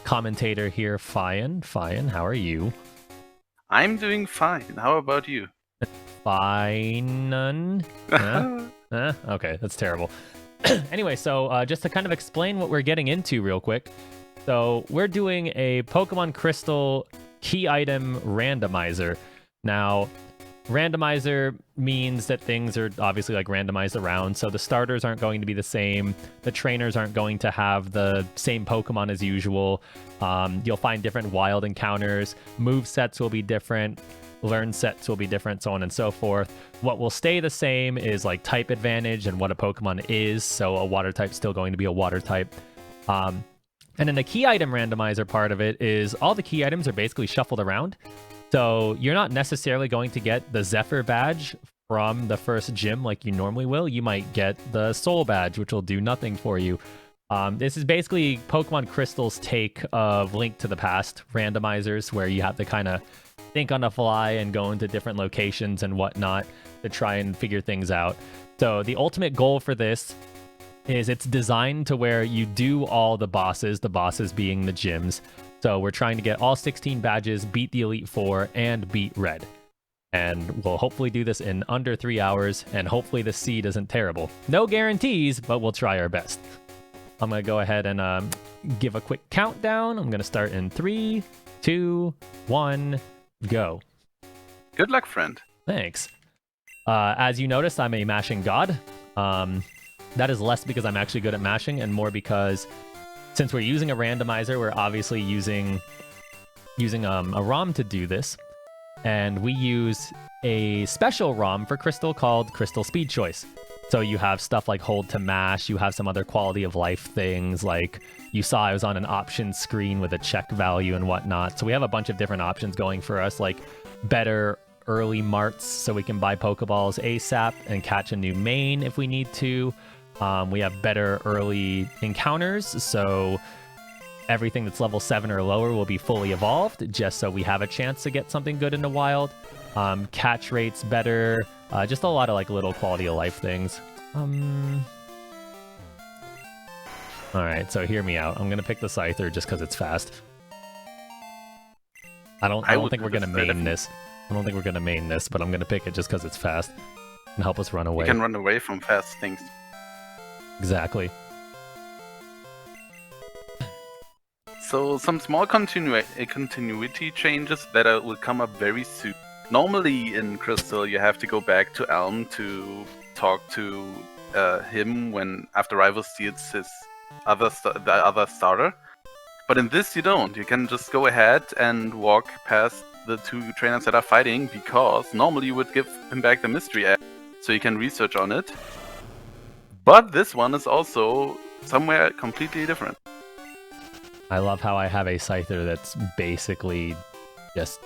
commentator here, Fian. Fian, how are you? I'm doing fine. How about you? Fine. Okay, that's terrible. Anyway, so just to kind of explain what we're getting into real quick. So we're doing a Pokemon Crystal key item randomizer. Now, randomizer means that things are obviously like randomized around, so the starters aren't going to be the same, the trainers aren't going to have the same Pokemon as usual. You'll find different wild encounters, move sets will be different, learn sets will be different, so on and so forth. What will stay the same is like type advantage and what a Pokemon is, so a water type's still going to be a water type. And then the key item randomizer part of it is all the key items are basically shuffled around. So you're not necessarily going to get the Zephyr badge from the first gym like you normally will. You might get the Soul badge, which will do nothing for you. This is basically Pokemon Crystal's take of Link to the Past randomizers, where you have to kind of think on the fly and go into different locations and whatnot to try and figure things out. So the ultimate goal for this is it's designed to where you do all the bosses being the gyms. So we're trying to get all 16 badges, beat the Elite Four, and beat Red. And we'll hopefully do this in under 3 hours, and hopefully the seed isn't terrible. No guarantees, but we'll try our best. I'm going to go ahead and give a quick countdown. I'm going to start in 3, 2, 1, go. Good luck, friend. Thanks. As you noticed, I'm a mashing god. That is less because I'm actually good at mashing, and more because since we're using a randomizer, we're obviously using a ROM to do this. And we use a special ROM for Crystal called Crystal Speed Choice. So you have stuff like hold to mash, you have some other quality of life things, like you saw I was on an option screen with a check value and whatnot. So we have a bunch of different options going for us, like better early marts so we can buy Pokeballs ASAP and catch a new main if we need to. We have better early encounters, so everything that's level 7 or lower will be fully evolved, just so we have a chance to get something good in the wild. Catch rates better, just a lot of like little quality of life things. Alright, so hear me out. I'm gonna pick the Scyther just because it's fast. I don't think we're gonna main this. I don't think we're gonna main this, but I'm gonna pick it just because it's fast and help us run away. You can run away from fast things. Exactly. So some small continuity changes that will come up very soon. Normally in Crystal you have to go back to Elm to talk to him when after Rival steals his the other starter. But in this you don't. You can just go ahead and walk past the two trainers that are fighting, because normally you would give him back the mystery egg so you can research on it. But this one is also somewhere completely different. I love how I have a Scyther that's basically just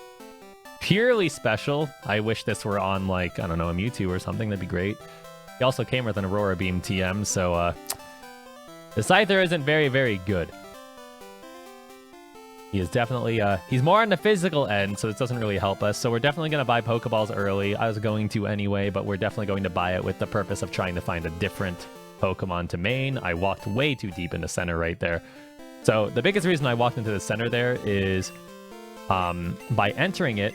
purely special. I wish this were on, like, I don't know, a Mewtwo or something. That'd be great. He also came with an Aurora Beam TM, so the Scyther isn't very, very good. He is definitely, he's more on the physical end, so this doesn't really help us. So we're definitely going to buy Pokeballs early. I was going to anyway, but we're definitely going to buy it with the purpose of trying to find a different Pokemon to main. I walked way too deep in the center right there. So the biggest reason I walked into the center there is by entering it,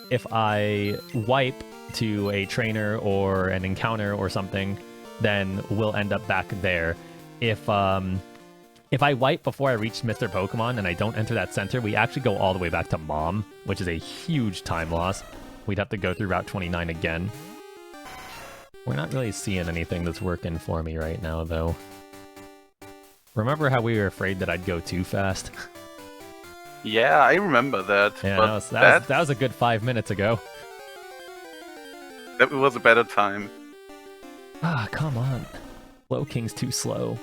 if I wipe to a trainer or an encounter or something, then we'll end up back there. If I wipe before I reach Mr. Pokemon and I don't enter that center, we actually go all the way back to Mom, which is a huge time loss. We'd have to go through Route 29 again. We're not really seeing anything that's working for me right now, though. Remember how we were afraid that I'd go too fast? Yeah, I remember that. Yeah, but that was a good 5 minutes ago. That was a better time. Ah, come on. Slowking's too slow.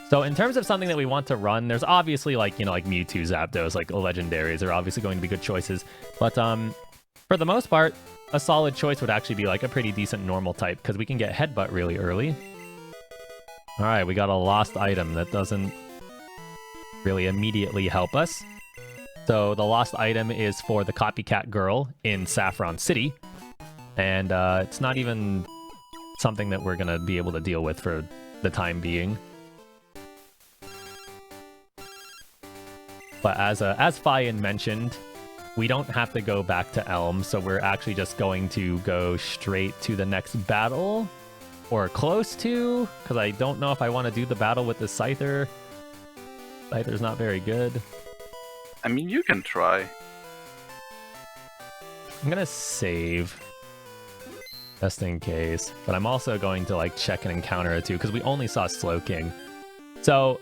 So in terms of something that we want to run, there's obviously like, you know, like Mewtwo, Zapdos, like legendaries are obviously going to be good choices. But for the most part, a solid choice would actually be like a pretty decent normal type, because we can get Headbutt really early. Alright, we got a lost item that doesn't really immediately help us. So the lost item is for the copycat girl in Saffron City. And it's not even something that we're going to be able to deal with for the time being. But as Fian mentioned, we don't have to go back to Elm, so we're actually just going to go straight to the next battle, or close to, because I don't know if I want to do the battle with the Scyther. Scyther's not very good. I mean, you can try. I'm gonna save, just in case, but I'm also going to like check an encounter or two because we only saw Slowking. So,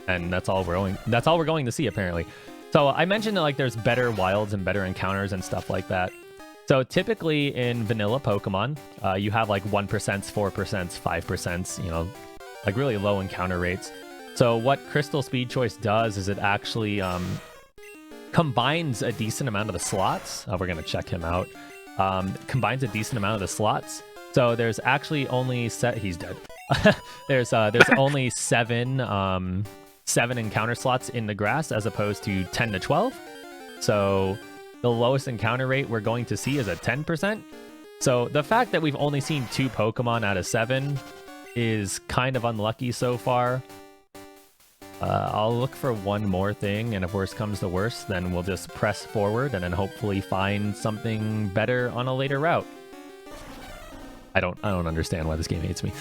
and that's all we're going to see apparently. So I mentioned that like there's better wilds and better encounters and stuff like that. So typically in vanilla Pokemon, you have like 1%, 4%, 5%, you know, like really low encounter rates. So what Crystal Speed Choice does is it actually combines a decent amount of the slots. We're going to check him out. Combines a decent amount of the slots. So there's actually only he's dead. There's only seven encounter slots in the grass as opposed to 10 to 12. So the lowest encounter rate we're going to see is a 10%. So the fact that we've only seen 2 Pokemon out of 7 is kind of unlucky so far. I'll look for one more thing, and if worse comes to worse, then we'll just press forward and then hopefully find something better on a later route. I don't understand why this game hates me.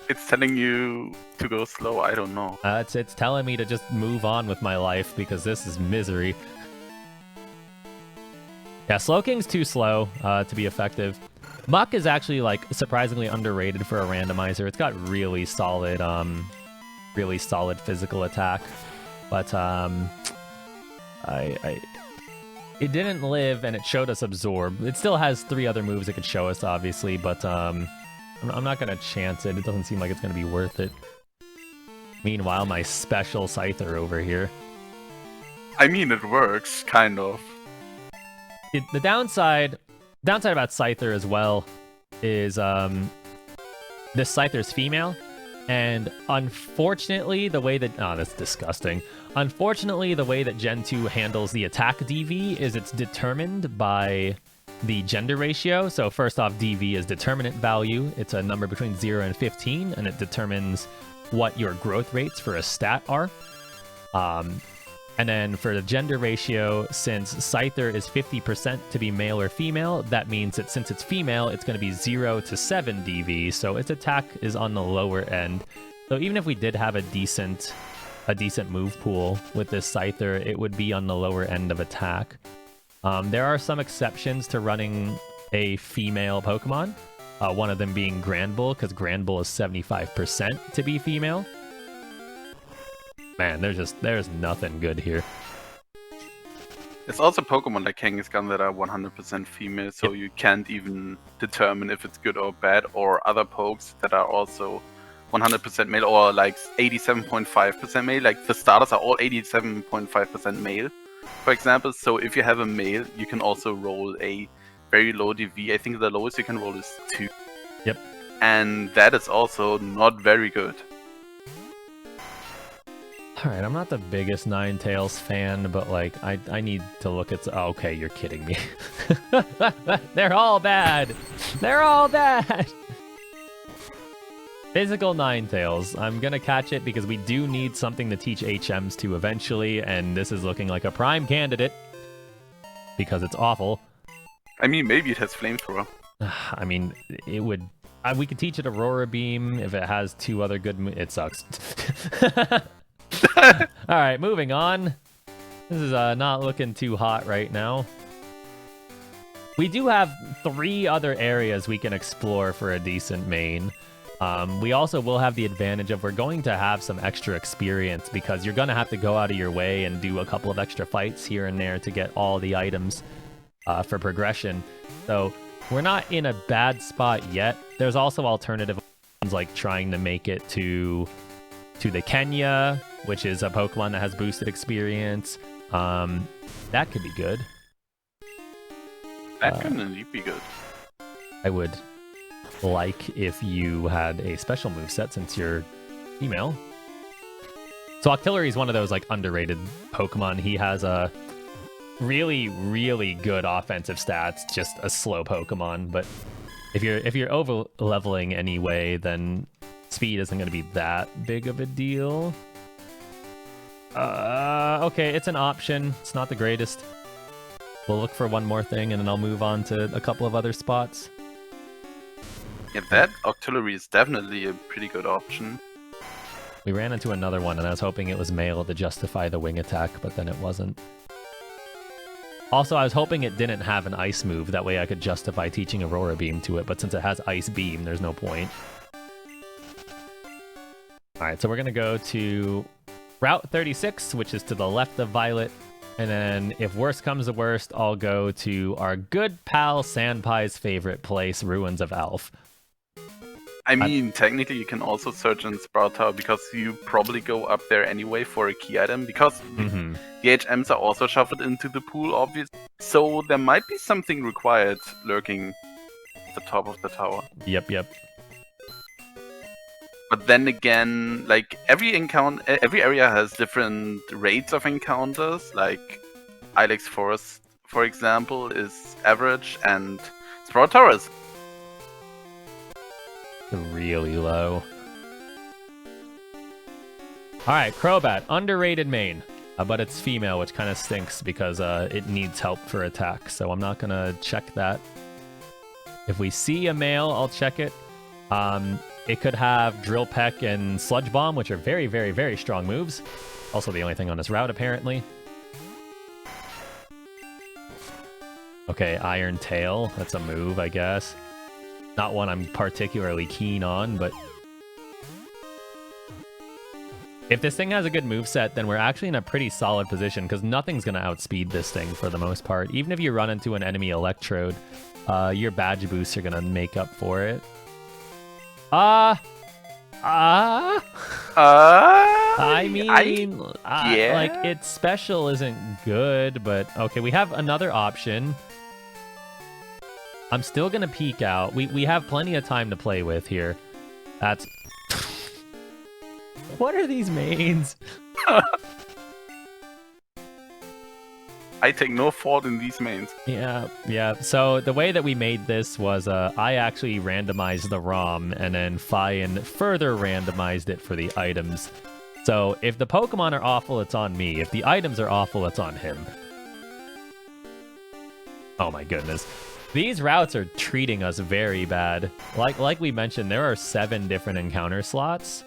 It's telling you to go slow, I don't know. It's telling me to just move on with my life because this is misery. Yeah, Slowking's too slow to be effective. Muck is actually like surprisingly underrated for a randomizer. It's got really solid physical attack, but it didn't live and it showed us Absorb. It still has 3 other moves it could show us, obviously, but I'm not gonna chance it. It doesn't seem like it's gonna be worth it. Meanwhile, my special Scyther over here. I mean, it works, kind of. The downside about Scyther as well is this Scyther's female, and unfortunately the way that that's disgusting. Unfortunately, the way that Gen 2 handles the attack DV is it's determined by the gender ratio. So first off, DV is determinant value. It's a number between 0 and 15, and it determines what your growth rates for a stat are. And then for the gender ratio, since Scyther is 50% to be male or female, that means that since it's female, it's going to be 0 to 7 DV, so its attack is on the lower end. So even if we did have a decent move pool with this Scyther, it would be on the lower end of attack. There are some exceptions to running a female Pokemon, one of them being Granbull, because Granbull is 75% to be female. Man, there's nothing good here. There's also Pokemon like Kangaskhan that are 100% female, so you can't even determine if it's good or bad, or other pokes that are also 100% male, or like 87.5% male. Like the starters are all 87.5% male, for example. So if you have a male, you can also roll a very low DV. I think the lowest you can roll is 2. Yep. And that is also not very good. Alright, I'm not the biggest Ninetales fan, but like, I need to look at... Oh, okay, you're kidding me. They're all bad! They're all bad! Physical Ninetales. I'm gonna catch it because we do need something to teach HMs to eventually, and this is looking like a prime candidate. Because it's awful. I mean, maybe it has Flamethrower. I mean, it would... we could teach it Aurora Beam if it has 2 other good... It sucks. Alright, moving on. This is not looking too hot right now. We do have 3 other areas we can explore for a decent main. We also will have the advantage of we're going to have some extra experience because you're going to have to go out of your way and do a couple of extra fights here and there to get all the items for progression. So we're not in a bad spot yet. There's also alternative ones like trying to make it to the Kenya, which is a Pokemon that has boosted experience. That could be good. That could indeed be good. I would like if you had a special moveset since you're female. So Octillery is one of those like underrated Pokemon. He has a really, really good offensive stats, just a slow Pokemon. But if you're over leveling anyway, then speed isn't going to be that big of a deal. Okay, it's an option. It's not the greatest. We'll look for one more thing, and then I'll move on to a couple of other spots. Yeah, that Octillery is definitely a pretty good option. We ran into another one, and I was hoping it was male to justify the wing attack, but then it wasn't. Also, I was hoping it didn't have an ice move. That way I could justify teaching Aurora Beam to it, but since it has Ice Beam, there's no point. Alright, so we're going to go to Route 36, which is to the left of Violet. And then, if worst comes to worst, I'll go to our good pal Sandpie's favorite place, Ruins of Elf. I mean, technically you can also search in Sprout Tower because you probably go up there anyway for a key item because the HMs are also shuffled into the pool, obviously. So there might be something required lurking at the top of the tower. Yep. But then again, like every area has different rates of encounters. Like Ilex Forest, for example, is average, and Sprout Tower is really low. Alright, Crobat, underrated main. But it's female, which kind of stinks because it needs help for attack, so I'm not gonna check that. If we see a male, I'll check it. It could have Drill Peck and Sludge Bomb, which are very, very, very strong moves. Also the only thing on this route, apparently. Okay, Iron Tail. That's a move, I guess. Not one I'm particularly keen on, but... if this thing has a good moveset, then we're actually in a pretty solid position, because nothing's going to outspeed this thing for the most part. Even if you run into an enemy Electrode, your badge boosts are going to make up for it. I mean, yeah. like, its special isn't good, but okay, we have another option. I'm still gonna peek out. We have plenty of time to play with here. That's... what are these mains? I take no fault in these mains. Yeah. So the way that we made this was I actually randomized the ROM, and then Fian further randomized it for the items. So if the Pokemon are awful, it's on me. If the items are awful, it's on him. Oh my goodness. These routes are treating us very bad. Like we mentioned, there are 7 different encounter slots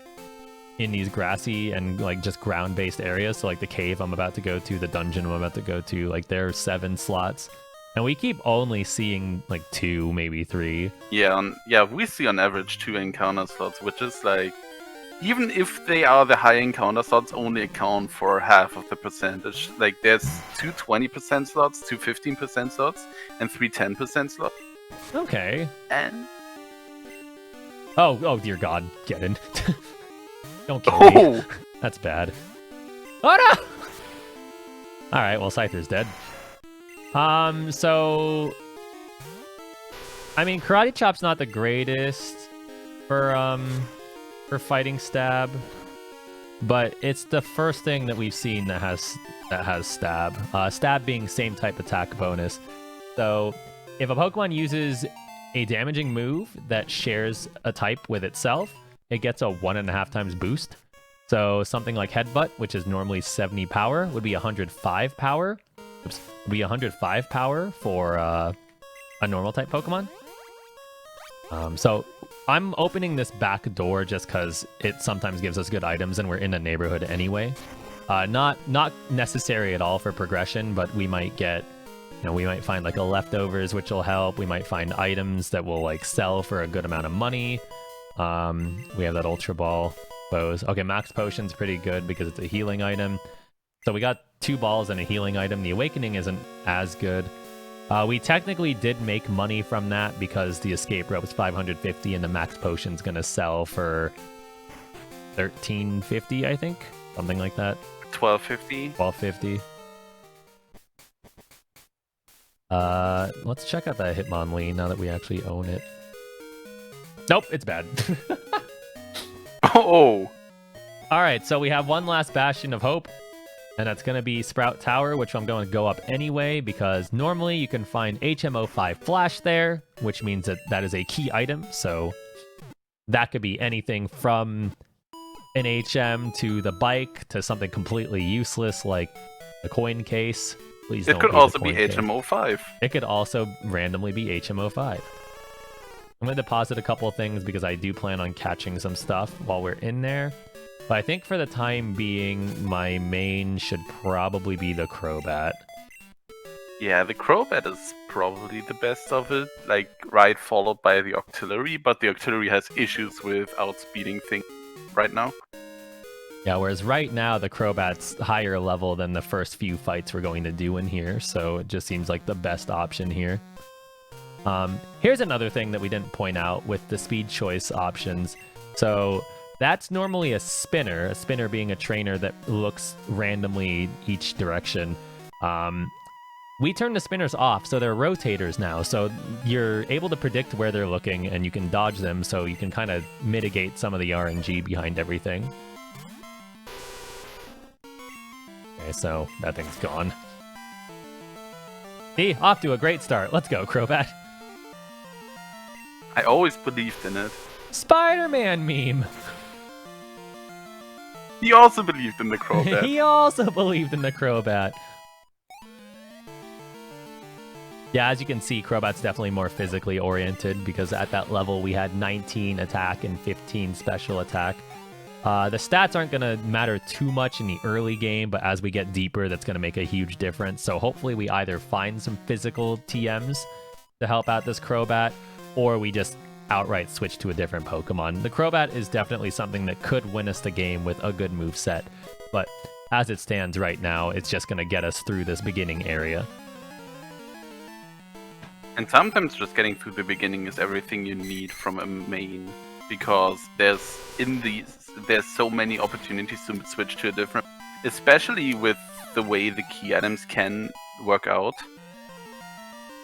in these grassy and like just ground-based areas. So like the cave I'm about to go to, the dungeon I'm about to go to, like there are 7 slots. And we keep only seeing like 2, maybe 3. Yeah, we see on average 2 encounter slots, which is like, even if they are the high encounter slots, only account for half of the percentage. Like there's 2 20% slots, 2 15% slots, and 3 10% slots. Okay. And... oh dear God, get in. Don't kill me. That's bad. Oh no! Alright, well Scyther's dead. So... I mean, Karate Chop's not the greatest for fighting Stab, but it's the first thing that we've seen that has Stab. Stab being same type attack bonus. So if a Pokemon uses a damaging move that shares a type with itself, it gets a 1.5 times boost. So something like Headbutt, which is normally 70 power, would be 105 power. Oops, would be 105 power for a normal type Pokemon. So I'm opening this back door just because it sometimes gives us good items and we're in a neighborhood anyway. Not necessary at all for progression, but we might get, we might find like a leftovers, which will help. We might find items that will like sell for a good amount of money. We have that Ultra Ball bows. Okay, Max Potion's pretty good because it's a healing item. So we got 2 balls and a healing item. The Awakening isn't as good. We technically did make money from that because the escape rope is 550 and the Max Potion's gonna sell for 1350, I think, something like that. 1250. 1250. Let's check out that Hitmonlee now that we actually own it. Nope, it's bad. Oh. All right, so we have one last Bastion of Hope. And that's going to be Sprout Tower, which I'm going to go up anyway, because normally you can find HM05 Flash there, which means that is a key item. So that could be anything from an HM to the bike to something completely useless like the coin case. Please don't It could be the also be coin case. HM05. It could also randomly be HM05. I'm going to deposit a couple of things because I do plan on catching some stuff while we're in there. But I think for the time being, my main should probably be the Crobat. Yeah, the Crobat is probably the best of it, like right followed by the Octillery, but the Octillery has issues with outspeeding things right now. Yeah, whereas right now the Crobat's higher level than the first few fights we're going to do in here, so it just seems like the best option here. Here's another thing that we didn't point out with the speed choice options. So that's normally a spinner being a trainer that looks randomly each direction. We turn the spinners off, so they're rotators now. So you're able to predict where they're looking, and you can dodge them, so you can kind of mitigate some of the RNG behind everything. Okay, so that thing's gone. See, off to a great start. Let's go, Crobat. I always believed in it. Spider-Man meme. He also believed in the Crobat. He also believed in the Crobat. Yeah, as you can see, Crobat's definitely more physically oriented because at that level we had 19 attack and 15 special attack. The stats aren't going to matter too much in the early game, but as we get deeper, that's going to make a huge difference. So hopefully we either find some physical TMs to help out this Crobat, or we just outright switch to a different Pokemon. The Crobat is definitely something that could win us the game with a good moveset, but as it stands right now, it's just going to get us through this beginning area. And sometimes just getting through the beginning is everything you need from a main, because there's so many opportunities to switch to a different, especially with the way the key items can work out.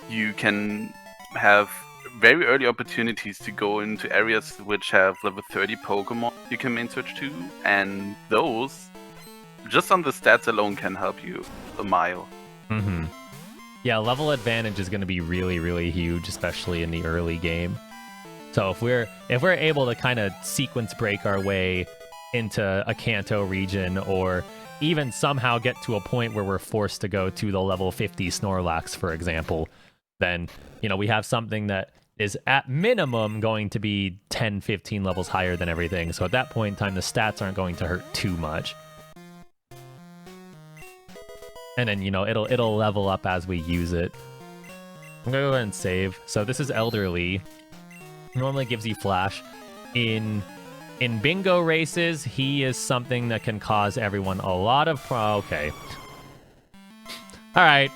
You can have very early opportunities to go into areas which have level 30 Pokemon you can main switch to, and those, just on the stats alone, can help you a mile. Mm-hmm. Yeah, level advantage is going to be really, really huge, especially in the early game. So if we're able to kind of sequence break our way into a Kanto region, or even somehow get to a point where we're forced to go to the level 50 Snorlax, for example, then, you know, we have something that is at minimum going to be 10, 15 levels higher than everything. So at that point in time, the stats aren't going to hurt too much. And then, you know, it'll level up as we use it. I'm gonna go ahead and save. So this is Elderly. Normally gives you Flash. In bingo races, he is something that can cause everyone a lot of okay. Alright.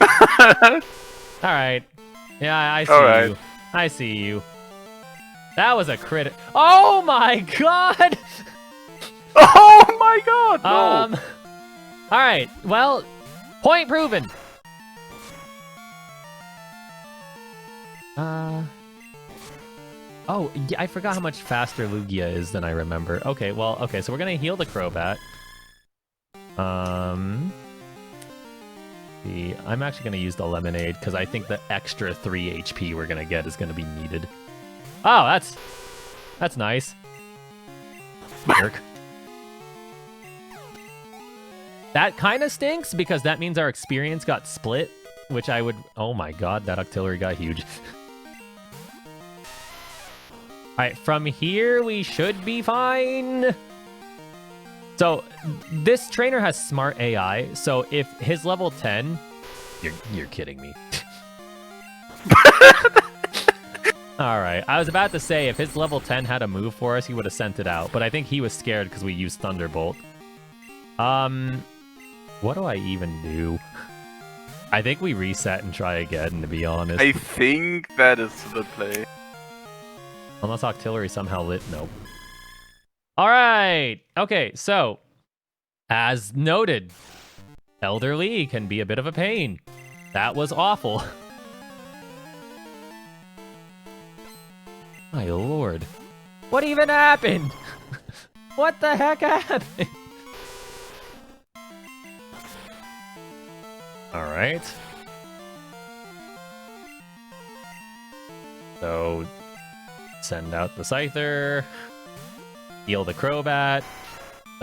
Alright. Yeah, I see you. I see you. That was a crit. Oh my god! Oh my god! No. Alright, well, point proven. Oh, yeah, I forgot how much faster Lugia is than I remember. Okay, well, okay, so we're gonna heal the Crobat. I'm actually gonna use the Lemonade because I think the extra 3 HP we're gonna get is gonna be needed. Oh, that's nice. Jerk. That kind of stinks because that means our experience got split, which I would... Oh my god, that Octillery got huge. Alright, from here we should be fine. So, this trainer has smart AI, so if his level 10... You're kidding me. Alright, I was about to say, if his level 10 had a move for us, he would have sent it out, but I think he was scared because we used Thunderbolt. What do I even do? I think we reset and try again, to be honest. I think that is the play. Unless Octillery somehow lit... Nope. Alright! Okay, so... As noted, Elderly can be a bit of a pain. That was awful. My lord. What even happened? What the heck happened? Alright. So... Send out the Scyther. Heal the Crobat.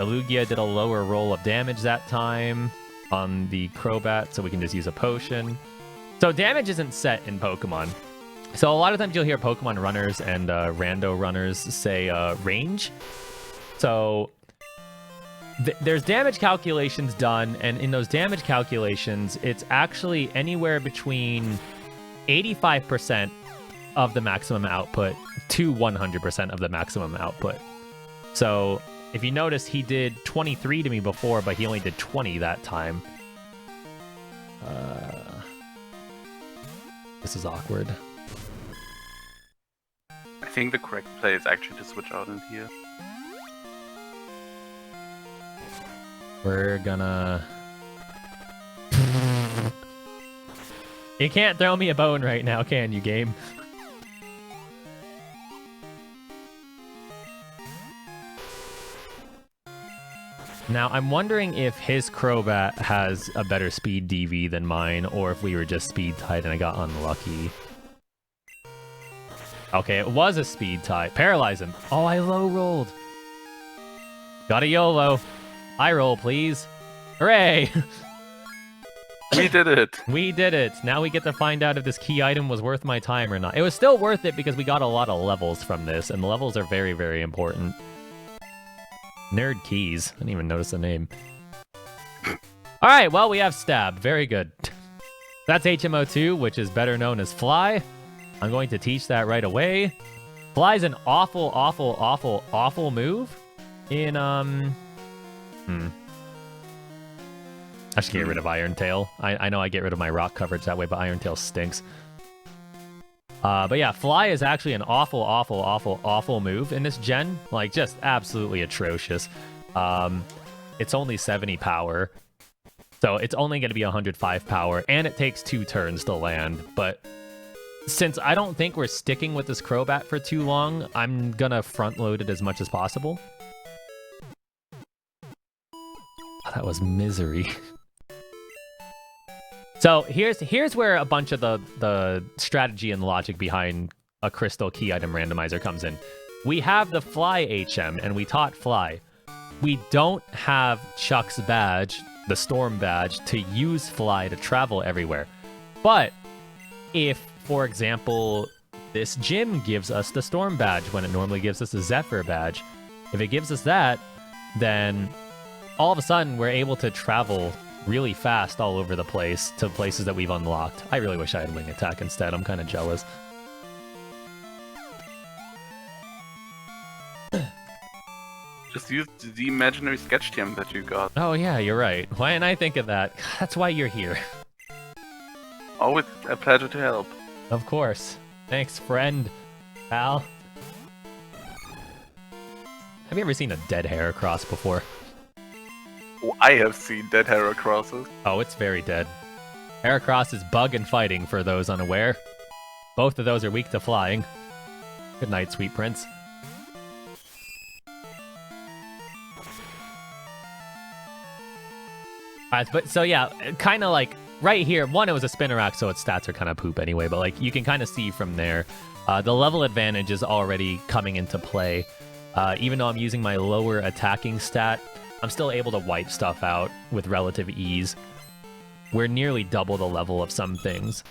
Lugia did a lower roll of damage that time on the Crobat, so we can just use a potion. So damage isn't set in Pokemon. So a lot of times you'll hear Pokemon runners and rando runners say range. So there's damage calculations done, and in those damage calculations, it's actually anywhere between 85% of the maximum output to 100% of the maximum output. So if you notice, he did 23 to me before, but he only did 20 that time. This is awkward. I think the correct play is actually to switch out in here. We're gonna... You can't throw me a bone right now, can you, game? Now, I'm wondering if his Crobat has a better speed DV than mine, or if we were just speed tied and I got unlucky. Okay, it was a speed tie. Paralyze him. Oh, I low rolled. Got a YOLO. High roll, please. Hooray! We did it. We did it. Now we get to find out if this key item was worth my time or not. It was still worth it because we got a lot of levels from this, and the levels are very, very important. Nerd Keys. I didn't even notice the name. Alright, well, we have Stab. Very good. That's HMO2, which is better known as Fly. I'm going to teach that right away. Fly's an awful, awful, awful, awful move in, I should get rid of Iron Tail. I know I get rid of my rock coverage that way, but Iron Tail stinks. But yeah, Fly is actually an awful, awful, awful, awful move in this gen. Like, just absolutely atrocious. It's only 70 power. So it's only going to be 105 power, and it takes 2 turns to land. But since I don't think we're sticking with this Crobat for too long, I'm going to front load it as much as possible. Oh, that was misery. So here's where a bunch of the strategy and logic behind a Crystal Key Item Randomizer comes in. We have the Fly HM, and we taught Fly. We don't have Chuck's badge, the Storm badge, to use Fly to travel everywhere. But if, for example, this gym gives us the Storm badge when it normally gives us a Zephyr badge, if it gives us that, then all of a sudden we're able to travel really fast all over the place to places that we've unlocked. I really wish I had Wing Attack instead. I'm kind of jealous. Just use the imaginary sketch gem that you got. Oh yeah, you're right. Why didn't I think of that? That's why you're here. Always a pleasure to help. Of course. Thanks, friend. Pal. Have you ever seen a dead Heracross before? Oh, I have seen dead Heracrosses. Oh, it's very dead. Heracross is bug and fighting, for those unaware. Both of those are weak to flying. Good night, sweet prince. Alright, but so yeah, kind of like right here, one, it was a Spinarak, so its stats are kind of poop anyway, but like you can kind of see from there, the level advantage is already coming into play. Even though I'm using my lower attacking stat, I'm still able to wipe stuff out with relative ease. We're nearly double the level of some things.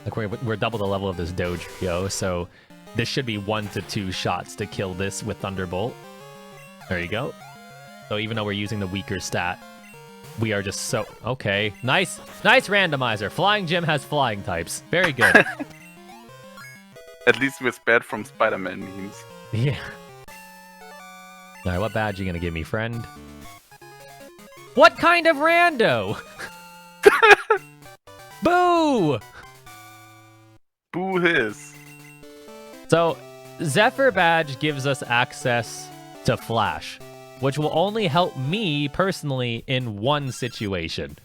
Like we're double the level of this Dodrio, so this should be 1 to 2 shots to kill this with Thunderbolt. There you go. So even though we're using the weaker stat, we are just so... Okay, nice randomizer. Flying Gym has flying types. Very good. At least we're spared from Spider-Man memes. Yeah. Alright, what badge are you gonna give me, friend? What kind of rando? Boo! Boo his. So, Zephyr badge gives us access to Flash, which will only help me personally in one situation.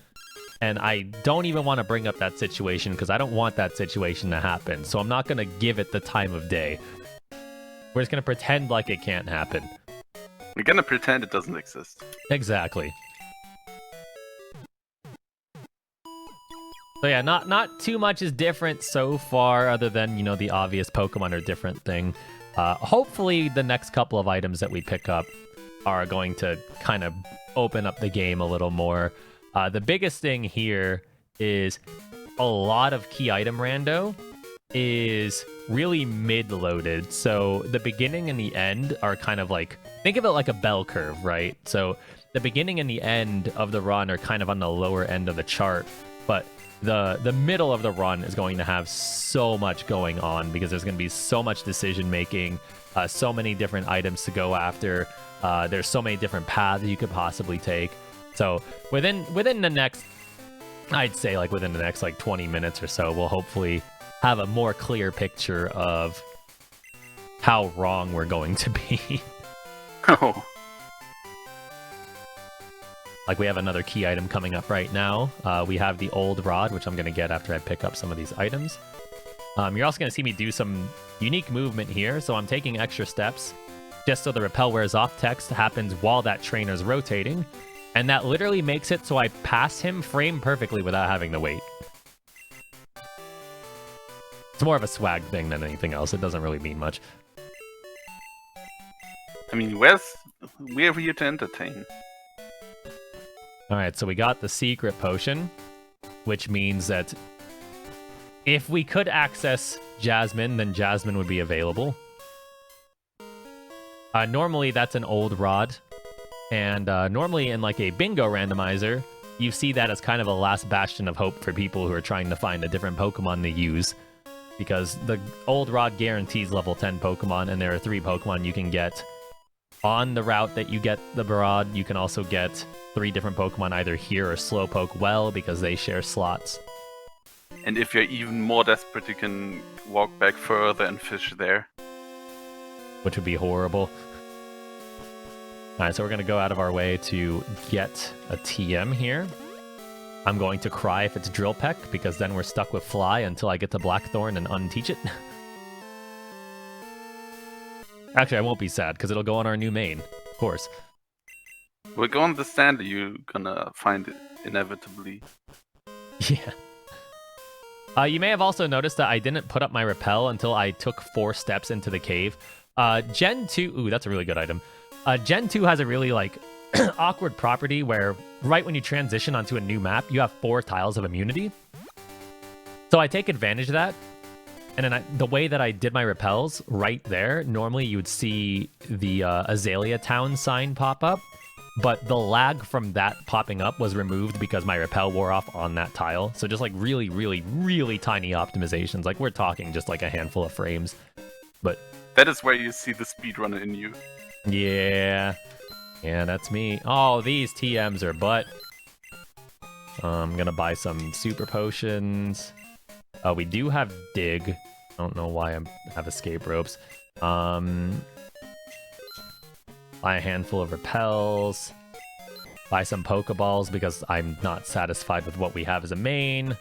And I don't even want to bring up that situation because I don't want that situation to happen. So I'm not going to give it the time of day. We're just going to pretend like it can't happen. We're gonna pretend it doesn't exist. Exactly. So yeah, not too much is different so far, other than, you know, the obvious Pokemon are different thing. Hopefully the next couple of items that we pick up are going to kind of open up the game a little more. The biggest thing here is a lot of key item rando is really mid-loaded. So the beginning and the end are kind of like, think of it like a bell curve, right? So the beginning and the end of the run are kind of on the lower end of the chart, but the middle of the run is going to have so much going on because there's going to be so much decision making, so many different items to go after. There's so many different paths you could possibly take. So within the next, I'd say like within the next like 20 minutes or so, we'll hopefully have a more clear picture of how wrong we're going to be. Oh. Like, we have another key item coming up right now. We have the old rod, which I'm going to get after I pick up some of these items. You're also going to see me do some unique movement here, so I'm taking extra steps just so the repel wears off text happens while that trainer's rotating, and that literally makes it so I pass him frame perfectly without having to wait. It's more of a swag thing than anything else. It doesn't really mean much. I mean, we're here to entertain. Alright, so we got the secret potion, which means that if we could access Jasmine, then Jasmine would be available. Normally, that's an old rod, and normally in like a bingo randomizer, you see that as kind of a last bastion of hope for people who are trying to find a different Pokemon to use, because the old rod guarantees level 10 Pokemon, and there are 3 Pokemon you can get on the route that you get the rod. You can also get 3 different Pokemon either here or Slowpoke well, because they share slots. And if you're even more desperate, you can walk back further and fish there. Which would be horrible. Alright, so we're going to go out of our way to get a TM here. I'm going to cry if it's Drill Peck, because then we're stuck with Fly until I get to Blackthorn and unteach it. Actually, I won't be sad, because it'll go on our new main, of course. We're going to stand, you're gonna find it inevitably. Yeah. You may have also noticed that I didn't put up my repel until I took 4 steps into the cave. Gen 2... Ooh, that's a really good item. Gen 2 has a really, like, awkward property where right when you transition onto a new map, you have 4 tiles of immunity. So I take advantage of that. And then the way that I did my repels right there, normally you would see the Azalea Town sign pop up. But the lag from that popping up was removed because my repel wore off on that tile. So just like really, really, really tiny optimizations. Like, we're talking just like a handful of frames. But that is where you see the speedrunner in you. Yeah. Yeah, that's me. Oh, these TMs are butt. I'm gonna buy some super potions. We do have dig. I don't know why I have escape ropes. Buy a handful of repels. Buy some Pokeballs because I'm not satisfied with what we have as a main.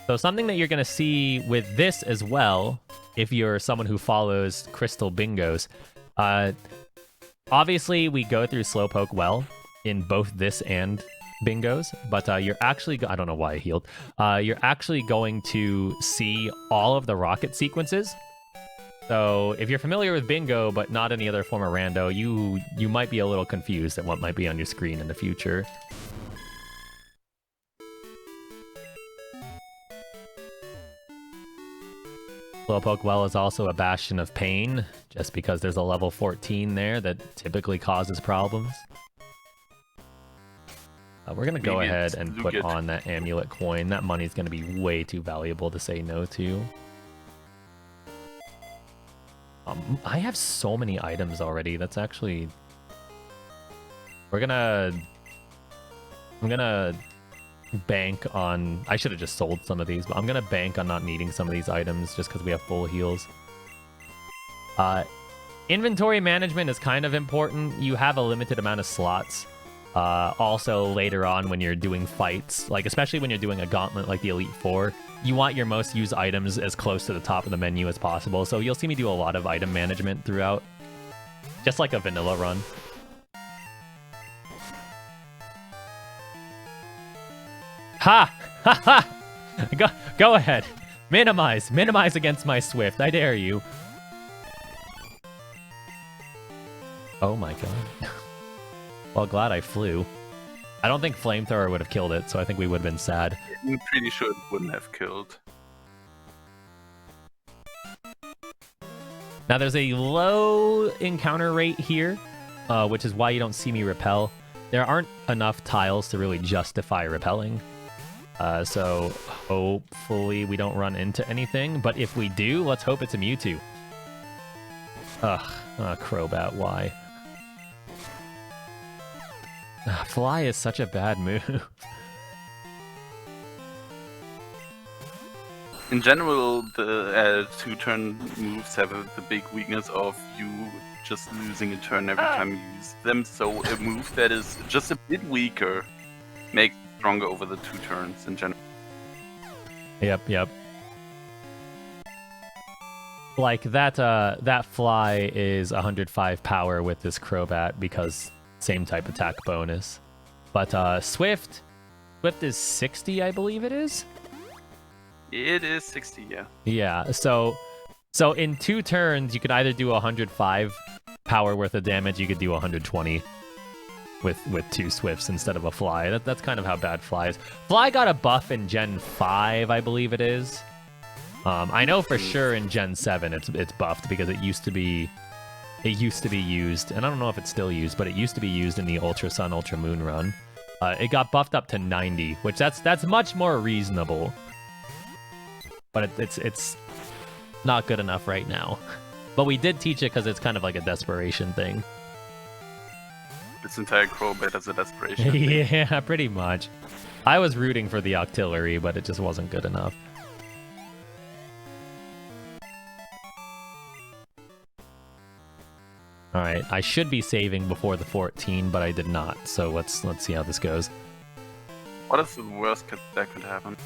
So something that you're going to see with this as well, if you're someone who follows Crystal Bingos, obviously we go through Slowpoke well in both this and Bingos, but you're actually, I don't know why I healed, you're actually going to see all of the rocket sequences. So if you're familiar with Bingo, but not any other form of rando, you might be a little confused at what might be on your screen in the future. Slowpoke Well is also a bastion of pain, just because there's a level 14 there that typically causes problems. We're going to go ahead and put on that amulet coin. That money's going to be way too valuable to say no to. I have so many items already. That's actually... I'm gonna bank on... I should have just sold some of these, but I'm gonna bank on not needing some of these items just because we have full heals. Inventory management is kind of important. You have a limited amount of slots. Also, later on when you're doing fights, like especially when you're doing a gauntlet like the Elite Four, you want your most used items as close to the top of the menu as possible. So you'll see me do a lot of item management throughout, just like a vanilla run. Ha! Ha ha! Go ahead. Minimize against my Swift. I dare you. Oh my god. Well, glad I flew. I don't think Flamethrower would have killed it, so I think we would have been sad. I'm pretty sure it wouldn't have killed. Now there's a low encounter rate here, which is why you don't see me repel. There aren't enough tiles to really justify repelling. So hopefully we don't run into anything. But if we do, let's hope it's a Mewtwo. Ugh, Crobat, why? Fly is such a bad move. In general, the two-turn moves have the big weakness of you just losing a turn every time you use them. So a move that is just a bit weaker makes it stronger over the 2 turns in general. Yep. Like that fly is 105 power with this Crobat because same type attack bonus. But Swift is 60, I believe it is. It is 60, yeah. Yeah, so in 2 turns, you could either do 105 power worth of damage, you could do 120 with 2 Swifts instead of a Fly. That's kind of how bad Fly is. Fly got a buff in Gen 5, I believe it is. I know for sure in Gen 7 it's buffed because it used to be used, and I don't know if it's still used, but it used to be used in the Ultra Sun, Ultra Moon run. It got buffed up to 90, which that's much more reasonable. But it's not good enough right now. But we did teach it because it's kind of like a desperation thing. This entire Crobat is a desperation thing. Yeah, pretty much. I was rooting for the Octillery, but it just wasn't good enough. Alright, I should be saving before the 14, but I did not. So let's see how this goes. What is the worst that could happen?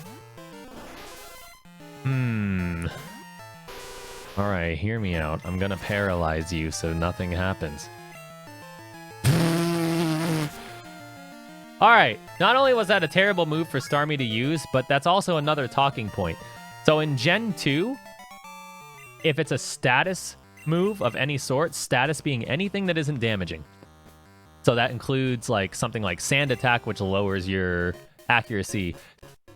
Alright, hear me out. I'm gonna paralyze you so nothing happens. Alright, not only was that a terrible move for Starmie to use, but that's also another talking point. So in Gen 2, if it's a status move of any sort, status being anything that isn't damaging. So that includes like something like Sand Attack, which lowers your accuracy,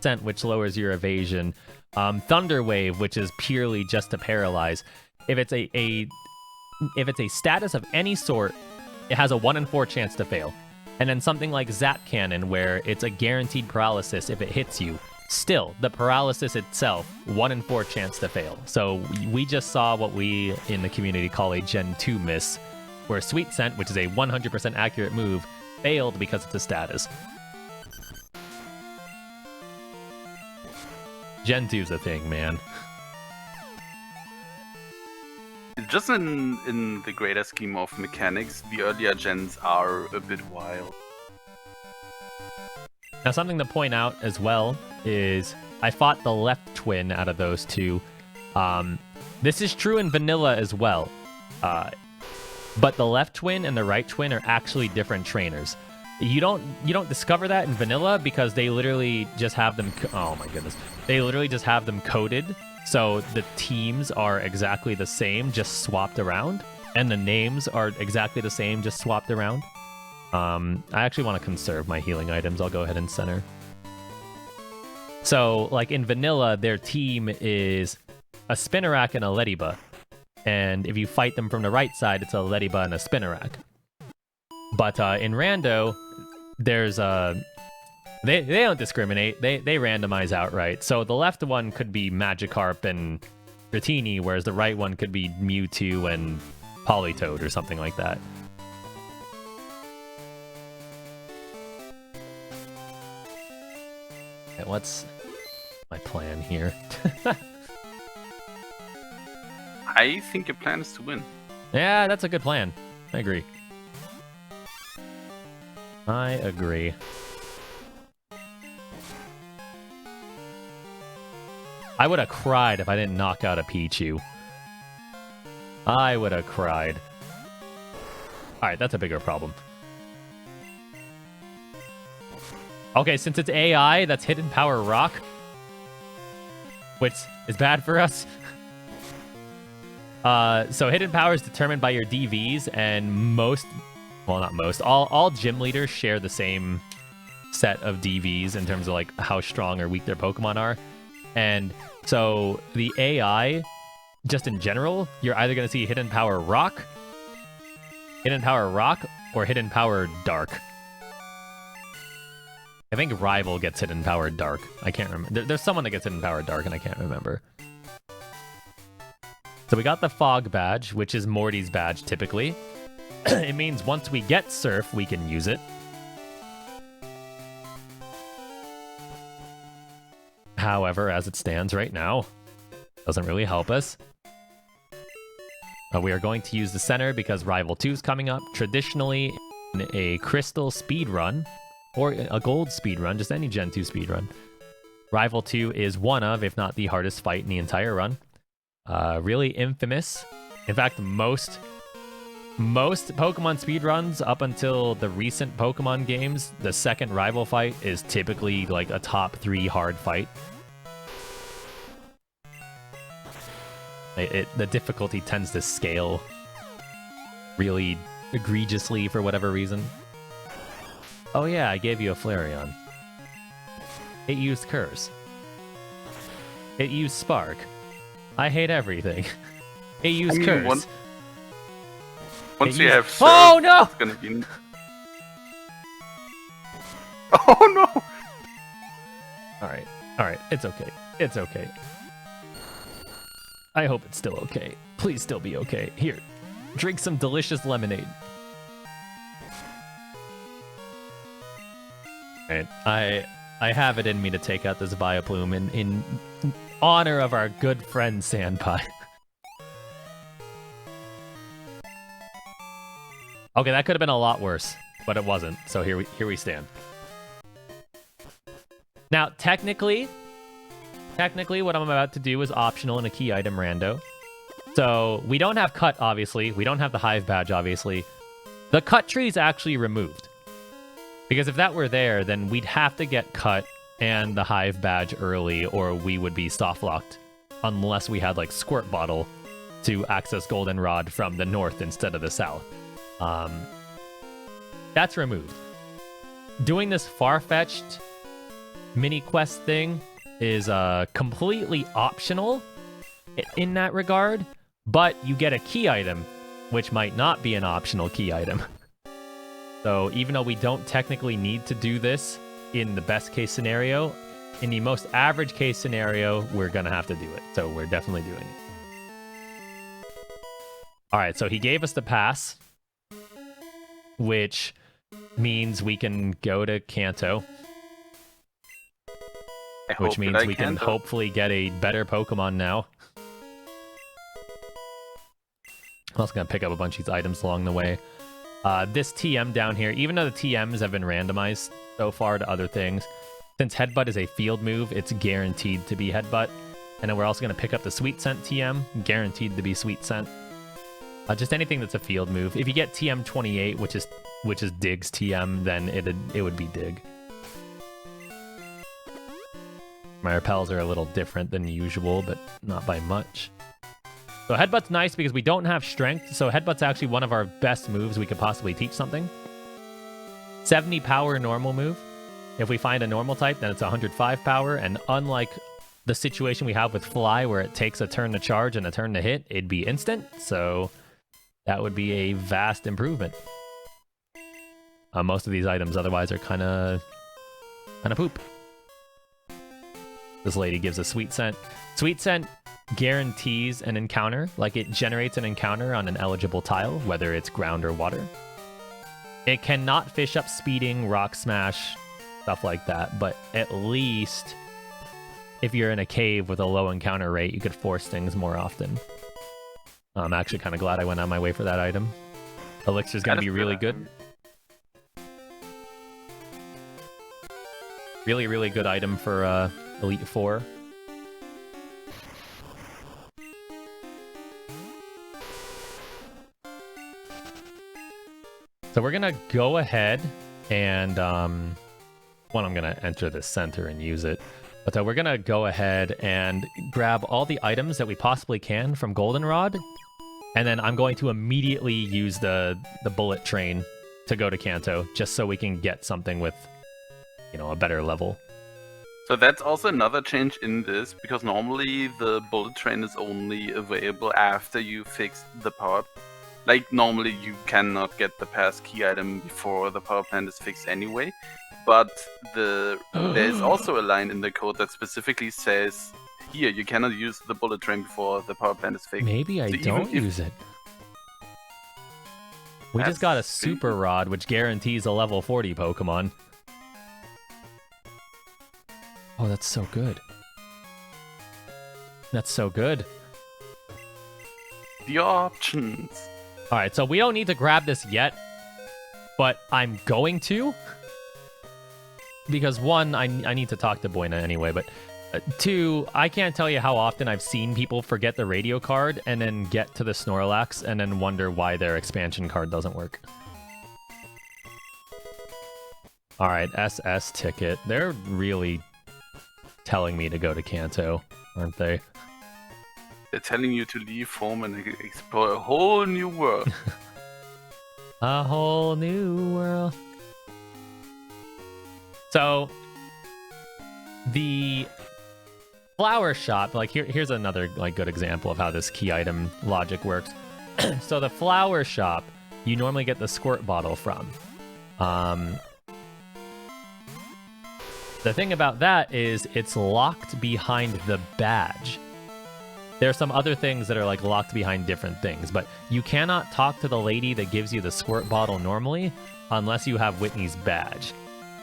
Scent, which lowers your evasion, Thunder Wave, which is purely just to paralyze. If it's a status of any sort, it has a 1 in 4 chance to fail. And then something like Zap Cannon, where it's a guaranteed paralysis if it hits you. Still, the paralysis itself, 1 in 4 chance to fail. So we just saw what we in the community call a Gen 2 miss, where Sweet Scent, which is a 100% accurate move, failed because it's a status. Gen 2's a thing, man. Just in the greater scheme of mechanics, the earlier gens are a bit wild. Now, something to point out as well is I fought the left twin out of those two. This is true in vanilla as well. But the left twin and the right twin are actually different trainers. You don't discover that in vanilla because they literally just have them. Oh my goodness, they literally just have them coded. So the teams are exactly the same, just swapped around, and the names are exactly the same, just swapped around. I actually want to conserve my healing items. I'll go ahead and center. So, like in vanilla, their team is a Spinarak and a Lediba. And if you fight them from the right side, it's a Lediba and a Spinarak. But in Rando, there's they don't discriminate. They randomize outright. So the left one could be Magikarp and Dratini, whereas the right one could be Mewtwo and Politoed or something like that. Okay, what's my plan here? I think your plan is to win. Yeah, that's a good plan. I agree. I agree. I would have cried if I didn't knock out a Pichu. I would have cried. Alright, that's a bigger problem. Okay, since it's AI, that's Hidden Power Rock. Which is bad for us. So hidden power is determined by your DVs, and most, well, not most, all gym leaders share the same set of DVs in terms of like how strong or weak their Pokemon are. And so the AI, just in general, you're either going to see hidden power rock, or hidden power dark. I think Rival gets hidden power dark. I can't remember. There's someone that gets hidden power dark, and I can't remember. So we got the Fog badge, which is Morty's badge typically. It means once we get Surf, we can use it. However, as it stands right now, doesn't really help us. We are going to use the center because Rival 2 is coming up. Traditionally, in a Crystal speedrun, or a Gold speedrun, just any Gen 2 speedrun, Rival 2 is one of, if not the hardest fight in the entire run. Really infamous. In fact, most Pokemon speedruns up until the recent Pokemon games, the second Rival fight is typically like a top 3 hard fight. The difficulty tends to scale really egregiously for whatever reason. Oh yeah, I gave you a Flareon. It used Curse. It used Spark. I hate everything. It used Curse. Once you have Surf, oh no! It's gonna be... Oh no! Alright, it's okay. It's okay. I hope it's still okay. Please still be okay. Here, drink some delicious lemonade. Alright, I have it in me to take out this Vileplume in honor of our good friend Sandpie. Okay, that could have been a lot worse, but it wasn't. So here we stand. Now, technically, what I'm about to do is optional in a key item rando. So we don't have Cut, obviously. We don't have the Hive badge, obviously. The Cut tree is actually removed. Because if that were there, then we'd have to get Cut and the Hive badge early, or we would be soft locked. Unless we had like Squirt Bottle to access Goldenrod from the north instead of the south. That's removed. Doing this far-fetched mini quest thing is completely optional in that regard, but you get a key item, which might not be an optional key item. So even though we don't technically need to do this in the best case scenario, in the most average case scenario, we're gonna have to do it. So we're definitely doing it. All right, so he gave us the pass, which means we can go to Kanto. Which means we can hopefully get a better Pokemon now. I'm also going to pick up a bunch of these items along the way. This TM down here, even though the TMs have been randomized so far to other things, since Headbutt is a field move, it's guaranteed to be Headbutt. And then we're also going to pick up the Sweet Scent TM, guaranteed to be Sweet Scent. Just anything that's a field move. If you get TM 28, which is Dig's TM, then it would be Dig. My repels are a little different than usual, but not by much. So Headbutt's nice because we don't have Strength, so Headbutt's actually one of our best moves we could possibly teach something. 70 power normal move. If we find a normal type, then it's 105 power, and unlike the situation we have with Fly, where it takes a turn to charge and a turn to hit, it'd be instant, so that would be a vast improvement. Most of these items otherwise are kind of poop. This lady gives a Sweet Scent. Sweet Scent guarantees an encounter, like it generates an encounter on an eligible tile, whether it's ground or water. It cannot fish up Speeding, Rock Smash, stuff like that, but at least if you're in a cave with a low encounter rate, you could force things more often. I'm actually kind of glad I went on my way for that item. Elixir's going to be really good. Really, really good item for Elite Four. So we're gonna go ahead and I'm gonna enter the center and use it. But we're gonna go ahead and grab all the items that we possibly can from Goldenrod And then I'm going to immediately use the bullet train to go to Kanto, just so we can get something with, a better level. So that's also another change in this, because normally the bullet train is only available after you fix the power. Like, normally you cannot get the pass key item before the power plant is fixed anyway. But there's also a line in the code that specifically says, here, you cannot use the bullet train before the power plant is fixed. Maybe I don't use it. We just got a Super Rod, which guarantees a level 40 Pokemon. Oh, that's so good. That's so good. The options. Alright, so we don't need to grab this yet, but I'm going to. Because one, I need to talk to Boina anyway, but two, I can't tell you how often I've seen people forget the radio card and then get to the Snorlax and then wonder why their expansion card doesn't work. Alright, SS ticket. They're really telling me to go to Kanto, aren't they? They're telling you to leave home and explore a whole new world. A whole new world. So, the flower shop, here's another good example of how this key item logic works. So the flower shop, you normally get the squirt bottle from. The thing about that is it's locked behind the badge. There are some other things that are locked behind different things, but you cannot talk to the lady that gives you the squirt bottle normally unless you have Whitney's badge.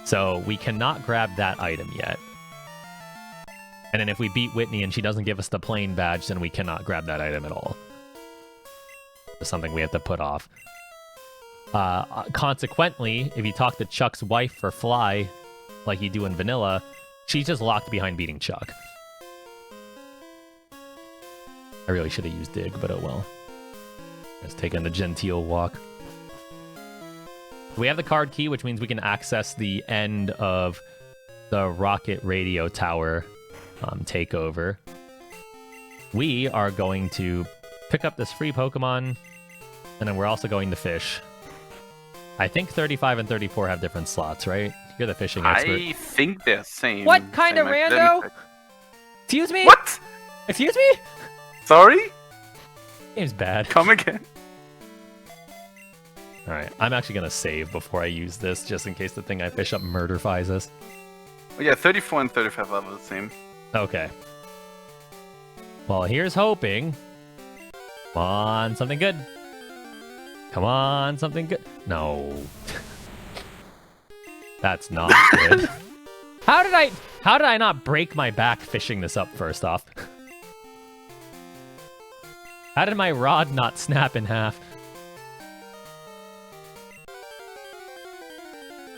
So we cannot grab that item yet. And then if we beat Whitney and she doesn't give us the plain badge, then we cannot grab that item at all. It's something we have to put off. Consequently, if you talk to Chuck's wife for Fly, like you do in Vanilla, she's just locked behind beating Chuck. I really should have used Dig, but oh well. Just taking the genteel walk. We have the card key, which means we can access the end of the Rocket Radio Tower takeover. We are going to pick up this free Pokemon, and then we're also going to fish. I think 35 and 34 have different slots, right? You're the fishing expert. I think they're same. What kind of rando? Excuse me? What? Excuse me? Sorry? Game's bad. Come again. Alright, I'm actually going to save before I use this, just in case the thing I fish up murderfies us. Oh, yeah, 34 and 35 are the same. Okay. Well, here's hoping. Come on, something good. Come on, something good. No. That's not good. How did I not break my back fishing this up first off? How did my rod not snap in half?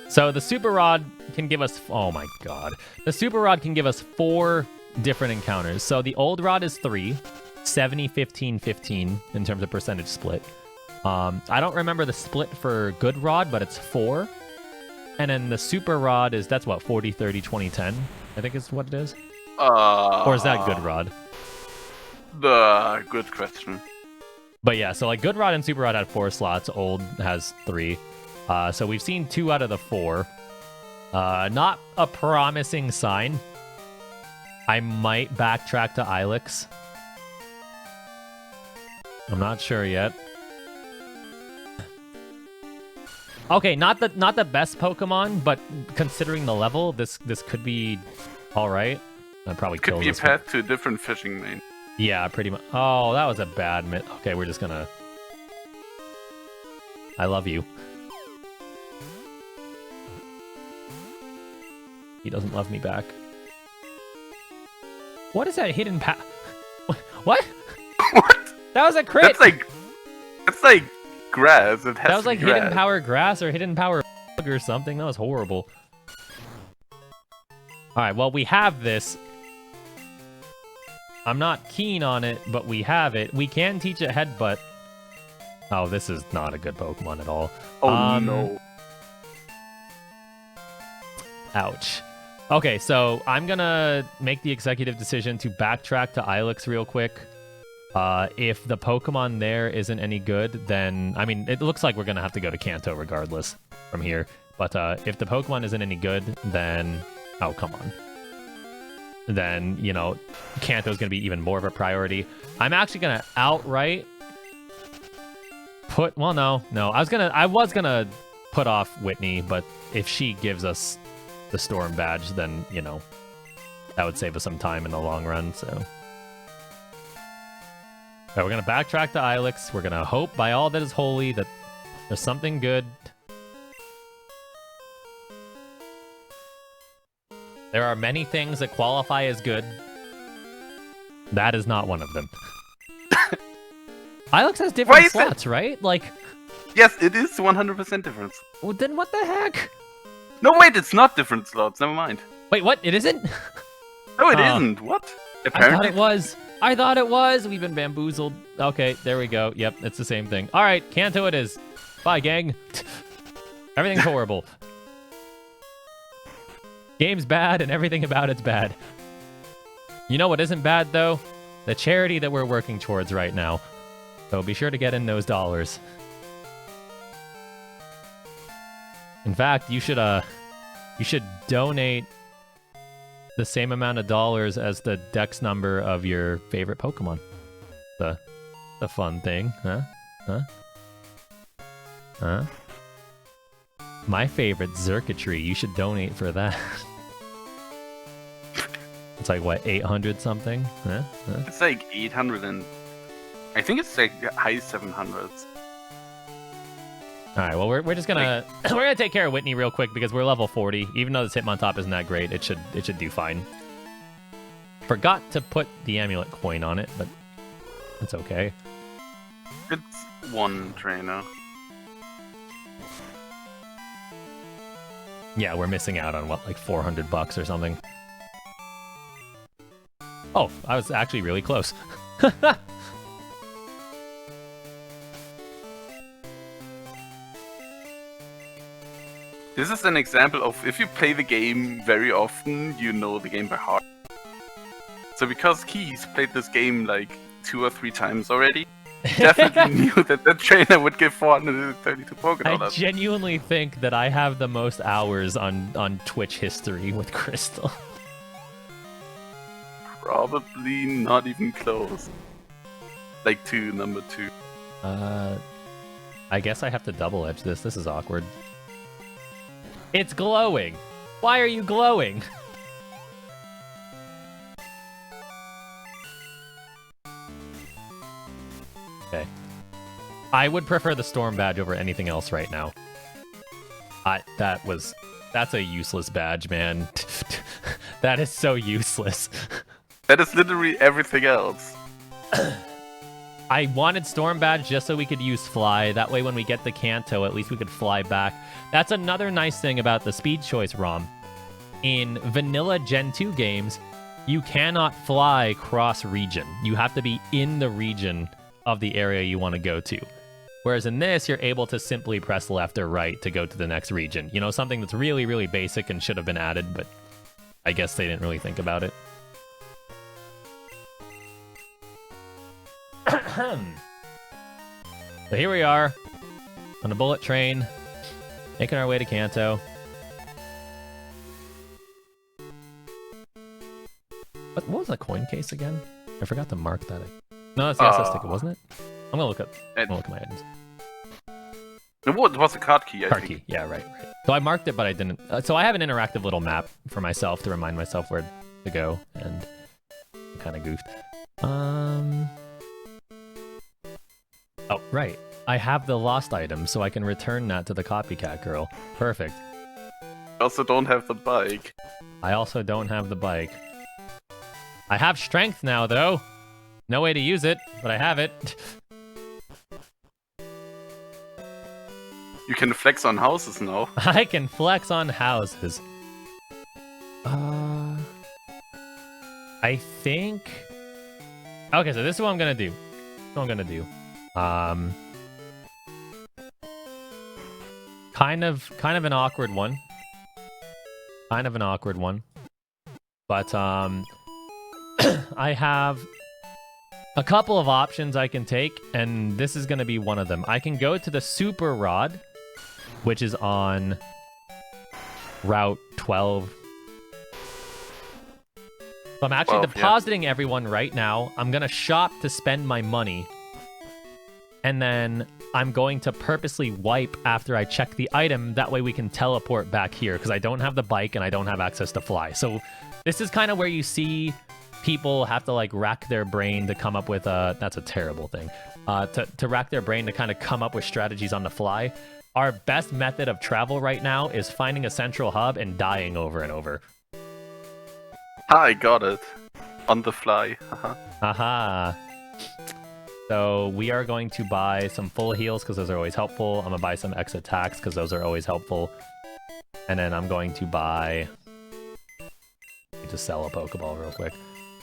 So the Super Rod can give us... Oh my god. The Super Rod can give us 4 different encounters. So the old rod is 3. 70, 15, 15 in terms of percentage split. I don't remember the split for Good Rod, but it's 4. And then the Super Rod is... That's what, 40, 30, 20, 10? I think is what it is. Or is that Good Rod? Good question. But yeah, so Good Rod and Super Rod had 4 slots. Old has 3. So we've seen 2 out of the 4. Not a promising sign. I might backtrack to Ilex. I'm not sure yet. Okay, not the best Pokemon, but considering the level, this could be all right. I'd probably kill this. Could be a path to a different fishing lane. Yeah, pretty much. Oh, that was a bad miss. Okay, we're just gonna... I love you. He doesn't love me back. What is that hidden What? What? That was a crit! That's like grass. It has that was to like be hidden grass. power grass or hidden power bug or something. That was horrible. Alright, well, we have this. I'm not keen on it, but we have it. We can teach it Headbutt. Oh, this is not a good Pokemon at all. Oh, no. Ouch. Okay, so I'm gonna make the executive decision to backtrack to Ilex real quick. If the Pokemon there isn't any good, then... I mean, it looks like we're going to have to go to Kanto regardless from here. But if the Pokemon isn't any good, then... Oh, come on. Then, you know, Kanto's going to be even more of a priority. I'm actually going to outright put... Well, no. I was going to put off Whitney, but if she gives us the Storm Badge, then, you know, that would save us some time in the long run, so... Alright, we're going to backtrack to Ilex. We're going to hope by all that is holy that there's something good. There are many things that qualify as good. That is not one of them. Ilex has different slots, right? Like... Yes, it is 100% different. Well, then what the heck? No, wait, it's not different slots. Never mind. Wait, what? It isn't? No, it isn't. What? Apparently. I thought it was. I thought it was. We've been bamboozled. Okay, there we go. Yep, it's the same thing. All right, Kanto it is. Bye, gang. Everything's horrible. Game's bad and everything about it's bad. You know what isn't bad, though? The charity that we're working towards right now. So be sure to get in those dollars. In fact, you should donate the same amount of dollars as the dex number of your favorite Pokemon. The fun thing, huh? My favorite Xurkitree. You should donate for that. It's like what, 800 something? Huh? It's like 800 and I think it's like high 700s. All right, well, we're just gonna we're gonna take care of Whitney real quick because we're level 40. Even though this Hitmontop isn't that great, it should do fine. Forgot to put the amulet coin on it, but it's okay. It's one trainer. Yeah, we're missing out on what, like $400 or something. Oh, I was actually really close. This is an example of if you play the game very often, you know the game by heart. So because Keys played this game like 2 or 3 times already, definitely knew that that trainer would give 432 Pokédollars. I genuinely think that I have the most hours on Twitch history with Crystal. Probably not even close. Like number 2. I guess I have to double edge this. This is awkward. It's glowing. Why are you glowing? Okay. I would prefer the Storm Badge over anything else right now. That's a useless badge, man. That is so useless. That is literally everything else. I wanted Storm Badge just so we could use Fly. That way when we get the Kanto, at least we could fly back. That's another nice thing about the Speed Choice ROM. In vanilla Gen 2 games, you cannot fly cross-region. You have to be in the region of the area you want to go to. Whereas in this, you're able to simply press left or right to go to the next region. You know, something that's really, really basic and should have been added, but I guess they didn't really think about it. So here we are, on a bullet train, making our way to Kanto. What was the coin case again? I forgot to mark that. No, that's the SS ticket, wasn't it? I'm gonna look at my items. It was a card key, I Card think. key, yeah, right. So I marked it, but I didn't. So I have an interactive little map for myself to remind myself where to go, and I kind of goofed. Oh, right. I have the lost item, so I can return that to the copycat girl. Perfect. I also don't have the bike. I also don't have the bike. I have strength now, though. No way to use it, but I have it. You can flex on houses now. I can flex on houses. I think... Okay, so this is what I'm gonna do. Kind of an awkward one. But I have a couple of options I can take, and this is going to be one of them. I can go to the Super Rod, which is on Route 12. So I'm actually depositing everyone right now. I'm going to shop to spend my money. And then I'm going to purposely wipe after I check the item. That way we can teleport back here, because I don't have the bike and I don't have access to fly. So this is kind of where you see people have to like rack their brain to come up with that's a terrible thing. To rack their brain to kind of come up with strategies on the fly. Our best method of travel right now is finding a central hub and dying over and over. I got it. On the fly. Aha. So we are going to buy some full heals because those are always helpful. I'm going to buy some X attacks because those are always helpful. And then I'm going to buy... Let me just sell a Pokeball real quick.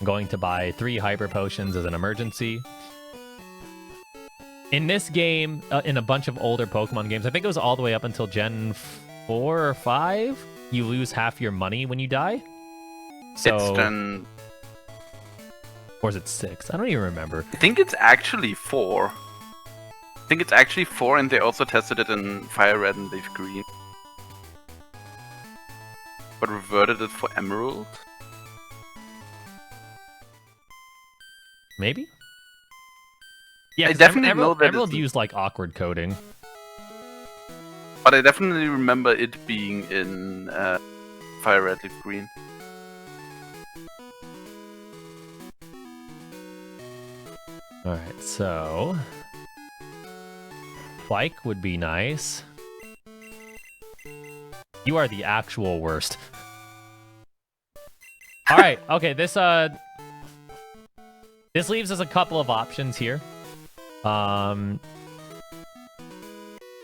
I'm going to buy 3 Hyper Potions as an emergency. In this game, in a bunch of older Pokemon games, I think it was all the way up until Gen 4 or 5, you lose half your money when you die. So... It's Gen... Or is it 6? I don't even remember. I think it's actually 4. I think it's actually 4, and they also tested it in Fire Red and Leaf Green. But reverted it for Emerald? Maybe? Yeah, I definitely know that Emerald used like awkward coding. But I definitely remember it being in Fire Red Leaf Green. Alright, so... Bike would be nice. You are the actual worst. Alright, okay, this leaves us a couple of options here. I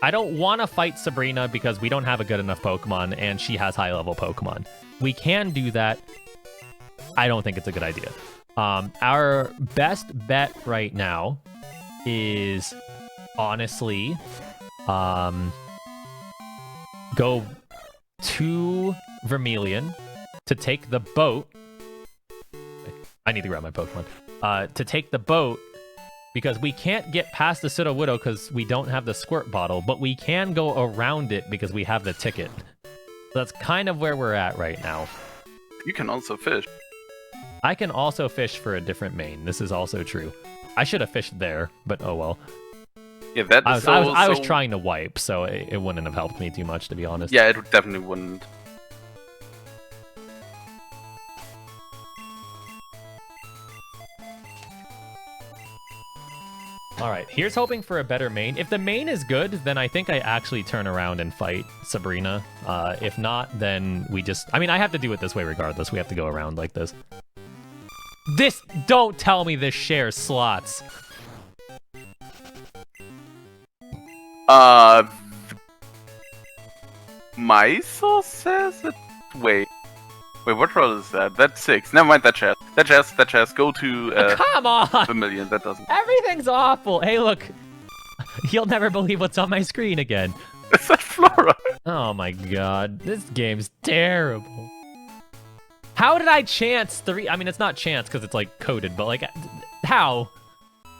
don't want to fight Sabrina because we don't have a good enough Pokemon, and she has high-level Pokemon. We can do that. I don't think it's a good idea. Our best bet right now is honestly go to Vermilion to take the boat. I need to grab my Pokemon. To take the boat because we can't get past the Sudowoodo because we don't have the squirt bottle, but we can go around it because we have the ticket. So that's kind of where we're at right now. You can also fish. I can also fish for a different main. This is also true. I should have fished there, but oh well. Yeah, that is I was trying to wipe, so it wouldn't have helped me too much, to be honest. Yeah, it definitely wouldn't. Alright, here's hoping for a better main. If the main is good, then I think I actually turn around and fight Sabrina. If not, then we just... I mean, I have to do it this way regardless. We have to go around like this. Don't tell me this shares slots. My source says it... Wait, what roll is that? That's 6. Never mind that chest. That chest. Go to come on! Vermilion. That doesn't... Everything's awful. Hey, look. You'll never believe what's on my screen again. Is that Flora? Oh my god. This game's terrible. How did I chance 3? I mean, it's not chance because it's like coded, but like, how?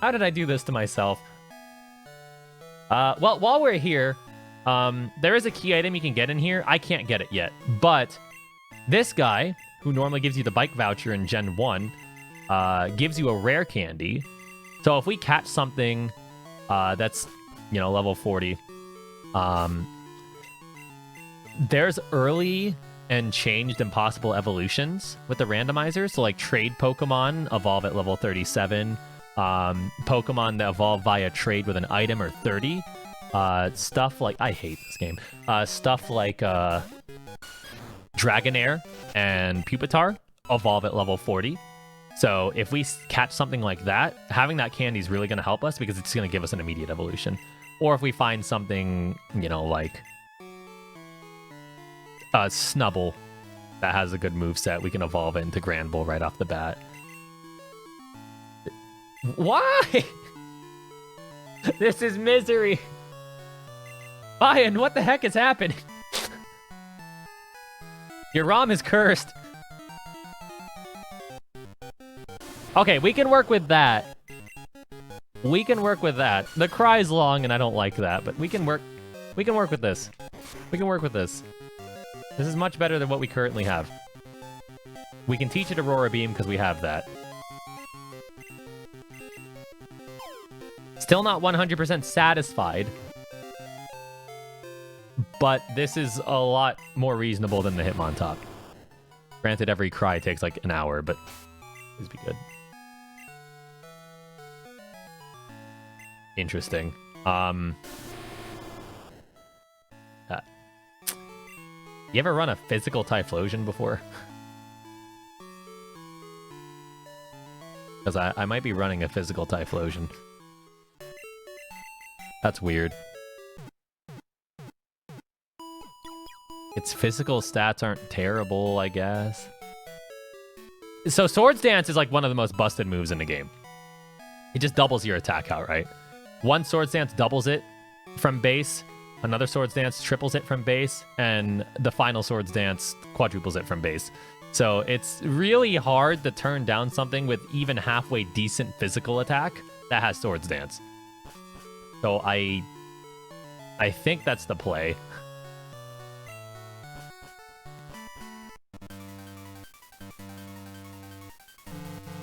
How did I do this to myself? Well, while we're here, there is a key item you can get in here. I can't get it yet, but this guy, who normally gives you the bike voucher in Gen 1, gives you a rare candy. So if we catch something that's, you know, level 40, there's early and changed impossible evolutions with the randomizer. So like trade Pokemon evolve at level 37. Pokemon that evolve via trade with an item are 30. Stuff like... I hate this game. Stuff like Dragonair and Pupitar evolve at level 40. So if we catch something like that, having that candy is really going to help us because it's going to give us an immediate evolution. Or if we find something, you know, like a Snubble that has a good moveset, we can evolve it into Granbull right off the bat. Why? This is misery. Ryan, what the heck is happening? Your ROM is cursed. Okay, we can work with that. We can work with that. The cry's long, and I don't like that, but we can work with this. We can work with this. This is much better than what we currently have. We can teach it Aurora Beam because we have that. Still not 100% satisfied, but this is a lot more reasonable than the Hitmontop. Granted, every cry takes like an hour, but this be good. Interesting. You ever run a physical Typhlosion before? Because I might be running a physical Typhlosion. That's weird. Its physical stats aren't terrible, I guess. So Swords Dance is like one of the most busted moves in the game. It just doubles your attack outright. One Swords Dance doubles it from base, another Swords Dance triples it from base, and the final Swords Dance quadruples it from base. So it's really hard to turn down something with even halfway decent physical attack that has Swords Dance. So I think that's the play.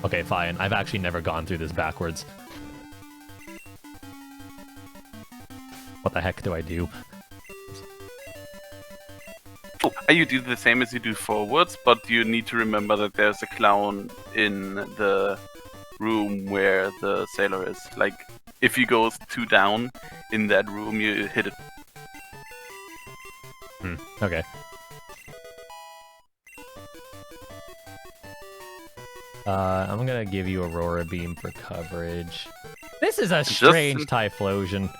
Okay, fine. I've actually never gone through this backwards. What the heck do I do? Oh, you do the same as you do forwards, but you need to remember that there's a clown in the room where the sailor is. Like, if you go 2 down in that room, you hit it. Okay. I'm gonna give you Aurora Beam for coverage. This is a strange Typhlosion.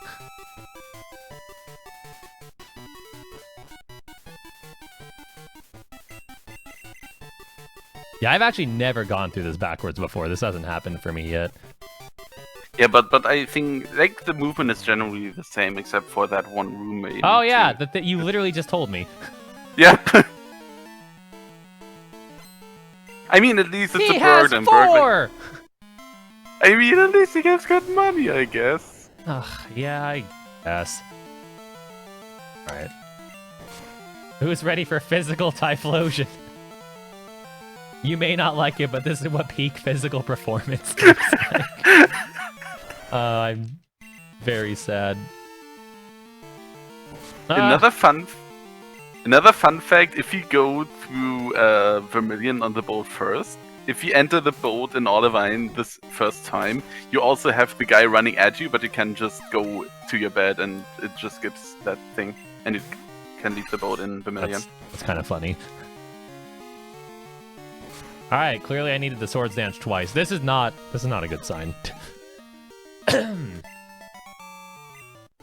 Yeah, I've actually never gone through this backwards before. This hasn't happened for me yet. Yeah, but I think like the movement is generally the same except for that one room. Where oh yeah, that you literally just told me. Yeah. I mean, at least it's a bird and bird. I mean, at least he gets good money, I guess. Yeah, I guess. Alright. Who's ready for physical Typhlosion? You may not like it, but this is what peak physical performance looks like. I'm very sad. Another fun fact, if you go through Vermilion on the boat first, if you enter the boat in Olivine this first time, you also have the guy running at you, but you can just go to your bed and it just gives that thing, and you can leave the boat in Vermilion. That's kind of funny. Alright, clearly I needed the Swords Dance twice. This is not a good sign.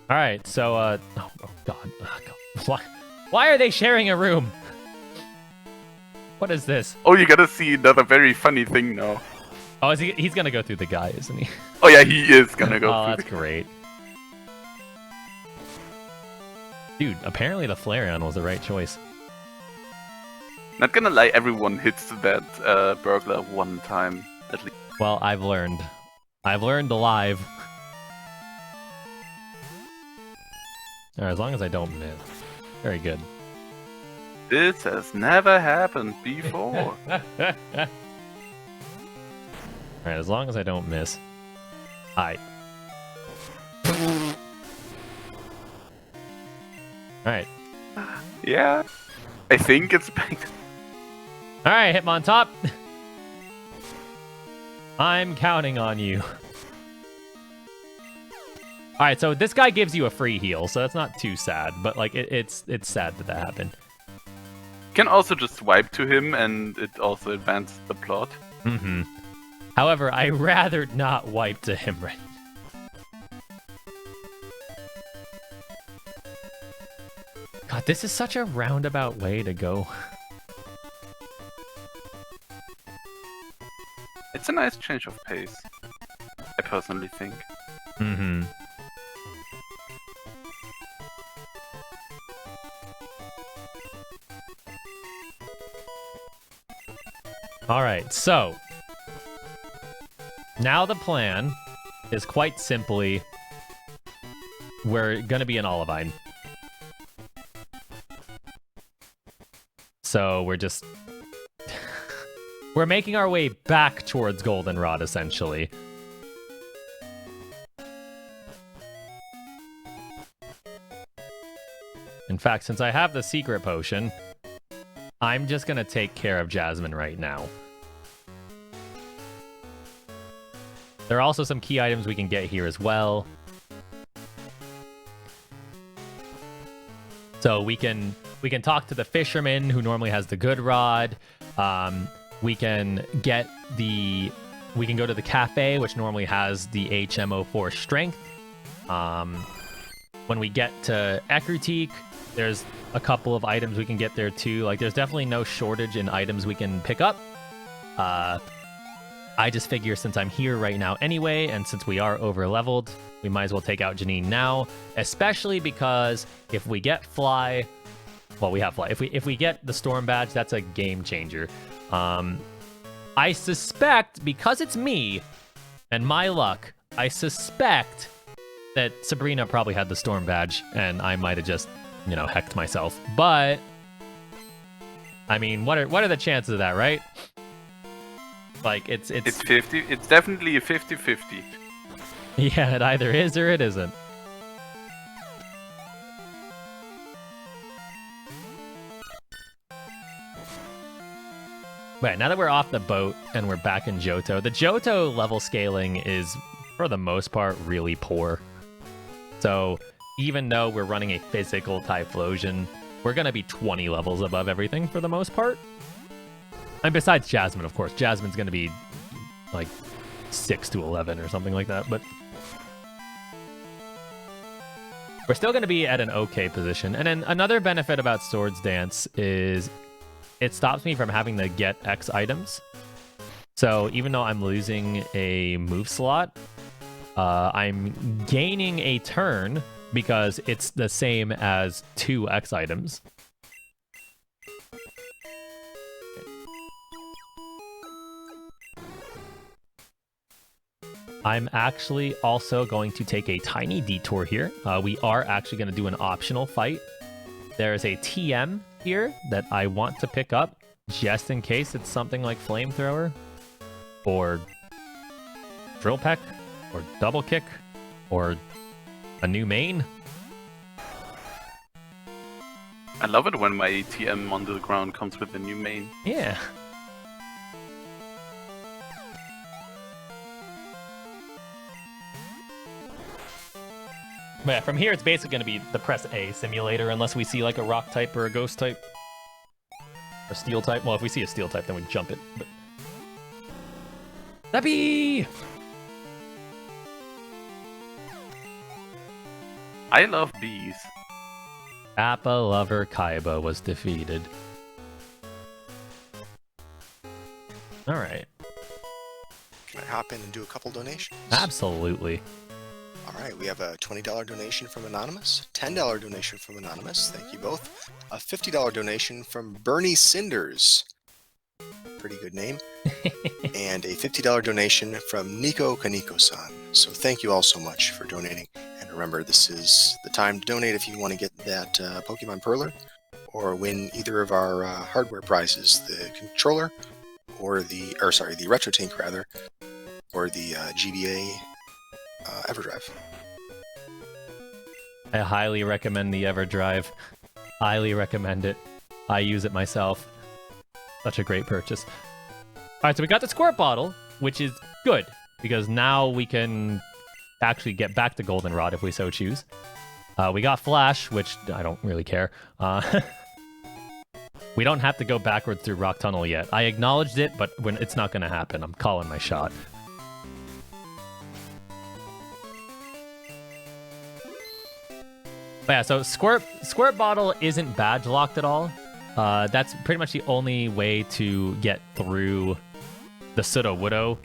Alright, so, oh god. Why are they sharing a room? What is this? Oh, you gotta see another very funny thing now. Oh, he's gonna go through the guy, isn't he? Oh yeah, he is gonna go through that's great. Dude, apparently the Flareon was the right choice. Not gonna lie, everyone hits that burglar one time, at least. Well, I've learned. I've learned alive. Alright, as long as I don't miss. Very good. This has never happened before. Alright, as long as I don't miss. Alright. Alright. Yeah. I think it's back. Alright, Hitmontop. I'm counting on you. Alright, so this guy gives you a free heal, so that's not too sad, but like it's sad that happened. You can also just swipe to him and it also advances the plot. Mm-hmm. However, I rather not wipe to him right now. God, this is such a roundabout way to go. It's a nice change of pace, I personally think. Mm-hmm. Alright, so now the plan is quite simply we're going to be an Olivine. So we're just... we're making our way back towards Goldenrod, essentially. In fact, since I have the secret potion, I'm just going to take care of Jasmine right now. There are also some key items we can get here as well. So we can talk to the fisherman who normally has the good rod. We can go to the cafe, which normally has the HMO4 strength. When we get to Ekrutik, there's a couple of items we can get there too. Like, there's definitely no shortage in items we can pick up. I just figure since I'm here right now anyway, and since we are over-leveled, we might as well take out Janine now, especially because if we get Fly... Well, we have Fly. If we get the Storm Badge, that's a game changer. I suspect, because it's me and my luck, I suspect that Sabrina probably had the Storm Badge, and I might have just, you know, hecked myself. But, I mean, what are the chances of that, right? Like, it's 50. It's definitely a 50-50. Yeah, it either is or it isn't. Right, now that we're off the boat and we're back in Johto, the Johto level scaling is, for the most part, really poor. So, even though we're running a physical Typhlosion, we're going to be 20 levels above everything for the most part. And besides Jasmine, of course. Jasmine's going to be, like, 6 to 11 or something like that, but... we're still going to be at an okay position. And then another benefit about Swords Dance is it stops me from having to get X items. So even though I'm losing a move slot, I'm gaining a turn because it's the same as 2 X items. I'm actually also going to take a tiny detour here. We are actually going to do an optional fight. There is a TM here that I want to pick up just in case it's something like Flamethrower or Drill Peck or Double Kick or a new main. I love it when my ATM on the ground comes with a new main. Yeah. But yeah, from here it's basically going to be the press A simulator unless we see like a rock type or a ghost type. Or steel type. Well, if we see a steel type, then we jump it. But... Zappy! I love bees. Appa lover Kaiba was defeated. Alright. Can I hop in and do a couple donations? Absolutely. Alright, we have a $20 donation from Anonymous, $10 donation from Anonymous, thank you both, a $50 donation from Bernie Cinders, pretty good name, and a $50 donation from Nico Kaneko-san. So thank you all so much for donating, and remember, this is the time to donate if you want to get that Pokemon Perler, or win either of our hardware prizes, the controller, or the Retro Tank rather, or the GBA EverDrive. I highly recommend the EverDrive. Highly recommend it. I use it myself. Such a great purchase. Alright, so we got the Squirt Bottle, which is good, because now we can actually get back to Goldenrod if we so choose. We got Flash, which I don't really care. We don't have to go backwards through Rock Tunnel yet. I acknowledged it, but it's not going to happen. I'm calling my shot. But yeah, so Squirt Bottle isn't badge locked at all. That's pretty much the only way to get through the Sudowoodo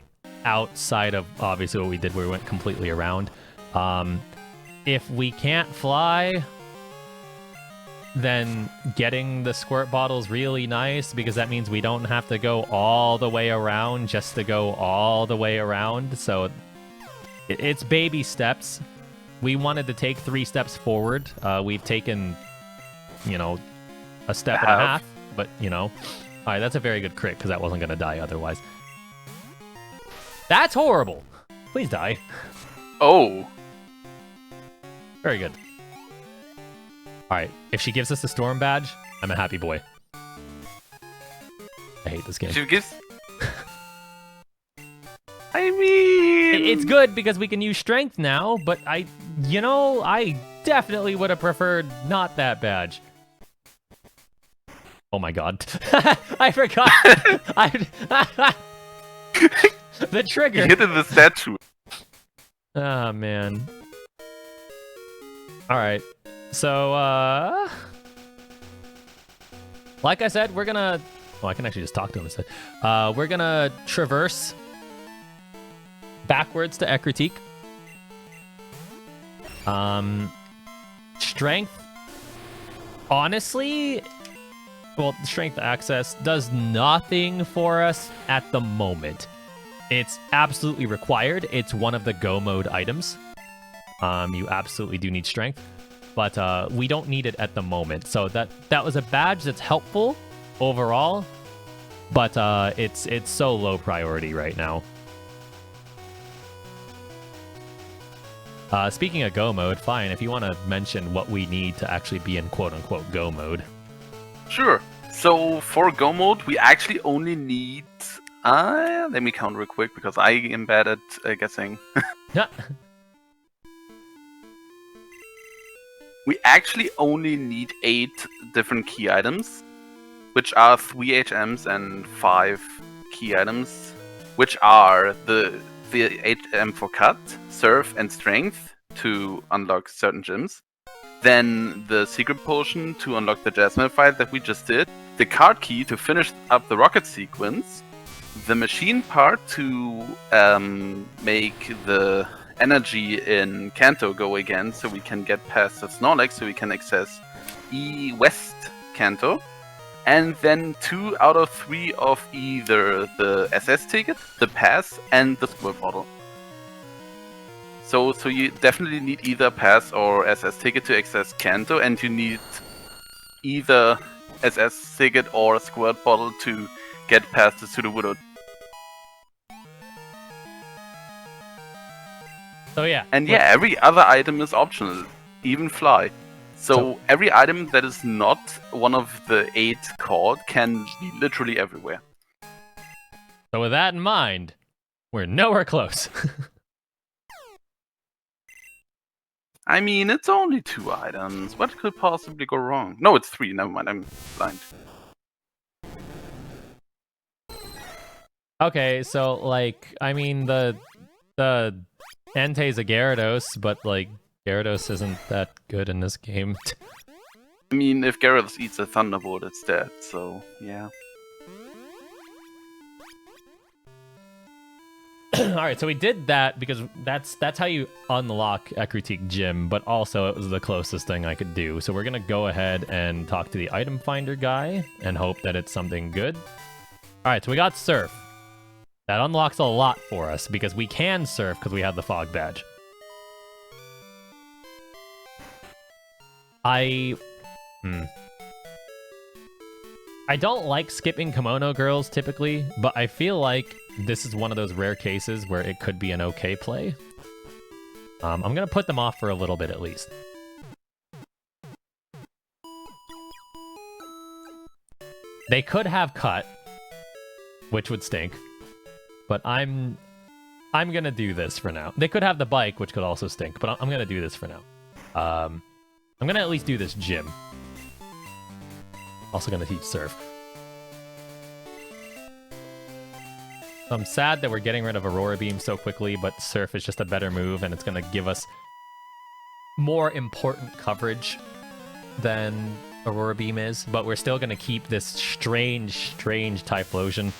outside of obviously what we did where we went completely around. If we can't fly, then getting the Squirt Bottle is really nice because that means we don't have to go all the way around just to go all the way around. So It's baby steps. We wanted to take 3 steps forward. We've taken, you know, a step and a half, but, you know. All right, that's a very good crit, because that wasn't going to die otherwise. That's horrible. Please die. Oh. Very good. All right, if she gives us the storm badge, I'm a happy boy. I hate this game. She gives... I mean... It's good because we can use strength now, but I definitely would have preferred not that badge. Oh my god. I forgot. The trigger. You hit in the statue. Oh, man. Alright. So, like I said, we're gonna... Oh, I can actually just talk to him instead. We're gonna traverse backwards to Ekritik. Strength. Honestly, well, strength access does nothing for us at the moment. It's absolutely required. It's one of the go mode items. You absolutely do need strength, but we don't need it at the moment. So that was a badge that's helpful overall, but it's so low priority right now. Speaking of go mode, fine, if you want to mention what we need to actually be in quote-unquote go mode. Sure. So for go mode, we actually only need... let me count real quick, because I am bad at guessing. Yeah. We actually only need 8 different key items, which are 3 HMs and 5 key items, which are the HM for cut, surf, and strength to unlock certain gyms. Then the secret potion to unlock the Jasmine fight that we just did. The card key to finish up the rocket sequence. The machine part to make the energy in Kanto go again, so we can get past the Snorlax, so we can access West Kanto. And then 2 out of 3 of either the SS ticket, the pass, and the squirt bottle. So you definitely need either pass or SS ticket to access Kanto, and you need either SS ticket or squirt bottle to get past the Sudowoodo. So yeah. And yeah, every other item is optional, even fly. So every item that is not one of the 8 called can be literally everywhere. So with that in mind, we're nowhere close. I mean, it's only 2 items. What could possibly go wrong? No, it's 3. Never mind, I'm blind. Okay, so like, I mean, the Entei's a Gyarados, but like, Gyarados isn't that good in this game. I mean, if Gyarados eats a Thunderbolt, it's dead, so yeah. Alright, so we did that because that's how you unlock Ekritik Gym, but also it was the closest thing I could do. So we're gonna go ahead and talk to the item finder guy and hope that it's something good. Alright, so we got Surf. That unlocks a lot for us because we can surf because we have the fog badge. I don't like skipping kimono girls typically, but I feel like this is one of those rare cases where it could be an okay play. I'm gonna put them off for a little bit at least. They could have cut, which would stink, but I'm gonna do this for now. They could have the bike, which could also stink, but I'm gonna do this for now. I'm gonna at least do this gym. Also gonna teach Surf. I'm sad that we're getting rid of Aurora Beam so quickly, but Surf is just a better move, and it's gonna give us more important coverage than Aurora Beam is, but we're still gonna keep this strange Typhlosion.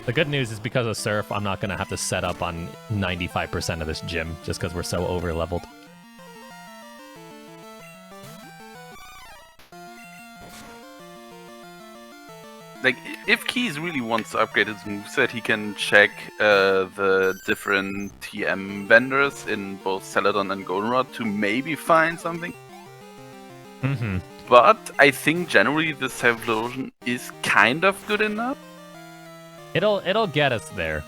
The good news is because of Surf, I'm not gonna have to set up on 95% of this gym, just because we're so over-leveled. like, if Keys really wants to upgrade his moveset, he can check the different TM vendors in both Celadon and Goldenrod to maybe find something. Mm-hmm. But I think generally this Typhlosion is kind of good enough. It'll get us there.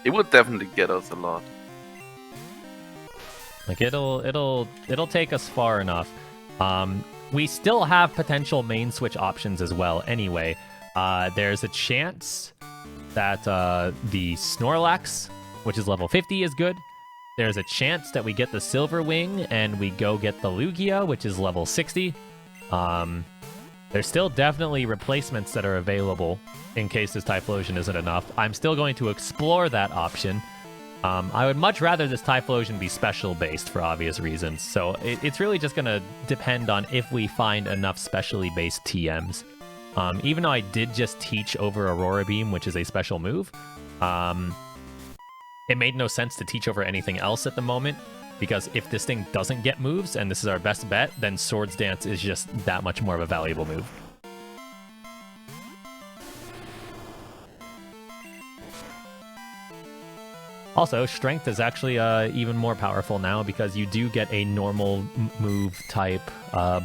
It would definitely get us a lot. Like it'll take us far enough. We still have potential main switch options as well. Anyway, there's a chance that the Snorlax, which is level 50, is good. There's a chance that we get the Silver Wing and we go get the Lugia, which is level 60. There's still definitely replacements that are available in case this Typhlosion isn't enough. I'm still going to explore that option. I would much rather this Typhlosion be special based for obvious reasons. So it's really just going to depend on if we find enough specially based TMs. Even though I did just teach over Aurora Beam, which is a special move, it made no sense to teach over anything else at the moment. Because if this thing doesn't get moves, and this is our best bet, then Swords Dance is just that much more of a valuable move. Also, Strength is actually even more powerful now because you do get a normal move type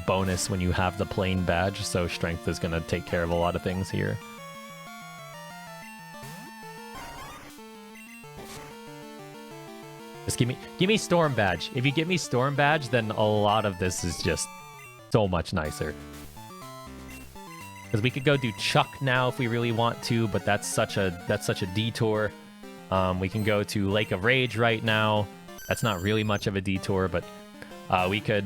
bonus when you have the plain badge, so Strength is going to take care of a lot of things here. Just give me Storm Badge. If you give me Storm Badge, then a lot of this is just so much nicer. Because we could go do Chuck now if we really want to, but that's such a detour. We can go to Lake of Rage right now. That's not really much of a detour, but we could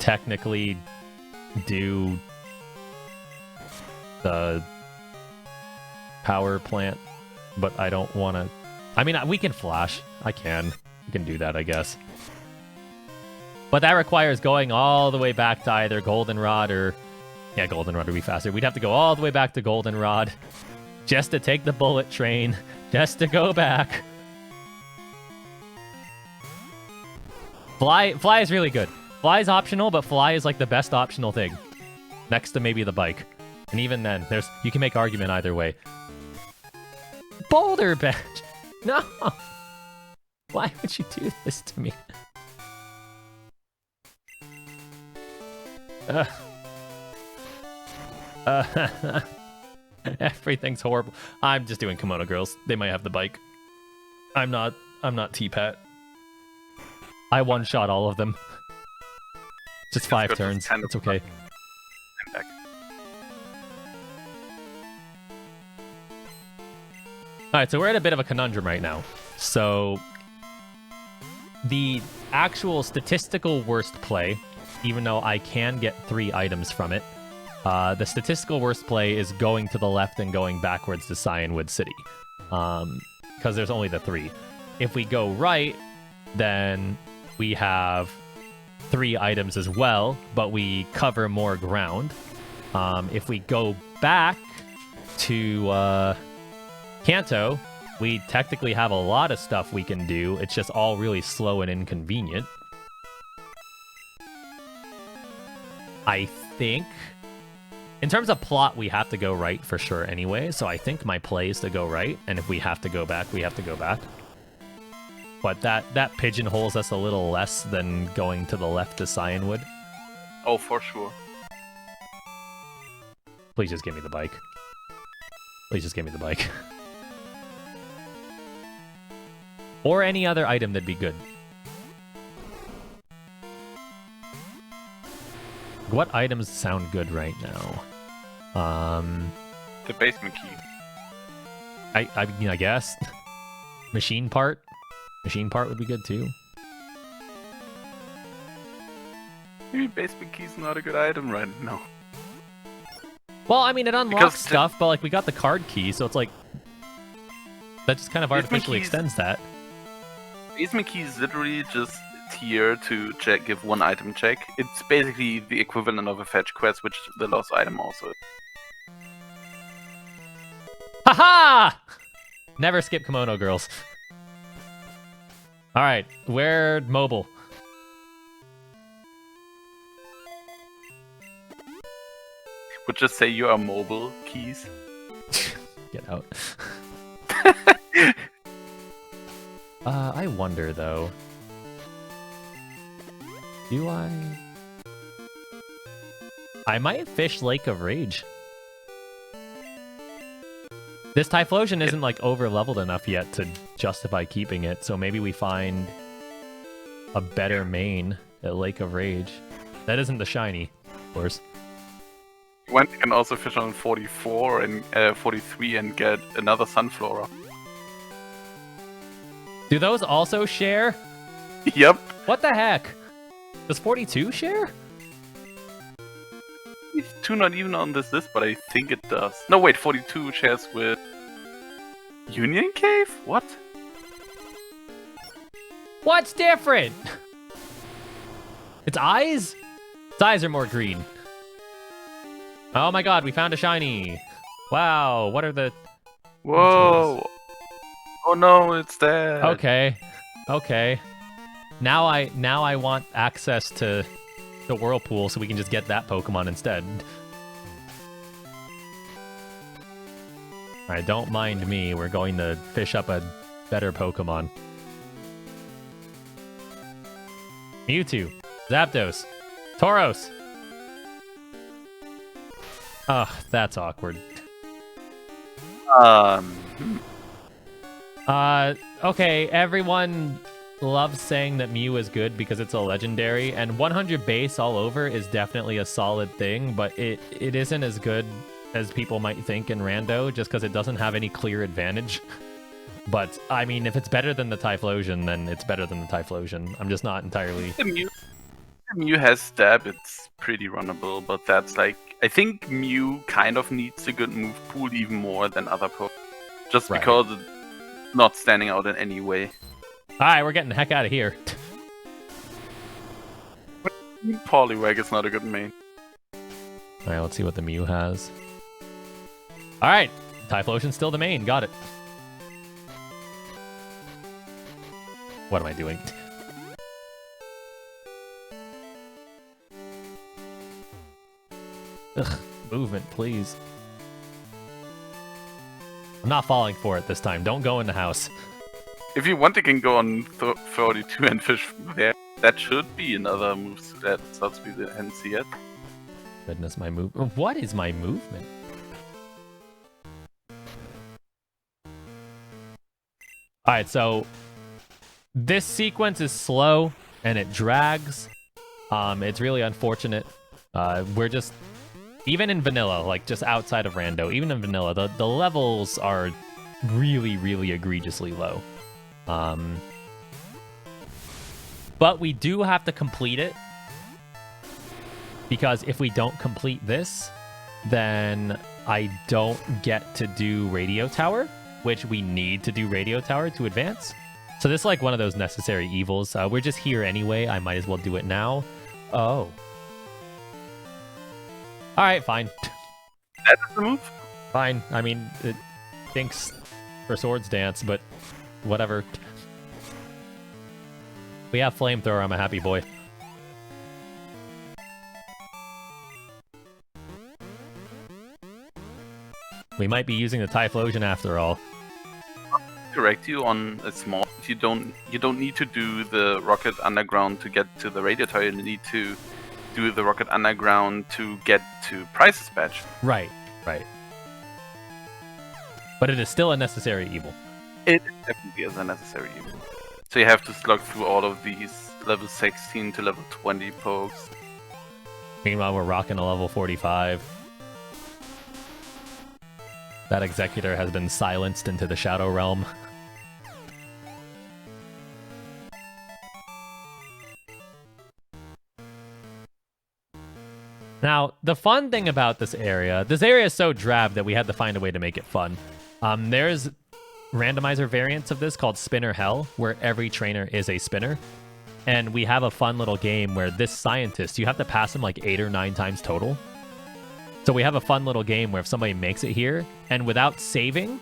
technically do the power plant, but I don't want to. I mean, we can flash. We can do that, I guess. But that requires going all the way back to either Goldenrod or... Yeah, Goldenrod would be faster. We'd have to go all the way back to Goldenrod just to take the bullet train, just to go back. Fly is really good. Fly is optional, but Fly is like the best optional thing. Next to maybe the bike. And even then, you can make argument either way. Boulder Badge! No! Why would you do this to me? Everything's horrible. I'm just doing Kimono Girls. They might have the bike. I'm not T-Pat. I one-shot all of them. Just 5 turns. It's okay. I'm back. Alright, so we're at a bit of a conundrum right now. So, the actual statistical worst play, even though I can get 3 items from it, the statistical worst play is going to the left and going backwards to Cyanwood City. Because there's only the 3. If we go right, then we have 3 items as well, but we cover more ground. If we go back to Kanto, we technically have a lot of stuff we can do. It's just all really slow and inconvenient. I think... In terms of plot, we have to go right for sure anyway, so I think my play is to go right, and if we have to go back, we have to go back. But that pigeonholes us a little less than going to the left to Cyanwood. Oh, for sure. Please just give me the bike. Please just give me the bike. Or any other item that'd be good. What items sound good right now? The basement key. I mean, I guess. Machine part? Machine part would be good too. Maybe basement key's not a good item right now. Well, I mean, it unlocks stuff, but like we got the card key, so it's like that just kind of artificially extends that. Basement key is literally just here to give 1 item check. It's basically the equivalent of a fetch quest, which the lost item also is. Haha! Never skip Kimono Girls. Alright, we're mobile. would just say you are mobile, Keys. Get out. I wonder though. Do I might fish Lake of Rage. This Typhlosion isn't like over leveled enough yet to justify keeping it, so maybe we find a better main at Lake of Rage. That isn't the shiny, of course. One can also fish on 44 and 43 and get another Sunflora. Do those also share? Yep. What the heck? Does 42 share? 42 not even on this list, but I think it does. No, wait, 42 shares with Union Cave? What? What's different? Its eyes? Its eyes are more green. Oh my god, we found a shiny. Wow, what are the... Whoa! Oh no, it's dead. Okay, okay. Now I want access to the Whirlpool so we can just get that Pokemon instead. Alright, don't mind me. We're going to fish up a better Pokemon. Mewtwo, Zapdos, Tauros. Ugh, that's awkward. Okay, everyone loves saying that Mew is good because it's a legendary, and 100 base all over is definitely a solid thing, but it isn't as good as people might think in Rando, just because it doesn't have any clear advantage. But, I mean, if it's better than the Typhlosion, then it's better than the Typhlosion. I'm just not entirely... The Mew has stab, it's pretty runnable, but that's like... I think Mew kind of needs a good move pool even more than other Pokemon. Just Right. because it's not standing out in any way. Alright, we're getting the heck out of here. Poliwag is not a good main. Alright, let's see what the Mew has. Alright, Typhlosion's still the main, got it. What am I doing? Ugh, movement, please. I'm not falling for it this time. Don't go in the house. If you want, you can go on 42 and fish there. That should be another move that starts with the NC yet. Goodness, my move. What is my movement? Alright, so this sequence is slow and it drags. It's really unfortunate. We're just, even in vanilla, like just outside of Rando, even in vanilla, the levels are really, really egregiously low. But we do have to complete it, because if we don't complete this, then I don't get to do Radio Tower, which we need to do Radio Tower to advance. So this is like one of those necessary evils. We're just here anyway. I might as well do it now. Oh. Alright, fine. That's the move? Fine. I mean, it stinks for Swords Dance, but whatever. We have Flamethrower, I'm a happy boy. We might be using the Typhlosion after all. Correct you on a small. You don't need to do the Rocket Underground to get to the Radio Tower. You need to do the Rocket Underground to get to Price's Badge. Right, right. But it is still a necessary evil. It definitely is a necessary evil. So you have to slug through all of these level 16 to level 20 pokes. Meanwhile, we're rocking a level 45. That Executor has been silenced into the Shadow Realm. Now, the fun thing about this area is so drab that we had to find a way to make it fun. There's randomizer variants of this called Spinner Hell, where every trainer is a spinner. And we have a fun little game where this scientist, you have to pass him like 8 or 9 times total. So we have a fun little game where if somebody makes it here, and without saving,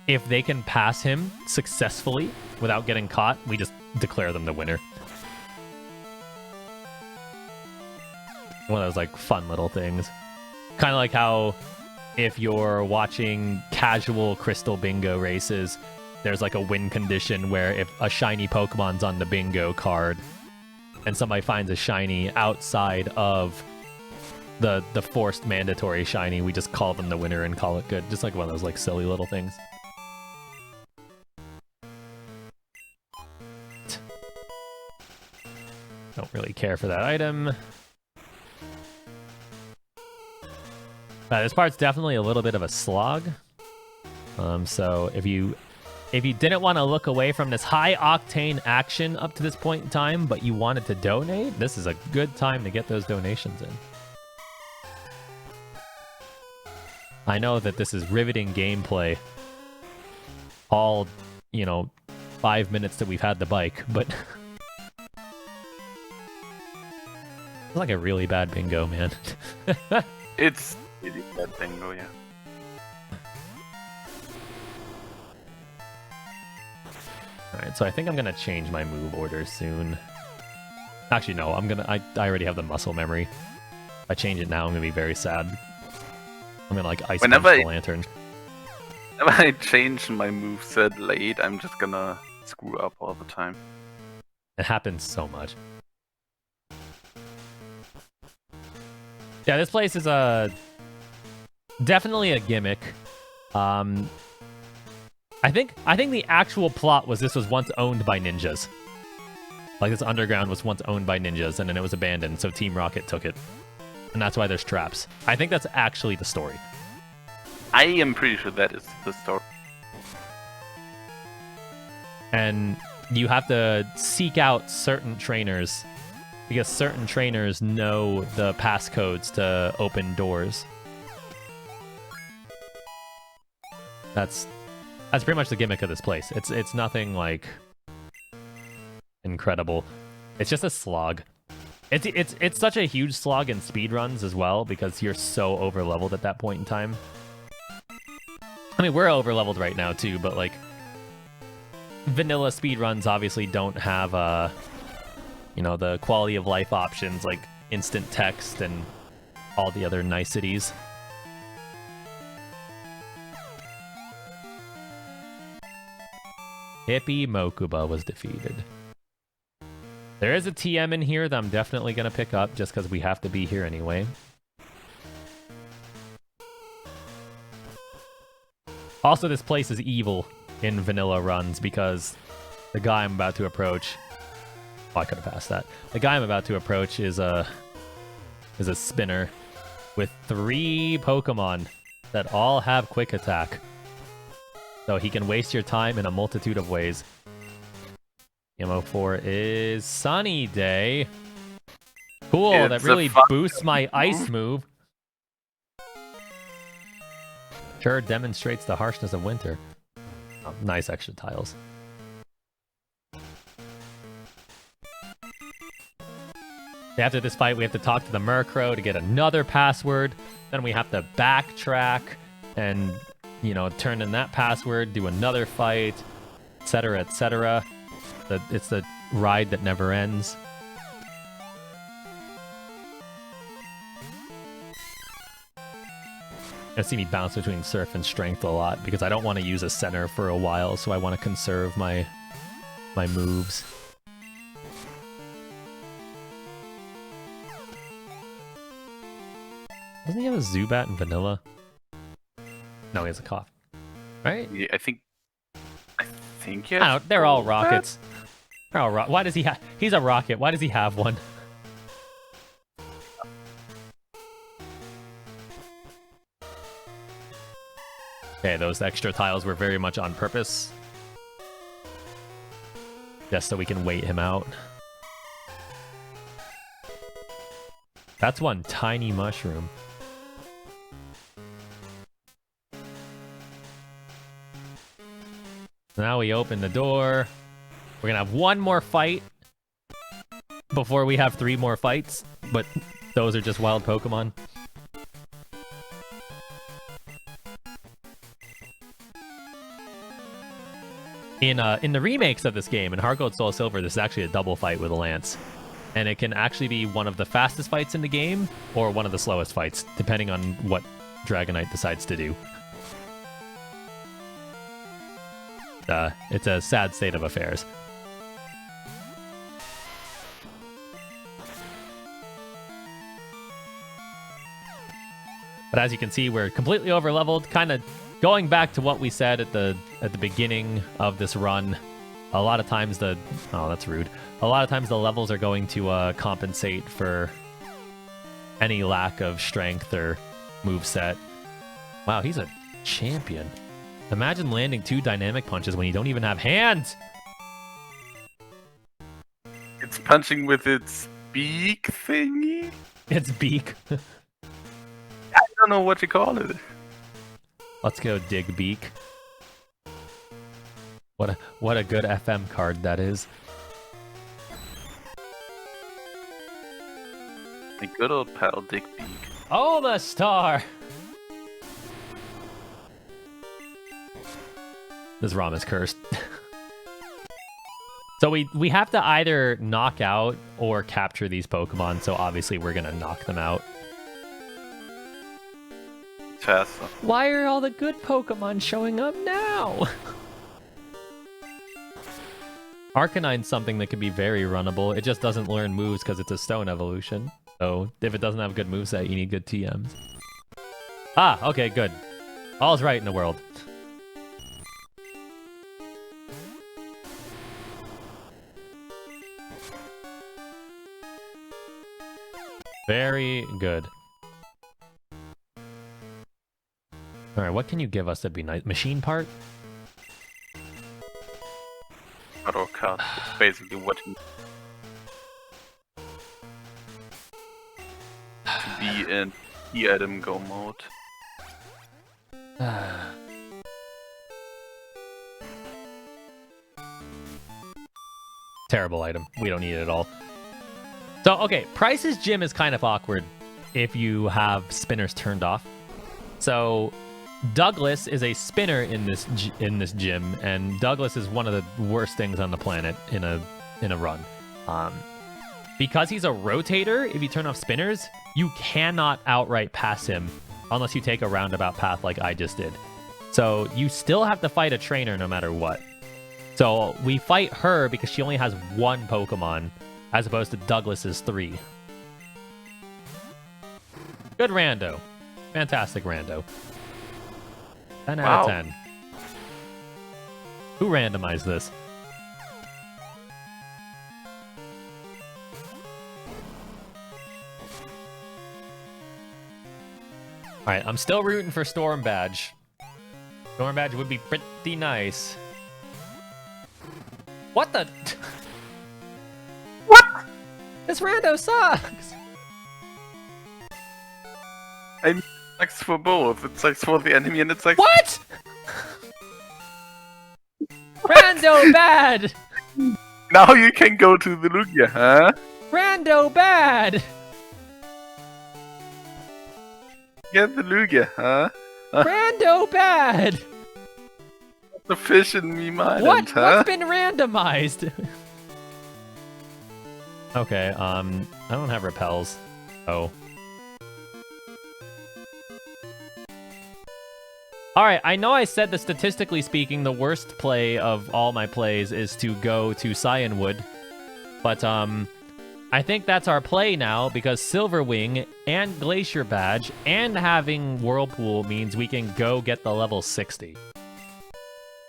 if they can pass him successfully without getting caught, we just declare them the winner. One of those like fun little things. Kind of like how if you're watching casual Crystal Bingo races, there's like a win condition where if a shiny Pokemon's on the bingo card and somebody finds a shiny outside of the forced mandatory shiny, we just call them the winner and call it good. Just like one of those like silly little things. Don't really care for that item. This part's definitely a little bit of a slog. So if you didn't want to look away from this high octane action up to this point in time, but you wanted to donate, this is a good time to get those donations in. I know that this is riveting gameplay. All, 5 minutes that we've had the bike, but it's like a really bad bingo, man. It's really bad bingo, yeah. Alright, so I think I'm gonna change my move order soon. Actually, no, I already have the muscle memory. If I change it now, I'm gonna be very sad. I'm gonna like ice punch the lantern. Whenever I change my moveset late, I'm just gonna screw up all the time. It happens so much. Yeah, this place is definitely a gimmick. I think the actual plot was this was once owned by ninjas. Like this underground was once owned by ninjas and then it was abandoned, so Team Rocket took it. And that's why there's traps. I think that's actually the story. I am pretty sure that is the story. And you have to seek out certain trainers because certain trainers know the passcodes to open doors. That's pretty much the gimmick of this place. It's nothing like incredible. It's just a slog. It's such a huge slog in speedruns as well because you're so overleveled at that point in time. I mean, we're overleveled right now too, but like vanilla speedruns obviously don't have the quality of life options like instant text and all the other niceties. Hippie Mokuba was defeated. There is a TM in here that I'm definitely going to pick up just because we have to be here anyway. Also, this place is evil in vanilla runs because the guy I'm about to approach... Oh, I could have passed that. The guy I'm about to approach is a spinner with 3 Pokemon that all have quick attack. So he can waste your time in a multitude of ways. MO4 is Sunny Day. Cool, that really boosts my ice move. Sure demonstrates the harshness of winter. Oh, nice extra tiles. After this fight, we have to talk to the Murkrow to get another password. Then we have to backtrack and, turn in that password, do another fight, etc., etc. It's the ride that never ends. You'll see me bounce between Surf and Strength a lot because I don't want to use a center for a while, so I want to conserve my moves. Doesn't he have a Zubat in vanilla? No, he has a cough. Right? Yeah, I think yeah. They're all rockets. They're all why does he have... He's a rocket. Why does he have one? Okay, those extra tiles were very much on purpose. Just so we can wait him out. That's one tiny mushroom. Now we open the door. We're gonna have one more fight before we have 3 more fights, but those are just wild Pokemon. In the remakes of this game, in Heart Gold Soul Silver, this is actually a double fight with a Lance. And it can actually be one of the fastest fights in the game or one of the slowest fights, depending on what Dragonite decides to do. It's a sad state of affairs. But as you can see, we're completely over-leveled, kind of going back to what we said at the beginning of this run. A lot of times oh, that's rude. A lot of times the levels are going to compensate for any lack of strength or moveset. Wow, he's a champion. Imagine landing 2 dynamic punches when you don't even have hands! It's punching with its beak thingy? Its beak. I don't know what you call it. Let's go dig beak. What a good FM card that is. My good old pal Dick Beak. Oh, the star! This ROM is cursed. So we have to either knock out or capture these Pokemon, so obviously we're gonna knock them out. Faster. Why are all the good Pokemon showing up now? Arcanine's something that could be very runnable. It just doesn't learn moves because it's a stone evolution. So if it doesn't have a good moveset, you need good TMs. Ah, okay, good. All's right in the world. Very good. Alright, what can you give us that'd be nice? Machine part? Auto cut. It's basically what you to be in E-item go mode. Terrible item. We don't need it at all. So, okay, Price's gym is kind of awkward if you have spinners turned off. So, Douglas is a spinner in this gym, and Douglas is one of the worst things on the planet in a run. Because he's a rotator, if you turn off spinners, you cannot outright pass him unless you take a roundabout path like I just did. So you still have to fight a trainer no matter what. So we fight her because she only has 1 Pokemon, as opposed to Douglas's 3. Good rando. Fantastic rando. 10 out of 10. Who randomized this? Alright, I'm still rooting for Storm Badge. Storm Badge would be pretty nice. What the? What? This rando sucks! It sucks for both. It sucks for the enemy and it sucks. What? Rando bad! Now you can go to the Lugia, huh? Rando bad! Get the Lugia, huh? Rando bad! The fish in Meme Island, What? huh? What's been randomized? Okay, I don't have repels. Oh. Alright, I know I said that statistically speaking, the worst play of all my plays is to go to Cyanwood. But, I think that's our play now, because Silverwing and Glacier Badge and having Whirlpool means we can go get the level 60.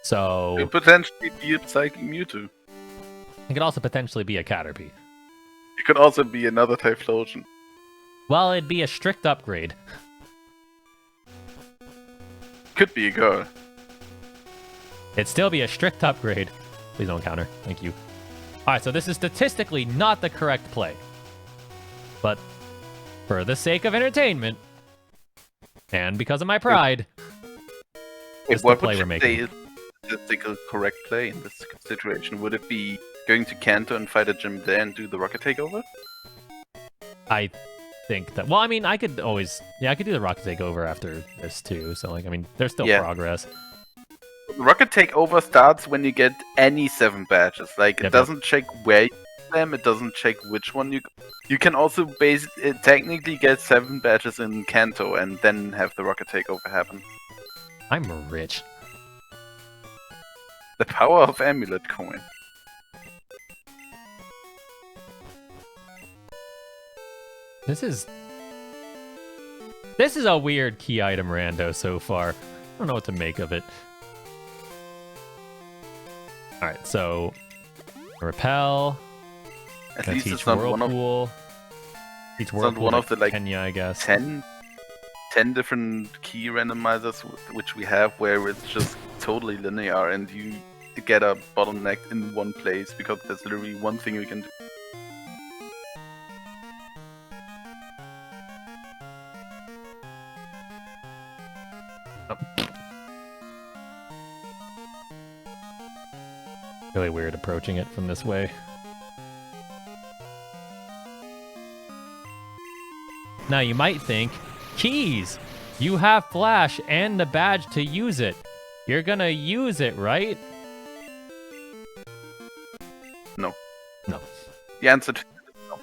So... It could potentially be a Psychic Mewtwo. it could also potentially be a Caterpie. It could also be another Typhlosion. Well, it'd be a strict upgrade. Could be a girl. It'd still be a strict upgrade. Please don't counter. Thank you. Alright, so this is statistically not the correct play. But for the sake of entertainment, and because of my pride, it's the What play would we're you say making. is the correct play in this situation? Would it be going to Kanto and fight a gym there and do the rocket takeover? I think that... well, I mean, I could always... yeah, I could do the rocket takeover after this too. So, like, I mean, there's still progress. The rocket takeover starts when you get any 7 badges. Like, Yep, it doesn't check where you them, it doesn't check which one you. You can also technically get 7 badges in Kanto and then have the rocket takeover happen. I'm rich. The power of amulet coin. This is a weird key item rando so far. I don't know what to make of it. Alright, so repel. At Gonna least teach it's not Whirlpool. Teach Whirlpool one of to the like Kenya, I guess. 10 different key randomizers which we have where it's just totally linear and you get a bottleneck in one place because there's literally one thing you can do. Really weird approaching it from this way. Now you might think, keys! You have flash and the badge to use it. You're gonna use it, right? No. No. The answer to no.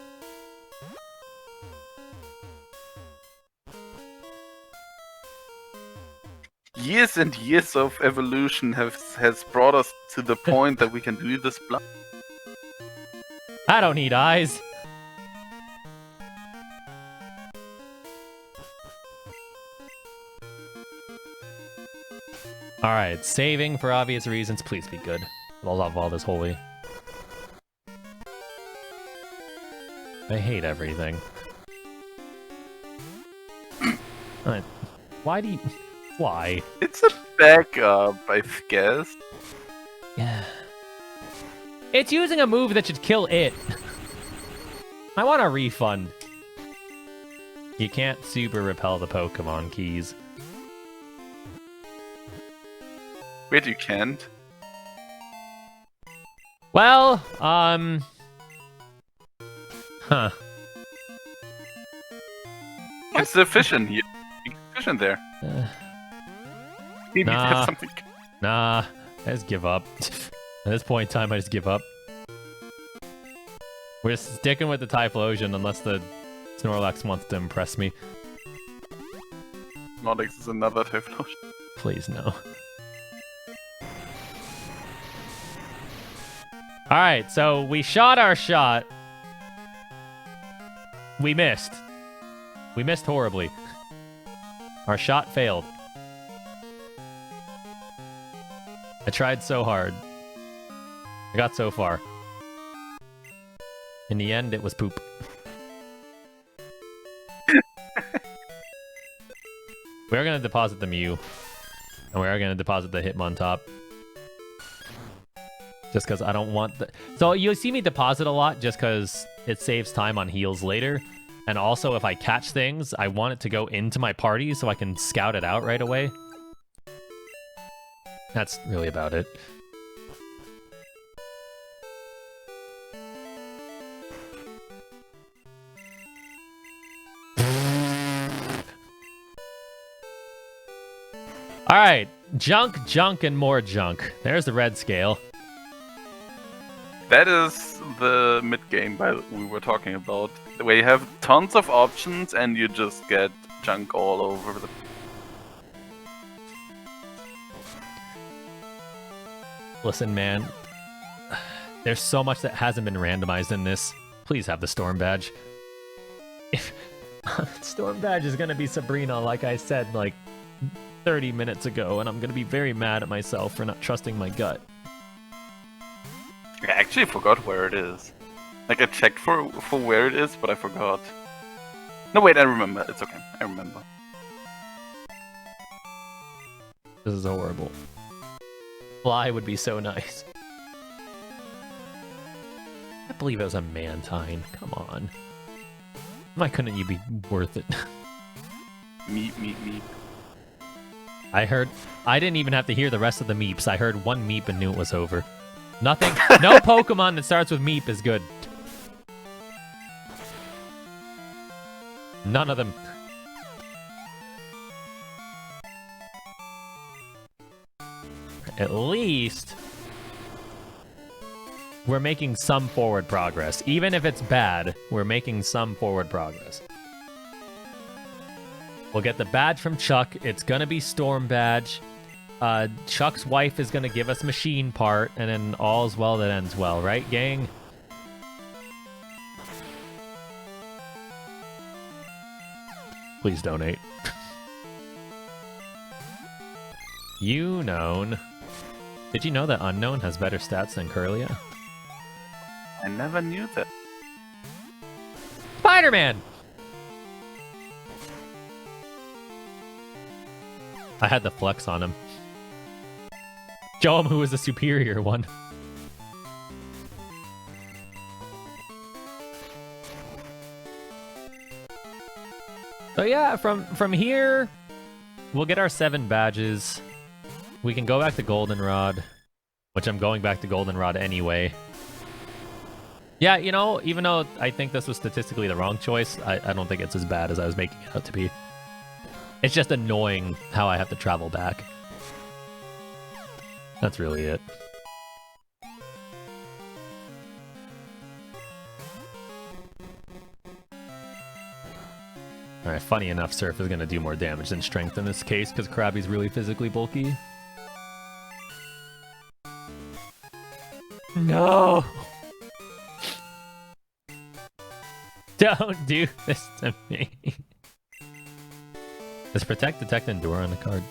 Years and years of evolution has brought us to the point that we can do this blind. I don't need eyes. Alright, saving for obvious reasons. Please be good. I love all this holy. I hate everything. Alright. Why do you... Why? It's a backup, I guess. Yeah. It's using a move that should kill it. I want a refund. You can't super repel the Pokemon keys. Wait, you can't? Well, Huh. It's efficient here. It's efficient there. Maybe Nah. that's something. Nah, I just give up. At this point in time, I just give up. We're just sticking with the Typhlosion unless the Snorlax wants to impress me. Snorlax is another Typhlosion. Please, no. Alright, so we shot our shot. We missed. We missed horribly. Our shot failed. I tried so hard. I got so far. In the end, it was poop. We are going to deposit the Mew. And we are going to deposit the Hitmontop. Just because I don't want the... So you'll see me deposit a lot just because it saves time on heals later. And also, if I catch things, I want it to go into my party so I can scout it out right away. That's really about it. Alright, junk, junk, and more junk. There's the red scale. That is the mid-game we were talking about. Where you have tons of options and you just get junk all over the... Listen, man. There's so much that hasn't been randomized in this. Please have the Storm Badge. If Storm Badge is gonna be Sabrina, like I said, like 30 minutes ago, and I'm gonna be very mad at myself for not trusting my gut. I actually forgot where it is. Like, I checked for where it is, but I forgot. No, wait, I remember. It's okay. I remember. This is horrible. Fly would be so nice. I can't believe it was a Mantine. Come on. Why couldn't you be worth it? Meep. I didn't even have to hear the rest of the meeps. I heard one meep and knew it was over. Nothing. No Pokemon that starts with meep is good. None of them. At least we're making some forward progress. Even if it's bad, we're making some forward progress. We'll get the badge from Chuck. It's gonna be Storm Badge. Chuck's wife is gonna give us Machine Part, and then all's well that ends well, right, gang? Please donate. Unknown. Did you know that Unknown has better stats than Curlia? I never knew that. Spider-Man! I had the flex on him. Show him who was the superior one. So yeah, from here, we'll get our 7 badges. We can go back to Goldenrod, which I'm going back to Goldenrod anyway. Yeah, you know, even though I think this was statistically the wrong choice, I don't think it's as bad as I was making it out to be. It's just annoying how I have to travel back. That's really it. Alright, funny enough, Surf is going to do more damage than Strength in this case, because Krabby's really physically bulky. No! Don't do this to me. Does Protect, Detect, Endure on the card?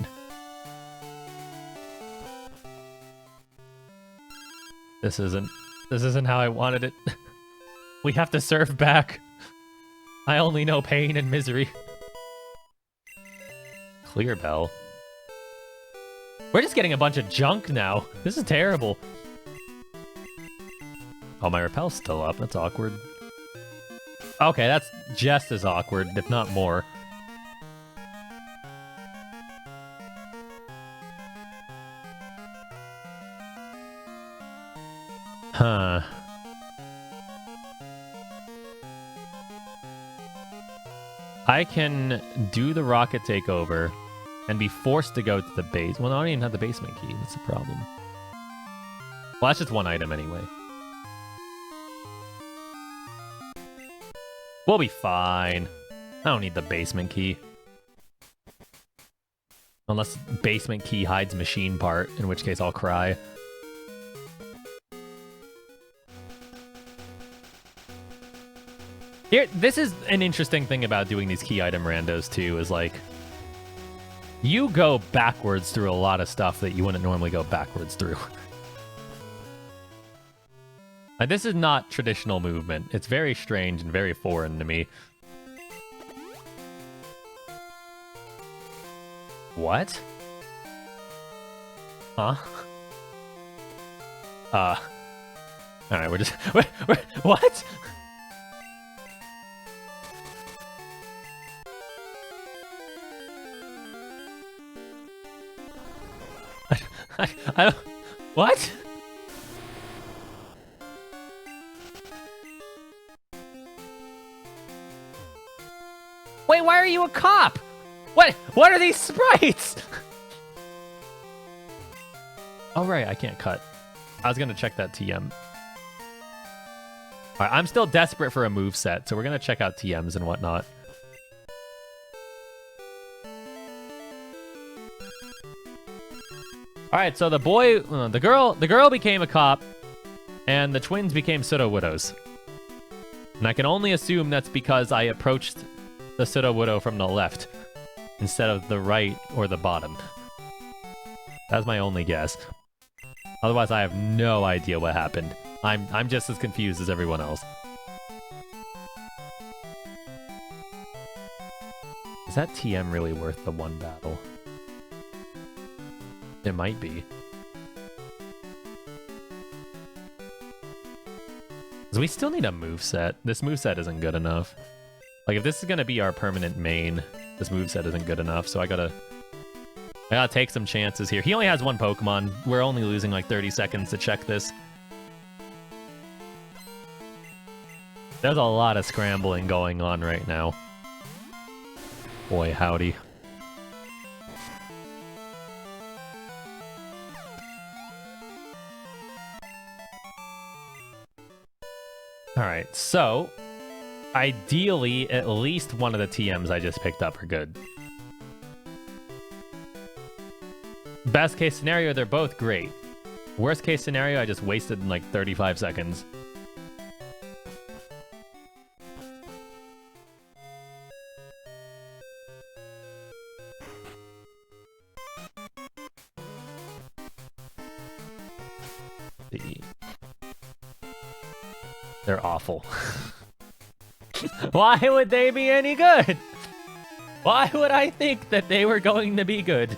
This isn't how I wanted it. We have to surf back. I only know pain and misery. Clear Bell. We're just getting a bunch of junk now. This is terrible. Oh, my Repel's still up. That's awkward. Okay, that's just as awkward, if not more. Huh. I can do the rocket takeover and be forced to go to the base. Well, I don't even have the basement key. That's the problem. Well, that's just one item anyway. We'll be fine. I don't need the basement key. Unless basement key hides Machine Part, in which case I'll cry. Here, this is an interesting thing about doing these key item randos too, is like, you go backwards through a lot of stuff that you wouldn't normally go backwards through. Like, this is not traditional movement. It's very strange and very foreign to me. What? Huh? Alright, we're just... what? I don't... What? Wait, why are you a cop? What are these sprites? Oh, right, I can't cut. I was gonna check that TM. Alright, I'm still desperate for a move set, so we're gonna check out TMs and whatnot. Alright, so the girl became a cop, and the twins became pseudo-widows. And I can only assume that's because I approached the pseudo-widow from the left, instead of the right or the bottom. That's my only guess. Otherwise, I have no idea what happened. I'm just as confused as everyone else. Is that TM really worth the one battle? It might be. So we still need a moveset. This moveset isn't good enough. Like, if this is gonna be our permanent main, this moveset isn't good enough, so I gotta take some chances here. He only has one Pokemon. We're only losing like 30 seconds to check this. There's a lot of scrambling going on right now. Boy, howdy. Alright, so ideally, at least one of the TMs I just picked up are good. Best case scenario, they're both great. Worst case scenario, I just wasted like 35 seconds. They're awful. Why would they be any good? Why would I think that they were going to be good?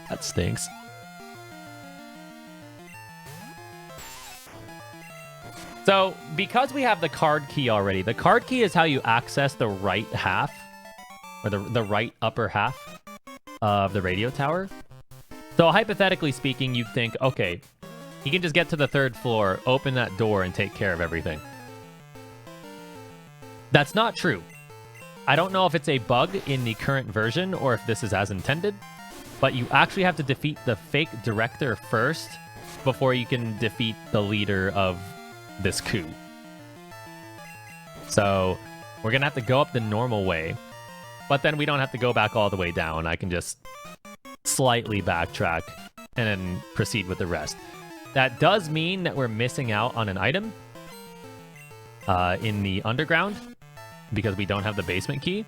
That stinks. So, because we have the card key already, the card key is how you access the right half, or the right upper half of the radio tower. So, hypothetically speaking, you'd think, okay, you can just get to the 3rd floor, open that door, and take care of everything. That's not true. I don't know if it's a bug in the current version, or if this is as intended, but you actually have to defeat the fake director first before you can defeat the leader of this coup. So we're gonna have to go up the normal way, but then we don't have to go back all the way down. I can just slightly backtrack and then proceed with the rest. That does mean that we're missing out on an item in the underground because we don't have the basement key.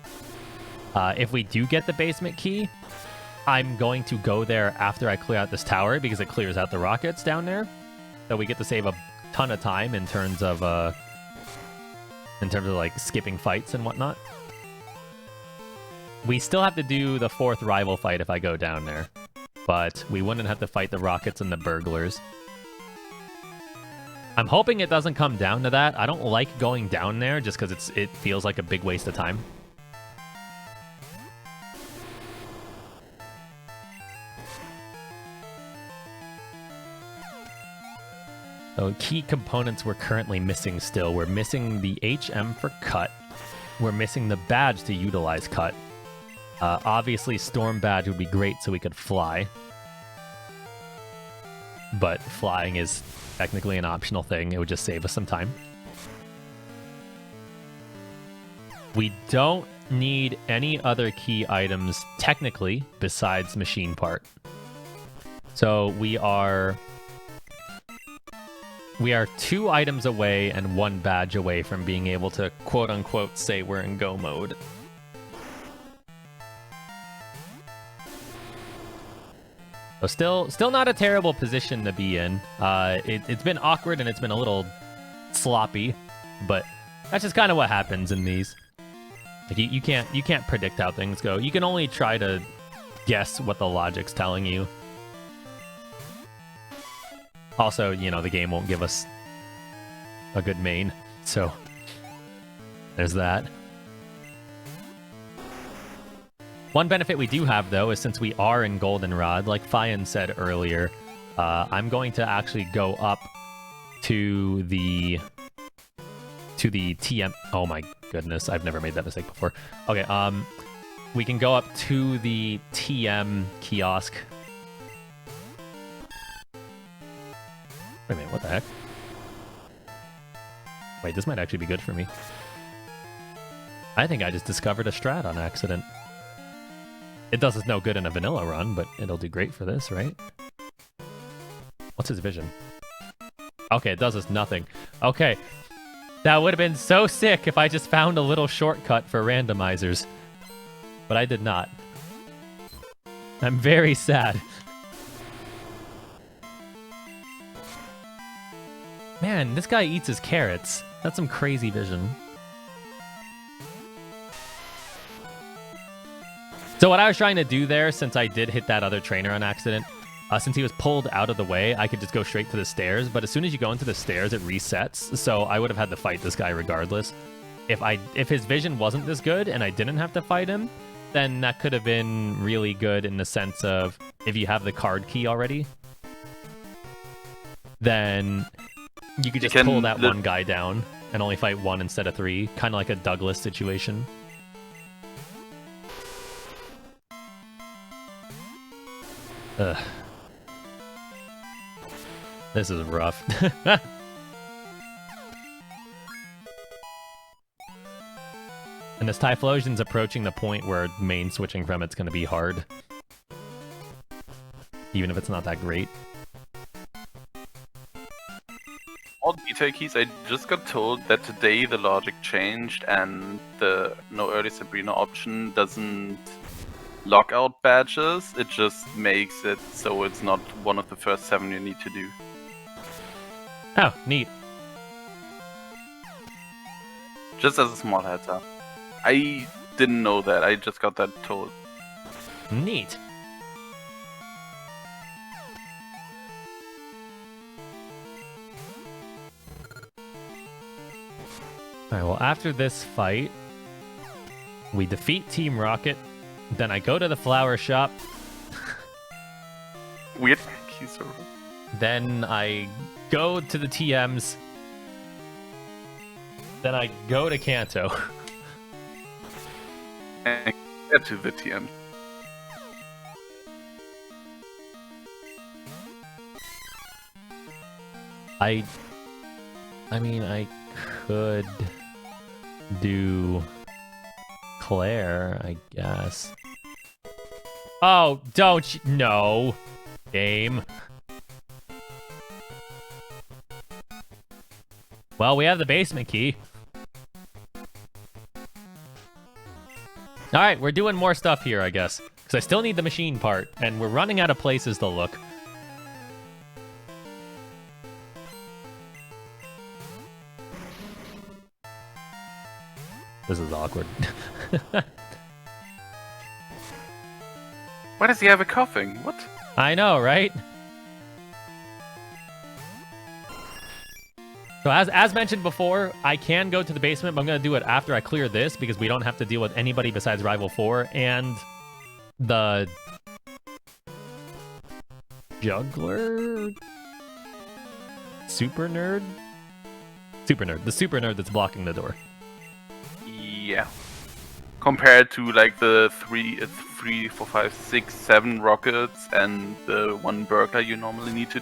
If we do get the basement key, I'm going to go there after I clear out this tower because it clears out the rockets down there. So we get to save a ton of time in terms of like skipping fights and whatnot. We still have to do the 4th rival fight if I go down there, but we wouldn't have to fight the rockets and the burglars. I'm hoping it doesn't come down to that. I don't like going down there just because it feels like a big waste of time. So key components we're currently missing still. We're missing the HM for cut. We're missing the badge to utilize cut. Obviously, storm badge would be great so we could fly. But flying is technically an optional thing. It would just save us some time. We don't need any other key items technically besides machine part. So we are 2 items away and 1 badge away from being able to quote-unquote say we're in go mode. So still not a terrible position to be in. It's been awkward and it's been a little sloppy, but that's just kind of what happens in these. Like you can't predict how things go. You can only try to guess what the logic's telling you. Also, you know, the game won't give us a good main, so there's that. One benefit we do have, though, is since we are in Goldenrod, like Fian said earlier, I'm going to actually go up to the TM. Oh my goodness, I've never made that mistake before. Okay, we can go up to the TM kiosk. Wait a minute, what the heck? Wait, this might actually be good for me. I think I just discovered a strat on accident. It does us no good in a vanilla run, but it'll do great for this, right? What's his vision? Okay, it does us nothing. Okay, that would have been so sick if I just found a little shortcut for randomizers. But I did not. I'm very sad. Man, this guy eats his carrots. That's some crazy vision. So what I was trying to do there, since I did hit that other trainer on accident, since he was pulled out of the way, I could just go straight to the stairs. But as soon as you go into the stairs, it resets. So I would have had to fight this guy regardless. If his vision wasn't this good and I didn't have to fight him, then that could have been really good in the sense of if you have the card key already, then you could just pull that one guy down and only fight 1 instead of 3, kind of like a Douglas situation. Ugh. This is rough. And this Typhlosion's approaching the point where main switching from it's going to be hard. Even if it's not that great. All detail keys, I just got told that today the logic changed and the no early Sabrina option doesn't lock out badges, it just makes it so it's not one of the first 7 you need to do. Oh, neat. Just as a small heads up. I didn't know that, I just got that told. Neat. Alright, well, after this fight, we defeat Team Rocket, then I go to the flower shop, Weird Keizaron. then I go to the TMs, then I go to Kanto. And get to the TM. I mean, I could do Claire, I guess. Oh, don't you... No. Game. Well, we have the basement key. Alright, we're doing more stuff here, I guess. Because I still need the machine part, and we're running out of places to look. This is awkward. Why does he have a coughing? What? I know, right? So as mentioned before, I can go to the basement, but I'm going to do it after I clear this because we don't have to deal with anybody besides Rival 4 and the juggler? Super nerd? Super nerd. The super nerd that's blocking the door. Yeah. Compared to like the 3, 4, 5, 6, 7 rockets and the 1 burglar you normally need to.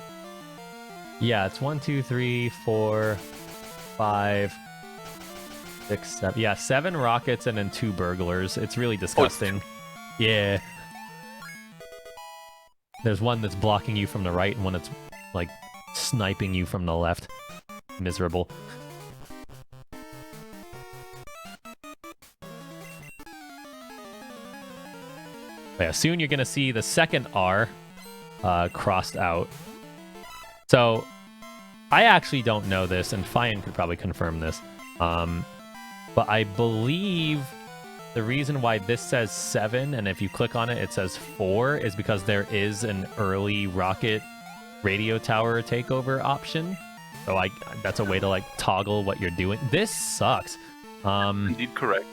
Yeah, it's 1, 2, 3, 4, 5, 6, 7. Yeah, 7 rockets and then 2 burglars. It's really disgusting. Yeah. There's one that's blocking you from the right and one that's like sniping you from the left. Miserable. Yeah, soon you're gonna see the second R crossed out. So, I actually don't know this, and Fian could probably confirm this. But I believe the reason why this says 7, and if you click on it, it says 4, is because there is an early rocket radio tower takeover option. So that's a way to like toggle what you're doing. This sucks. Indeed correct.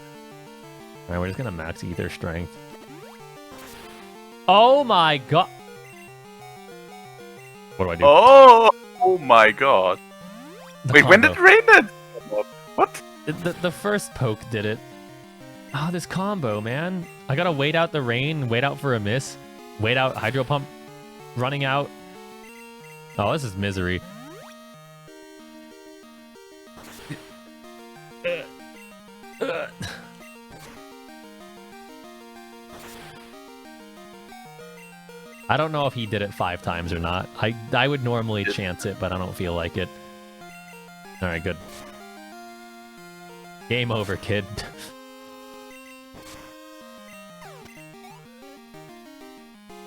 Alright, we're just gonna max ether strength. Oh my god! What do I do? Oh my god. The Wait, when did combo. rain then? What? The first poke did it. Oh, this combo, man. I gotta wait out the rain, wait out for a miss, wait out hydro pump running out. Oh, this is misery. I don't know if he did it 5 times or not. I would normally chance it, but I don't feel like it. Alright, good. Game over, kid.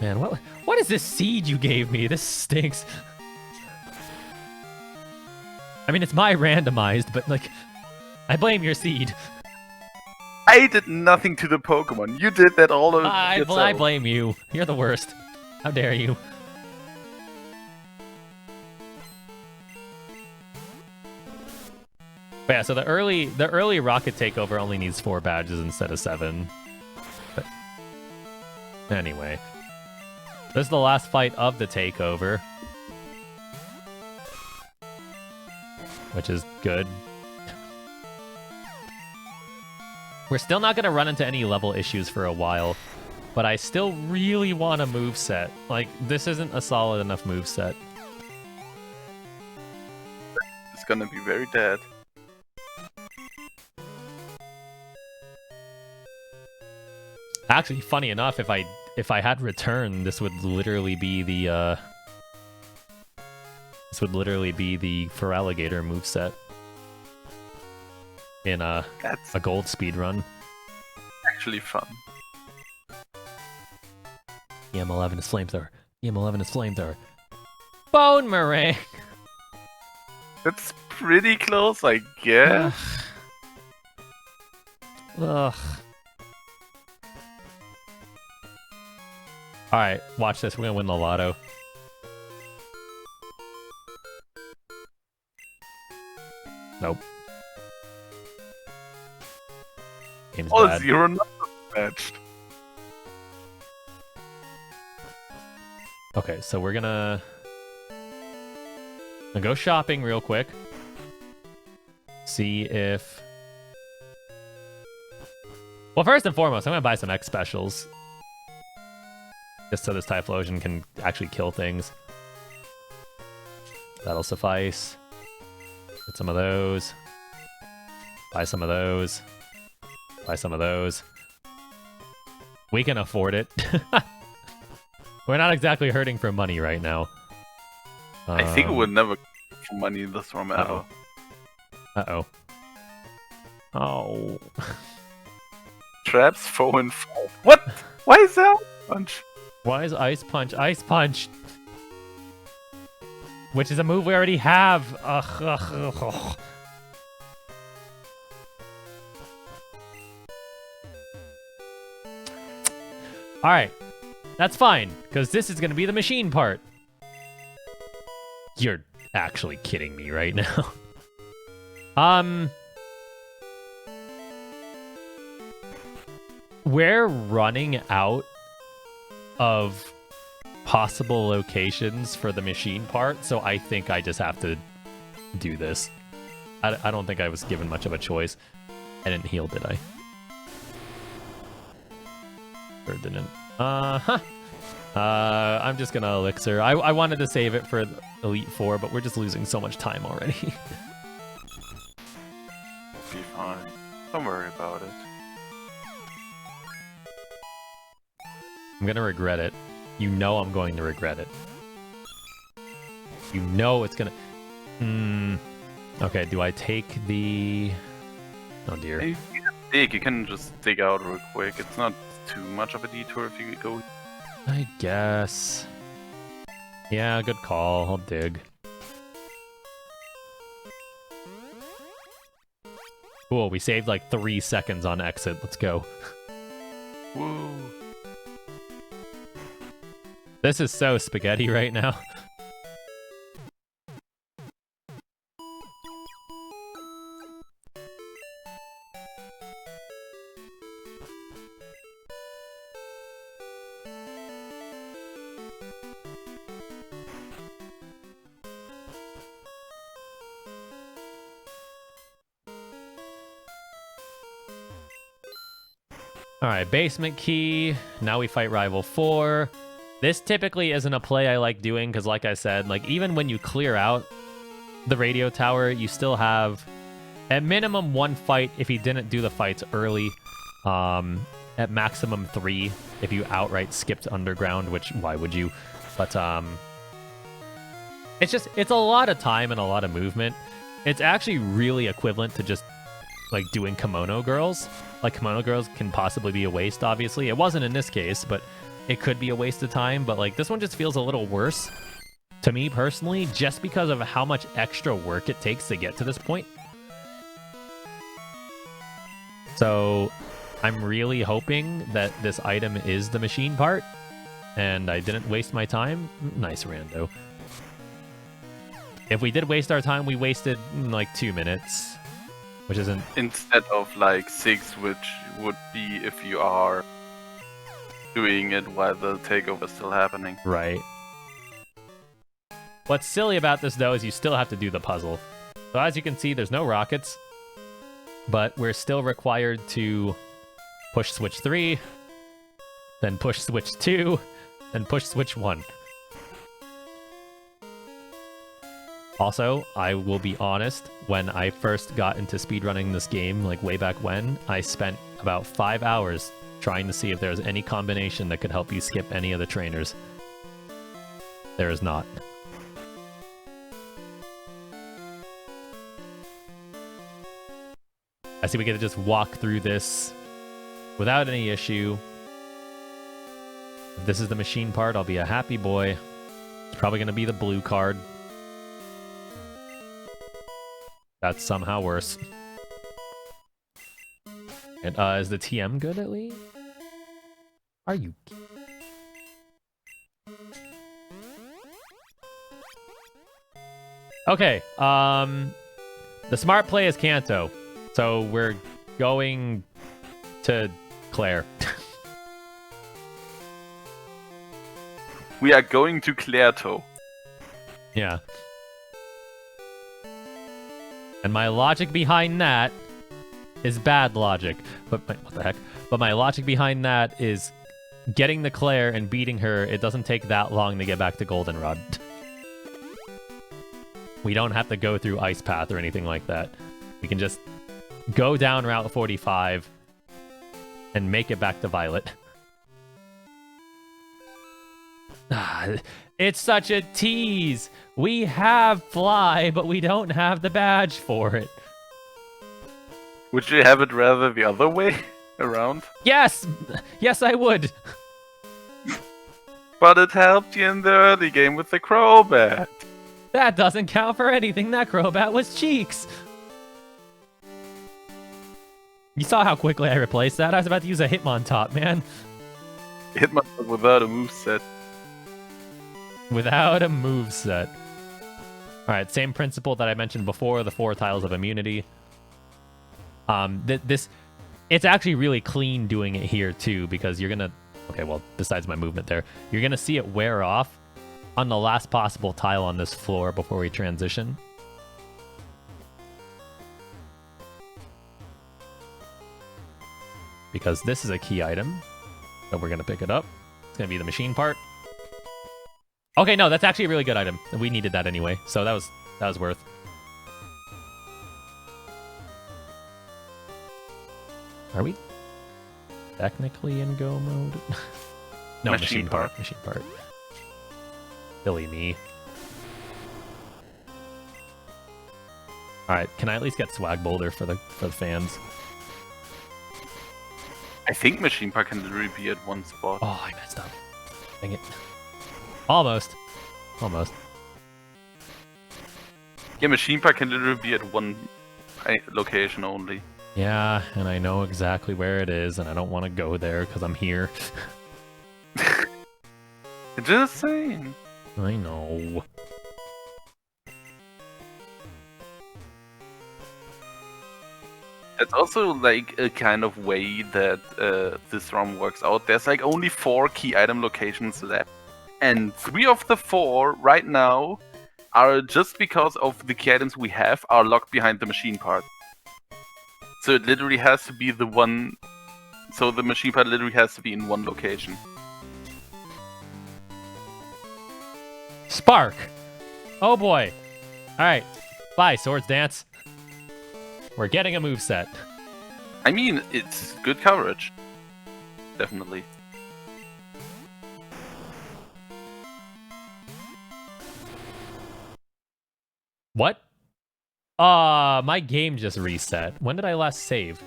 Man, what is this seed you gave me? This stinks. I mean, it's my randomized, but like, I blame your seed. I did nothing to the Pokemon. You did that all of I blame you. You're the worst. How dare you? But yeah, so the early rocket takeover only needs 4 badges instead of 7. But anyway, this is the last fight of the takeover, which is good. We're still not going to run into any level issues for a while. But I still really want a moveset. Like, this isn't a solid enough moveset. It's gonna be very dead. Actually, funny enough, if I had return, this would literally be the Feraligatr moveset in a gold speedrun. Actually fun. EM11 is flamethrower. EM11 is flamethrower. Bone meringue. That's pretty close, I guess. Ugh. Alright, watch this. We're gonna win the lotto. Nope. Game's bad. 0 not matched. Okay, so we're gonna go shopping real quick. See if... Well, first and foremost, I'm gonna buy some X specials. Just so this Typhlosion can actually kill things. That'll suffice. Get some of those. Buy some of those. Buy some of those. We can afford it. We're not exactly hurting for money right now. I think we would never get for money this from ever. Uh-oh. Oh. Traps 4 and 5. What? Why is that punch? Why is Ice Punch Ice Punch? Which is a move we already have. Ugh, ugh, ugh, ugh. Alright. That's fine, because this is going to be the machine part. You're actually kidding me right now. We're running out of possible locations for the machine part, so I think I just have to do this. I don't think I was given much of a choice. I didn't heal, did I? Or didn't? I'm just gonna elixir. I wanted to save it for Elite Four, but we're just losing so much time already. Be fine. Don't worry about it. I'm gonna regret it. You know I'm going to regret it. You know it's gonna... Okay, do I take the... Oh dear. If you can dig, you can just dig out real quick. It's not too much of a detour if you go. I guess. Yeah, good call. I'll dig. Cool, we saved like 3 seconds on exit. Let's go. Woo. This is so spaghetti right now. Alright, basement key. Now we fight Rival 4. This typically isn't a play I like doing because, like I said, like even when you clear out the radio tower, you still have at minimum 1 fight if he didn't do the fights early. At maximum 3 if you outright skipped underground, which why would you? But it's a lot of time and a lot of movement. It's actually really equivalent to just like doing Kimono Girls. Like Kimono Girls can possibly be a waste, obviously. It wasn't in this case, but it could be a waste of time. But like this one just feels a little worse to me personally, just because of how much extra work it takes to get to this point. So I'm really hoping that this item is the machine part and I didn't waste my time. Nice rando. If we did waste our time, we wasted like 2 minutes. Which isn't... Instead of like 6, which would be if you are doing it while the takeover is still happening. Right. What's silly about this, though, is you still have to do the puzzle. So as you can see, there's no rockets. But we're still required to push switch 3. then push switch 2, then push switch 1. Also, I will be honest, when I first got into speedrunning this game, like way back when, I spent about 5 hours trying to see if there's any combination that could help you skip any of the trainers. There is not. I see we get to just walk through this without any issue. If this is the machine part, I'll be a happy boy. It's probably going to be the blue card. That's somehow worse. And is the TM good at least? Are you? Okay. The smart play is Kanto, so we're going to Claire. We are going to Clairto. Yeah. And my logic behind that is bad logic. But what the heck? But my logic behind that is getting the Claire and beating her. It doesn't take that long to get back to Goldenrod. We don't have to go through Ice Path or anything like that. We can just go down Route 45 and make it back to Violet. It's such a tease. We have Fly, but we don't have the badge for it. Would you have it rather the other way around? Yes! Yes, I would. But it helped you in the early game with the Crobat. That doesn't count for anything. That Crobat was cheeks. You saw how quickly I replaced that? I was about to use a Hitmontop, man. Hitmontop without a moveset. Without a moveset. Alright, same principle that I mentioned before, the 4 tiles of immunity. It's actually really clean doing it here too, because you're gonna... Okay, well, besides my movement there, you're gonna see it wear off on the last possible tile on this floor before we transition. Because this is a key item, so we're gonna pick it up. It's gonna be the machine part. Okay, no, that's actually a really good item. We needed that anyway, so that was worth. Are we technically in go mode? No, machine part. Machine part. Silly me. Alright, can I at least get Swag Boulder for the fans? I think machine part can literally be at one spot. Oh, I messed up. Dang it. Almost. Almost. Yeah, machine part can literally be at one location only. Yeah, and I know exactly where it is, and I don't want to go there because I'm here. Just saying. I know. It's also like a kind of way that this ROM works out. There's like only 4 key item locations left. And 3 of the 4 right now are just because of the key items we have are locked behind the machine part. So it literally has to be the one... So the machine part literally has to be in one location. Spark! Oh boy. Alright. Bye, Swords Dance. We're getting a moveset. I mean, it's good coverage. Definitely. What? My game just reset. When did I last save?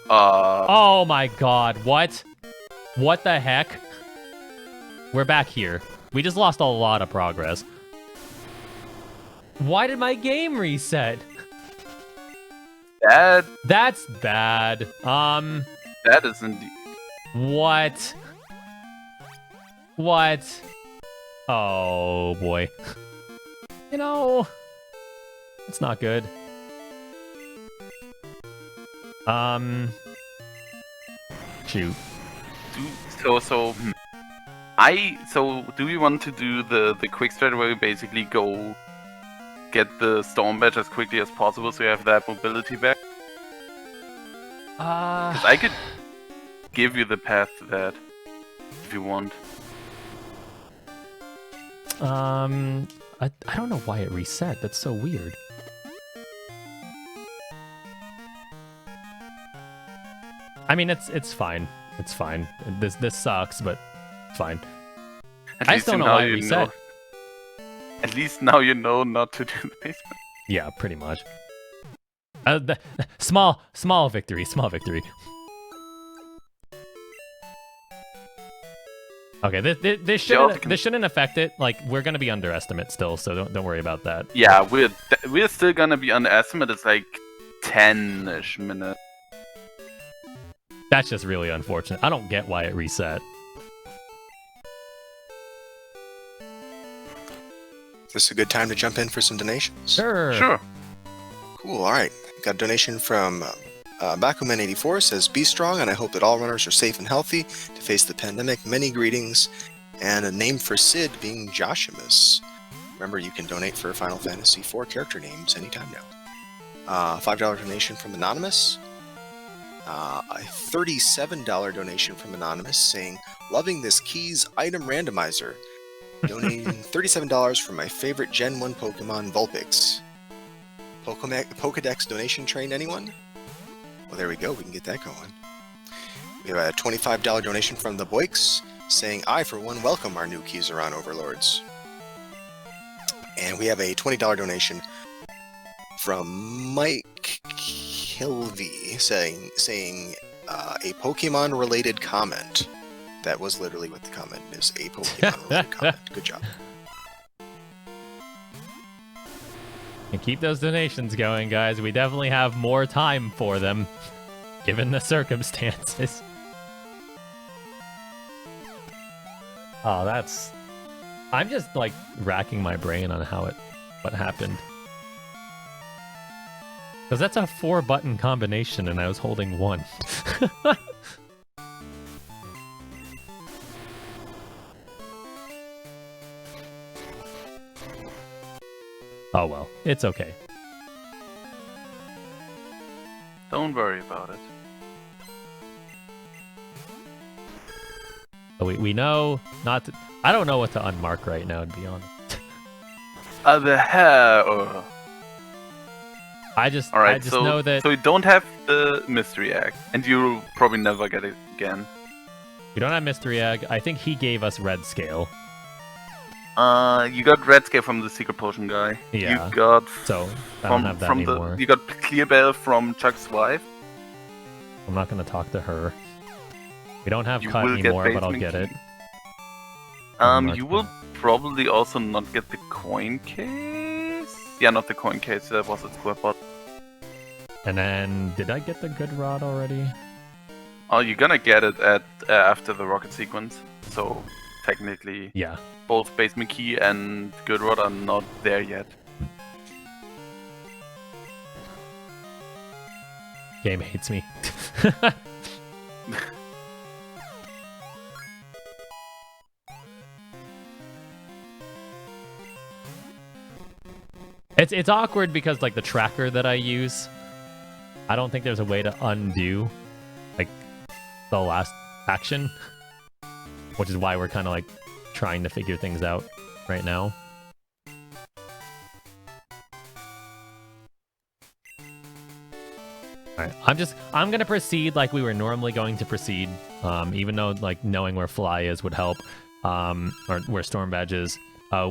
Oh my god, what? What the heck? We're back here. We just lost a lot of progress. Why did my game reset? That's bad. That is indeed. What? What? Oh boy. You know, it's not good. Shoot. So do we want to do the quick strat where we basically go get the storm badge as quickly as possible so you have that mobility back? Because I could give you the path to that. if you want. I don't know why it reset. That's so weird. I mean, it's fine. It's fine. This sucks, but it's fine. At I least just don't you know why it you reset. know. At least now you know not to do the basement. Yeah, pretty much. Small victory. Small victory. Okay, this shouldn't affect it. Like, we're gonna be underestimate still, so don't worry about that. Yeah, we're still gonna be underestimate. It's like 10-ish minutes. That's just really unfortunate. I don't get why it reset. Is this a good time to jump in for some donations? Sure. Cool, alright. Got a donation from Bakuman84, says, "Be strong, and I hope that all runners are safe and healthy to face the pandemic. Many greetings." And a name for Sid being Joshimus. Remember, you can donate for Final Fantasy IV character names anytime now. $5 donation from Anonymous. A $37 donation from Anonymous saying, "Loving this Keys item randomizer." Donating $37 for my favorite Gen 1 Pokemon, Vulpix. Pokedex donation trained, anyone? Well, there we go. We can get that going. We have a $25 donation from the Boix saying, "I, for one, welcome our new Keizaron overlords." And we have a $20 donation from Mike Kilvey saying a Pokemon-related comment. That was literally what the comment is, a Pokemon-related comment. Good job. And keep those donations going, guys. We definitely have more time for them, given the circumstances. Oh, that's... I'm just, like, racking my brain on what happened. Because that's a 4-button combination, and I was holding 1. Oh well, it's okay. Don't worry about it. We know not to... I don't know what to unmark right now, to be honest. The hell. I just Alright, so know that... So you don't have the mystery egg, and you'll probably never get it again. We don't have Mystery Egg. I think he gave us Red Scale. You got Red Scale from the Secret Potion guy. Yeah. You got So, I don't have that anymore. you got Clear Bell from Chuck's wife. I'm not going to talk to her. We don't have You Cut will get anymore, but I'll Basement get it. Key. Unmarked You will now. probably also not get the coin case. Yeah, not the coin case. That was a square bot. And then, did I get the Good Rod already? Oh, you're gonna get it at after the rocket sequence. So technically, Yeah. both Basement Key and Good Rod are not there yet. Game hates me. It's awkward because, like, the tracker that I use, I don't think there's a way to undo, like, the last action, which is why we're kind of, like, trying to figure things out right now. Alright, I'm gonna proceed like we were normally going to proceed, even though, like, knowing where Fly is would help, or where Storm Badge is.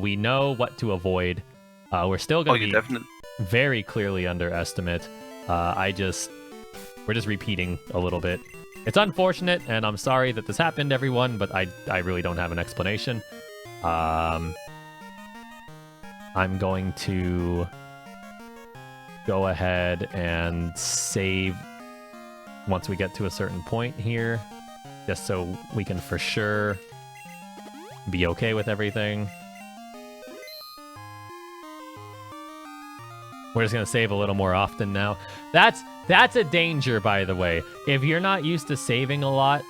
We know what to avoid. We're still gonna be very clearly underestimate. We're just repeating a little bit. It's unfortunate, and I'm sorry that this happened, everyone, but I really don't have an explanation. I'm going to go ahead and save once we get to a certain point here, just so we can for sure be okay with everything. We're just gonna save a little more often now. That's a danger, by the way. If you're not used to saving a lot,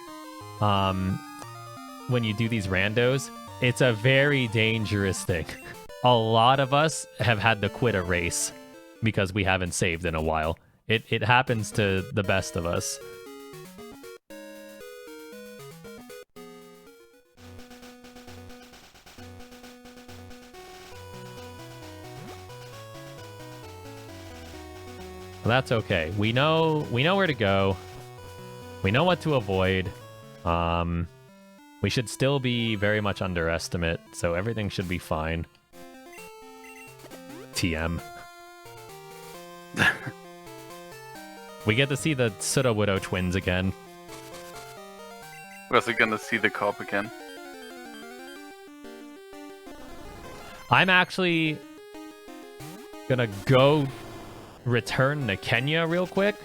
when you do these randos, it's a very dangerous thing. A lot of us have had to quit a race because we haven't saved in a while. It happens to the best of us. That's okay. We know where to go. We know what to avoid. We should still be very much underestimate, so everything should be fine. TM. We get to see the Sutta Widow twins again. Was it gonna see the cop again? I'm actually gonna go return to Kenya real quick.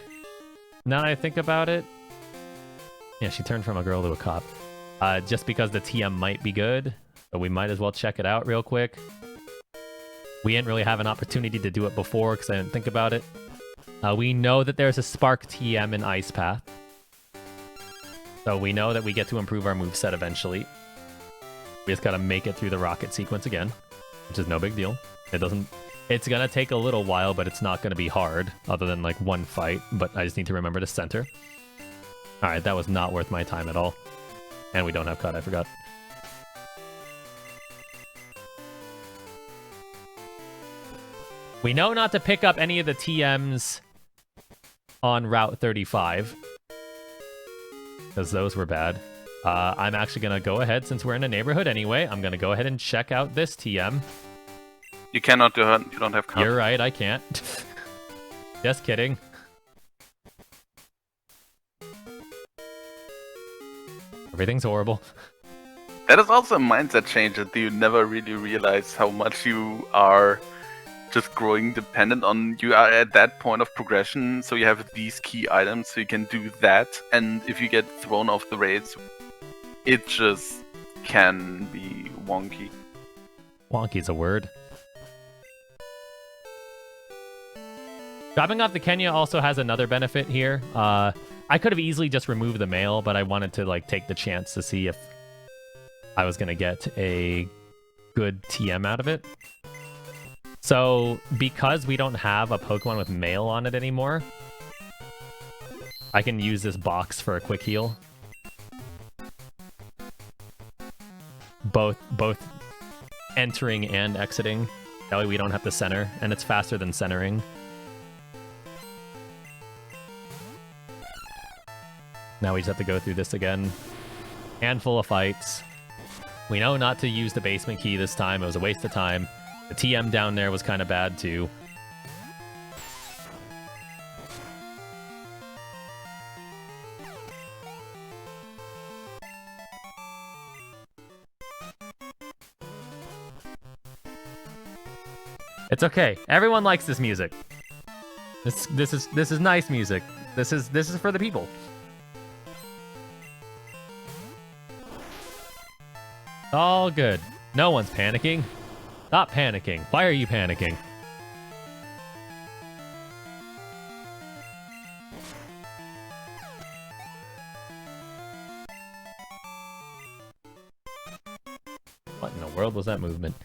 Now that I think about it. Yeah, she turned from a girl to a cop. Just because the TM might be good, but we might as well check it out real quick. We didn't really have an opportunity to do it before because I didn't think about it. We know that there's a Spark TM in Ice Path. So we know that we get to improve our moveset eventually. We just gotta make it through the rocket sequence again, which is no big deal. It's gonna take a little while, but it's not gonna be hard, other than like one fight, but I just need to remember to center. Alright, that was not worth my time at all. And we don't have cut, I forgot. We know not to pick up any of the TMs on Route 35. Because those were bad. I'm actually going to go ahead, since we're in a neighborhood anyway, I'm going to go ahead and check out this TM. You cannot do it, you don't have cut. You're right, I can't. Just kidding. Everything's horrible. That is also a mindset change that you never really realize how much you are just growing dependent on. You are at that point of progression, so you have these key items, so you can do that. And if you get thrown off the rails, it just can be wonky. Wonky's a word. Dropping off the Kenya also has another benefit here. I could have easily just removed the mail, but I wanted to like take the chance to see if I was gonna get a good TM out of it. So because we don't have a Pokemon with mail on it anymore, I can use this box for a quick heal. Both entering and exiting. That way we don't have to center, and it's faster than centering. Now we just have to go through this again. Handful of fights. We know not to use the basement key this time. It was a waste of time. The TM down there was kind of bad too. It's okay. Everyone likes this music. This is nice music. This is for the people. All good. No one's panicking. Stop panicking. Why are you panicking? What in the world was that movement?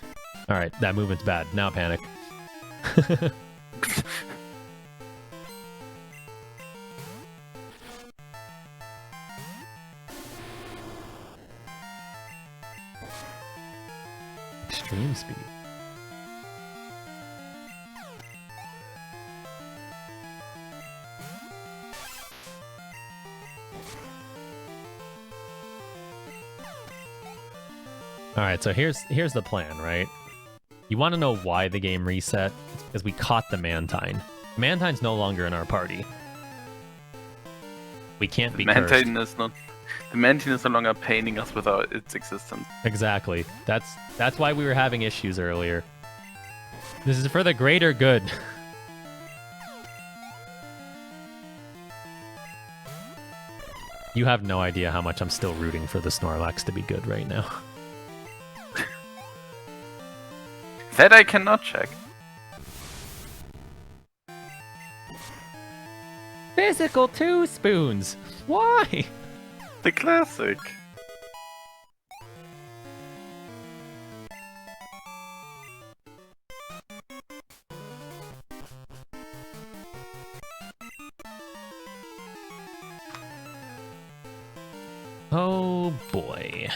Alright, that movement's bad. Now panic. Extreme speed. Alright, so here's the plan, right? You want to know why the game reset? It's because we caught the Mantine. Mantine's no longer in our party. We can't be cursed. The Mantine is no longer paining us without its existence. Exactly. That's why we were having issues earlier. This is for the greater good. You have no idea how much I'm still rooting for the Snorlax to be good right now. That I cannot check. Physical 2 spoons! Why? The classic. Oh boy.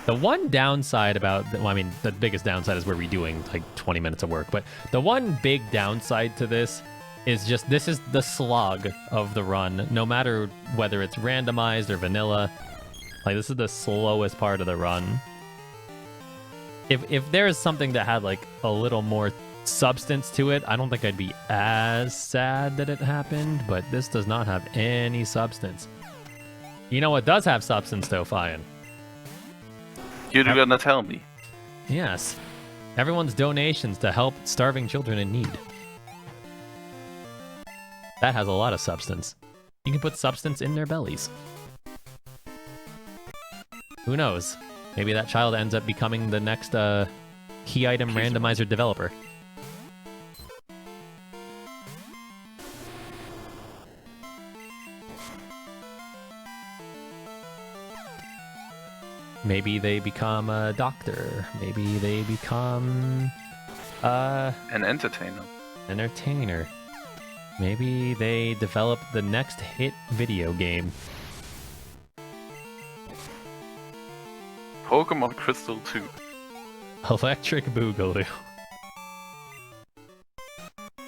The one downside about, well, I mean, the biggest downside is we're redoing like 20 minutes of work, but the one big downside to this is just, this is the slog of the run, no matter whether it's randomized or vanilla. Like, this is the slowest part of the run. If there's something that had, like, a little more substance to it, I don't think I'd be as sad that it happened, but this does not have any substance. You know what does have substance, though, Fian? You're gonna tell me. Yes. Everyone's donations to help starving children in need. That has a lot of substance. You can put substance in their bellies. Who knows? Maybe that child ends up becoming the next key item randomizer developer. Maybe they become a doctor. Maybe they become An entertainer. entertainer. Maybe they develop the next hit video game. Pokemon Crystal 2. Electric Boogaloo.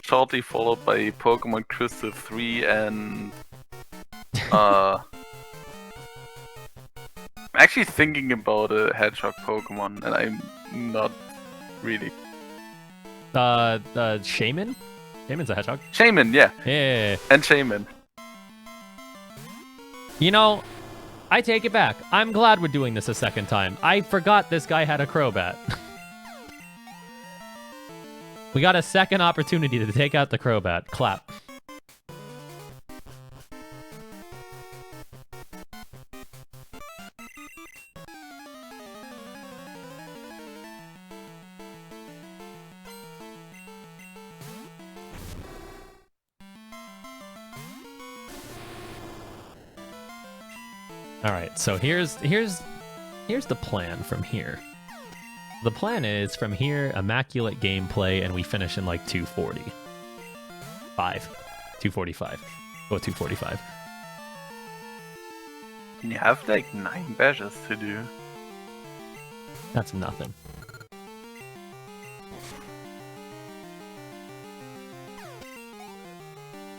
Shortly followed by Pokemon Crystal 3 and... I'm actually thinking about a Hedgehog Pokemon, and I'm not really. Shaman? Shaman's a hedgehog. Shaman, yeah. Yeah. And Shaman. You know, I take it back. I'm glad we're doing this a second time. I forgot this guy had a Crobat. We got a second opportunity to take out the Crobat. Clap. All right, so here's the plan from here. The plan is from here, immaculate gameplay, and we finish in like 2:45. 2:45. Go 2:45. And you have like 9 badges to do. That's nothing.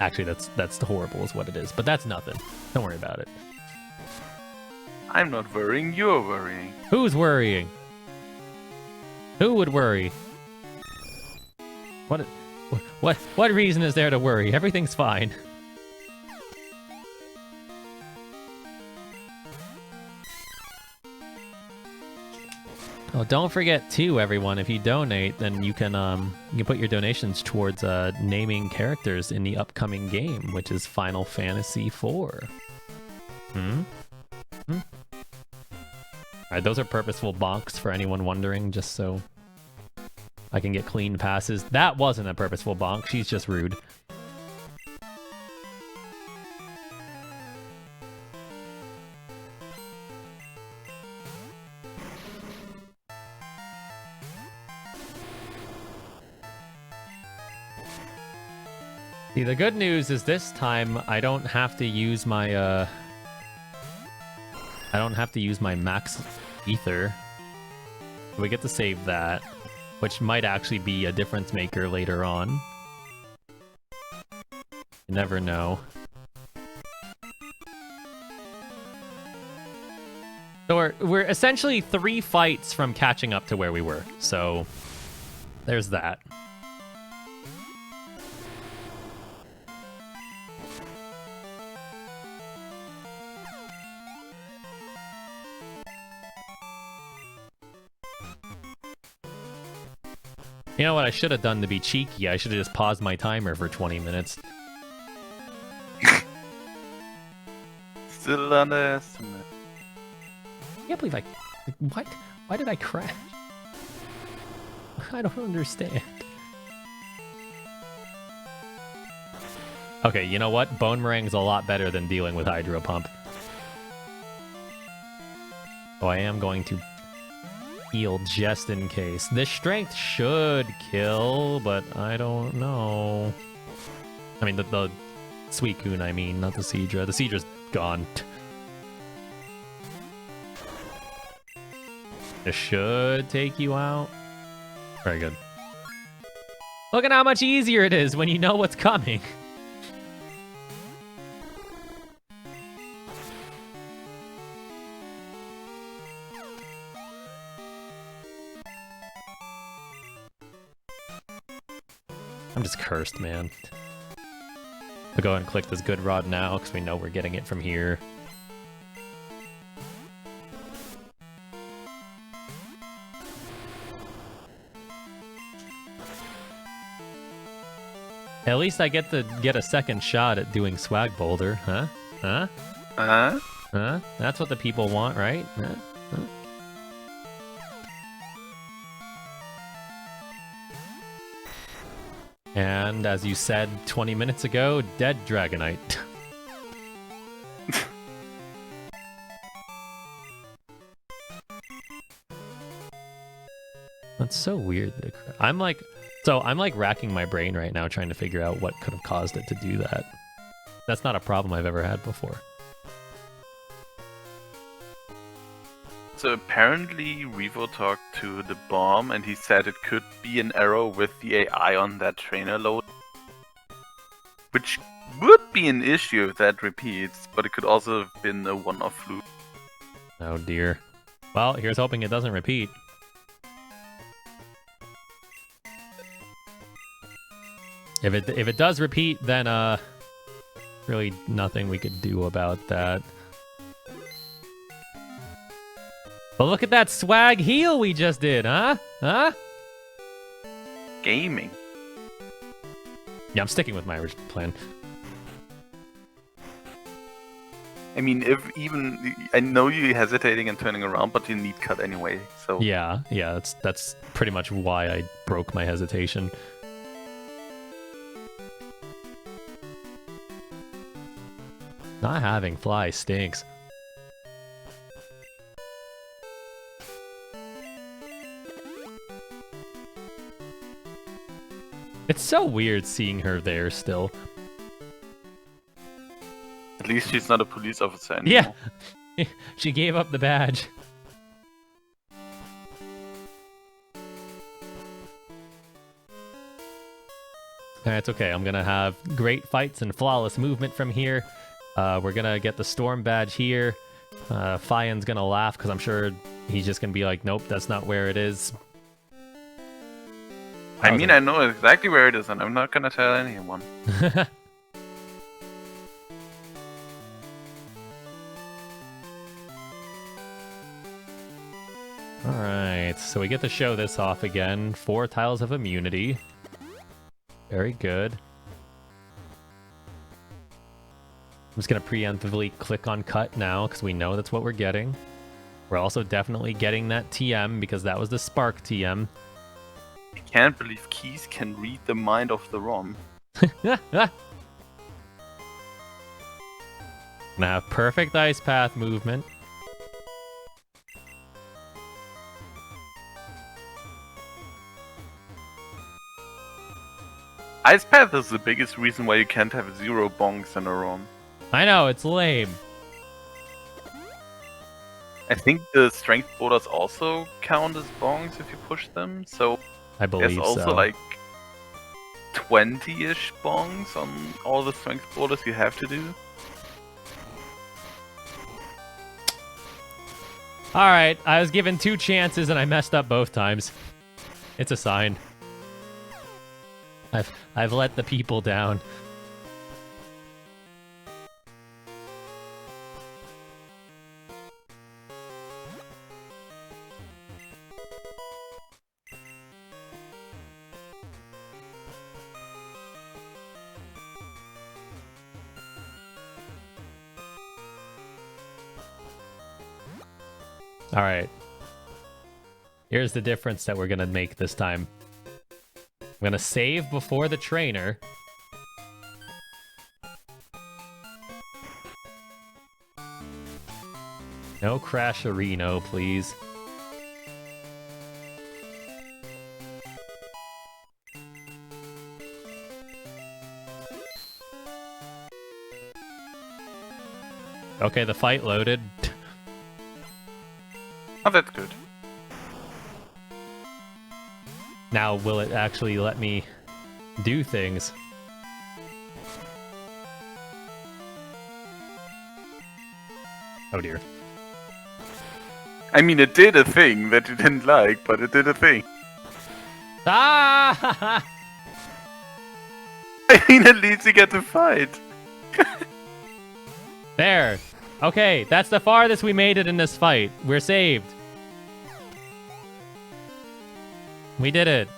Actually, that's horrible is what it is, but that's nothing. Don't worry about it. I'm not worrying, you're worrying. Who's worrying? Who would worry? What reason is there to worry? Everything's fine. Oh, don't forget too, everyone. If you donate, then you can put your donations towards naming characters in the upcoming game, which is Final Fantasy IV. Alright, those are purposeful bonks for anyone wondering, just so I can get clean passes. That wasn't a purposeful bonk, she's just rude. See, the good news is this time I don't have to use my max ether. We get to save that, which might actually be a difference maker later on. You never know. So we're essentially 3 fights from catching up to where we were. So there's that. You know what I should have done to be cheeky? I should have just paused my timer for 20 minutes. Still underestimate. I can't believe what? Why did I crash? I don't understand. Okay, you know what? Bone Meringue's a lot better than dealing with Hydro Pump. So I am going to heal just in case. This strength should kill, but I don't know. I mean, the Suicune, I mean, not the Seadra. The Seadra's gone. This should take you out. Very good. Look at how much easier it is when you know what's coming. I'm just cursed, man. I'll go ahead and click this good rod now, because we know we're getting it from here. At least I get to get a second shot at doing Swag Boulder, huh? Huh? Huh? That's what the people want, right? Huh? Huh? And as you said 20 minutes ago, dead Dragonite. That's so weird. I'm like racking my brain right now trying to figure out what could have caused it to do that. That's not a problem I've ever had before. So apparently Revo talked to the bomb and he said it could be an error with the AI on that trainer load. Which would be an issue if that repeats, but it could also have been a one-off fluke. Oh dear. Well, here's hoping it doesn't repeat. If it does repeat, then really nothing we could do about that. But look at that swag heal we just did, huh? Huh? Gaming. Yeah, I'm sticking with my original plan. I mean, I know you're hesitating and turning around, but you need cut anyway, so... Yeah, that's pretty much why I broke my hesitation. Not having fly stinks. It's so weird seeing her there still. At least she's not a police officer anymore. Yeah! She gave up the badge. It's okay, I'm gonna have great fights and flawless movement from here. We're gonna get the storm badge here. Fian's gonna laugh because I'm sure he's just gonna be like, nope, that's not where it is. I mean, I know exactly where it is, and I'm not gonna tell anyone. Alright, so we get to show this off again. 4 tiles of immunity. Very good. I'm just gonna preemptively click on cut now, because we know that's what we're getting. We're also definitely getting that TM, because that was the Spark TM. I can't believe Keys can read the mind of the ROM. Gonna have perfect ice path movement. Ice Path is the biggest reason why you can't have 0 bongs in a ROM. I know, it's lame. I think the strength borders also count as bongs if you push them, so I believe there's also so. like 20-ish bongs on all the strength borders you have to do. Alright, I was given 2 chances and I messed up both times. It's a sign. I've let the people down. Alright. Here's the difference that we're gonna make this time. I'm gonna save before the trainer. No Crasherino, please. Okay, the fight loaded. Oh, that's good. Now, will it actually let me do things. Oh dear. I mean, it did a thing that you didn't like, but it did a thing. Ah! I mean, at least you get to fight. There. Okay, that's the farthest we made it in this fight. We're saved. We did it.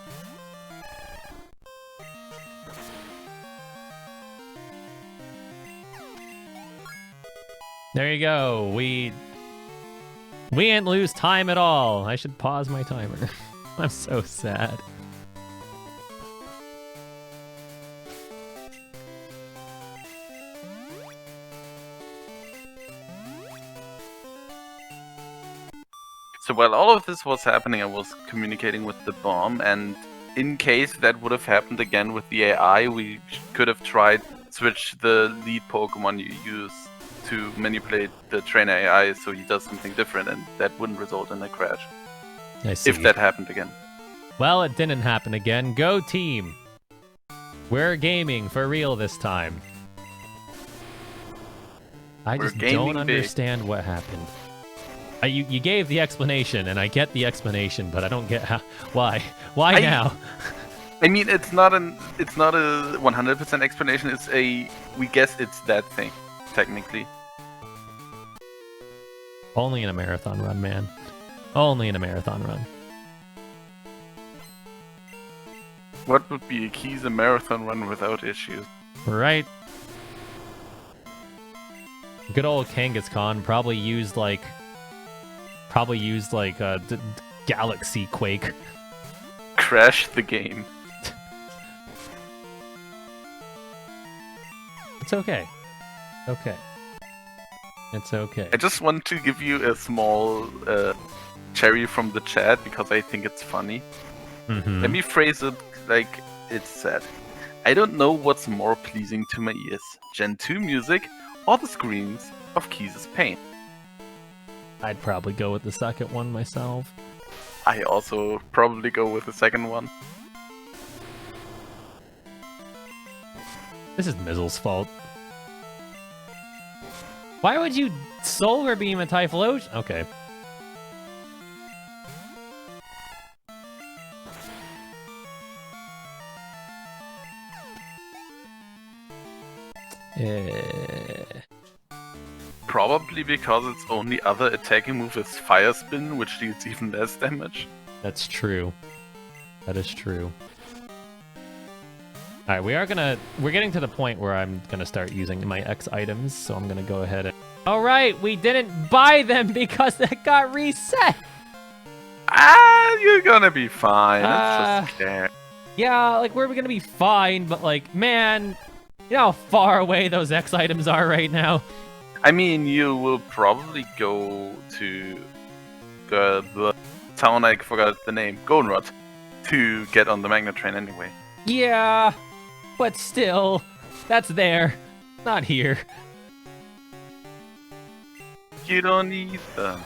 There you go. We didn't lose time at all. I should pause my timer. I'm so sad. So while all of this was happening, I was communicating with the bomb, and in case that would have happened again with the AI, we could have tried switch the lead Pokemon you use to manipulate the trainer AI so he does something different, and that wouldn't result in a crash. I see. If that happened again. Well, it didn't happen again. Go team. We're gaming for real this time. I just don't understand what happened. You gave the explanation, and I get the explanation, but I don't get how. Why? Why now? I mean, it's not a 100% explanation. It's we guess it's that thing, technically. Only in a marathon run, man. Only in a marathon run. What would be a Keizaron marathon run without issues? Right. Good old Kangaskhan probably used like Galaxy Quake. Crash the game. It's okay. Okay. It's okay. I just want to give you a small cherry from the chat because I think it's funny. Mm-hmm. Let me phrase it like it's said. I don't know what's more pleasing to my ears, Gen 2 music or the screams of Keys' pain. I'd probably go with the second one myself. I also probably go with the second one. This is Mizzle's fault. Why would you Solar Beam a Typhlosion? Okay. Probably because its only other attacking move is Fire Spin, which deals even less damage. That's true. That is true. Alright, we're getting to the point where I'm gonna start using my X items, so I'm gonna go ahead and... Alright, we didn't buy them because it got reset! You're gonna be fine. Let's just care. Yeah, like, we're gonna be fine, but like, man, you know how far away those X items are right now? I mean, you will probably go to the town, I forgot the name, Goldenrod, to get on the Magnet Train anyway. Yeah, but still, that's there, not here. You don't need them.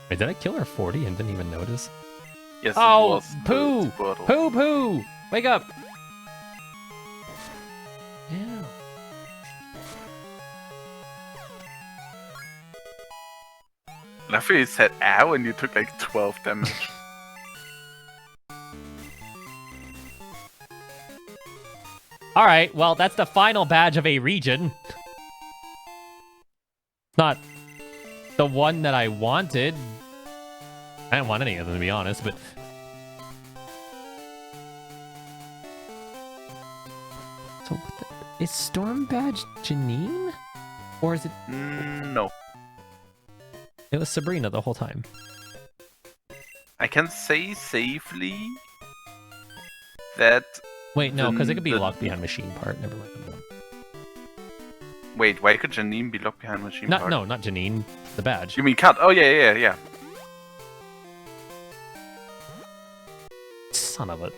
Wait, did I kill her 40 and didn't even notice? Yes, oh, it was. Pooh! Pooh, Pooh! Wake up! Ew. And after you said ow and you took like 12 damage. Alright, well, that's the final badge of a region. Not the one that I wanted. I didn't want any of them, to be honest, but... So, what the... Is Storm Badge Janine? Or is it... No. It was Sabrina the whole time. I can say safely that... Wait, no, because it could be locked behind machine part. Never mind. Wait, why could Janine be locked behind machine part? No, not Janine. The badge. You mean Cut? Oh, yeah. Son of a...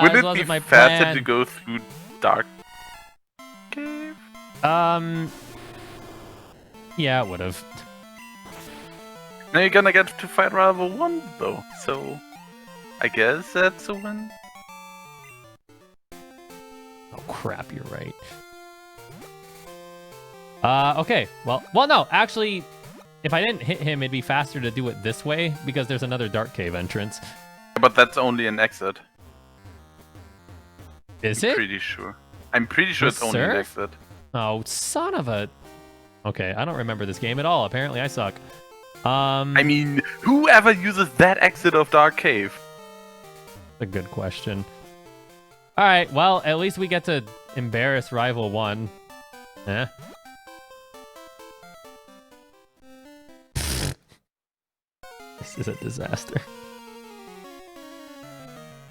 Wouldn't it be faster to go through Dark Cave? Yeah, it would've. Now you're gonna get to fight Rival 1 though, so I guess that's a win. Oh crap, you're right. Okay, well no, actually, if I didn't hit him, it'd be faster to do it this way, because there's another Dark Cave entrance. But that's only an exit. Is it? Pretty sure. I'm pretty sure it's only an exit. Oh, son of a... Okay, I don't remember this game at all. Apparently I suck. I mean, whoever uses that exit of Dark Cave? A good question. Alright, well, at least we get to embarrass Rival 1. Eh? This is a disaster.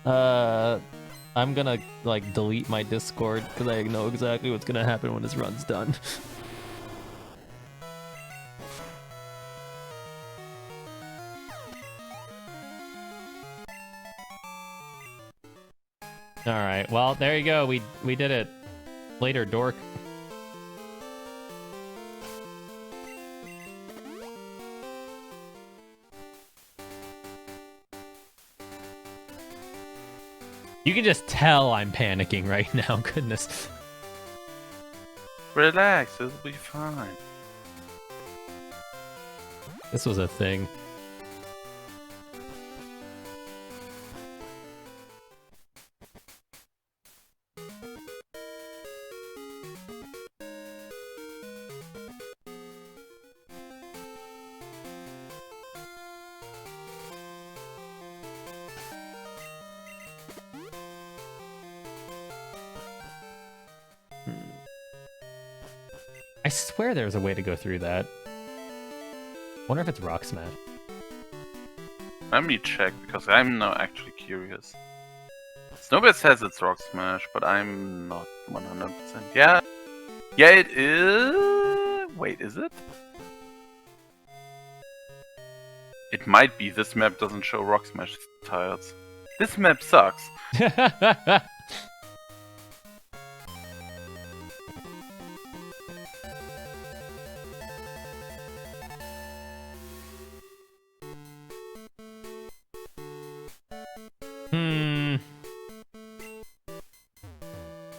I'm gonna, like, delete my Discord, because I know exactly what's gonna happen when this run's done. Alright, well, there you go. We did it. Later, dork. You can just tell I'm panicking right now, goodness. Relax, it'll be fine. This was a thing. I swear there's a way to go through that. Wonder if it's Rock Smash. Let me check, because I'm not actually curious. Snowbird says it's Rock Smash, but I'm not 100%. Yeah. Yeah, it is. Wait, is it? It might be. This map doesn't show Rock Smash tiles. This map sucks.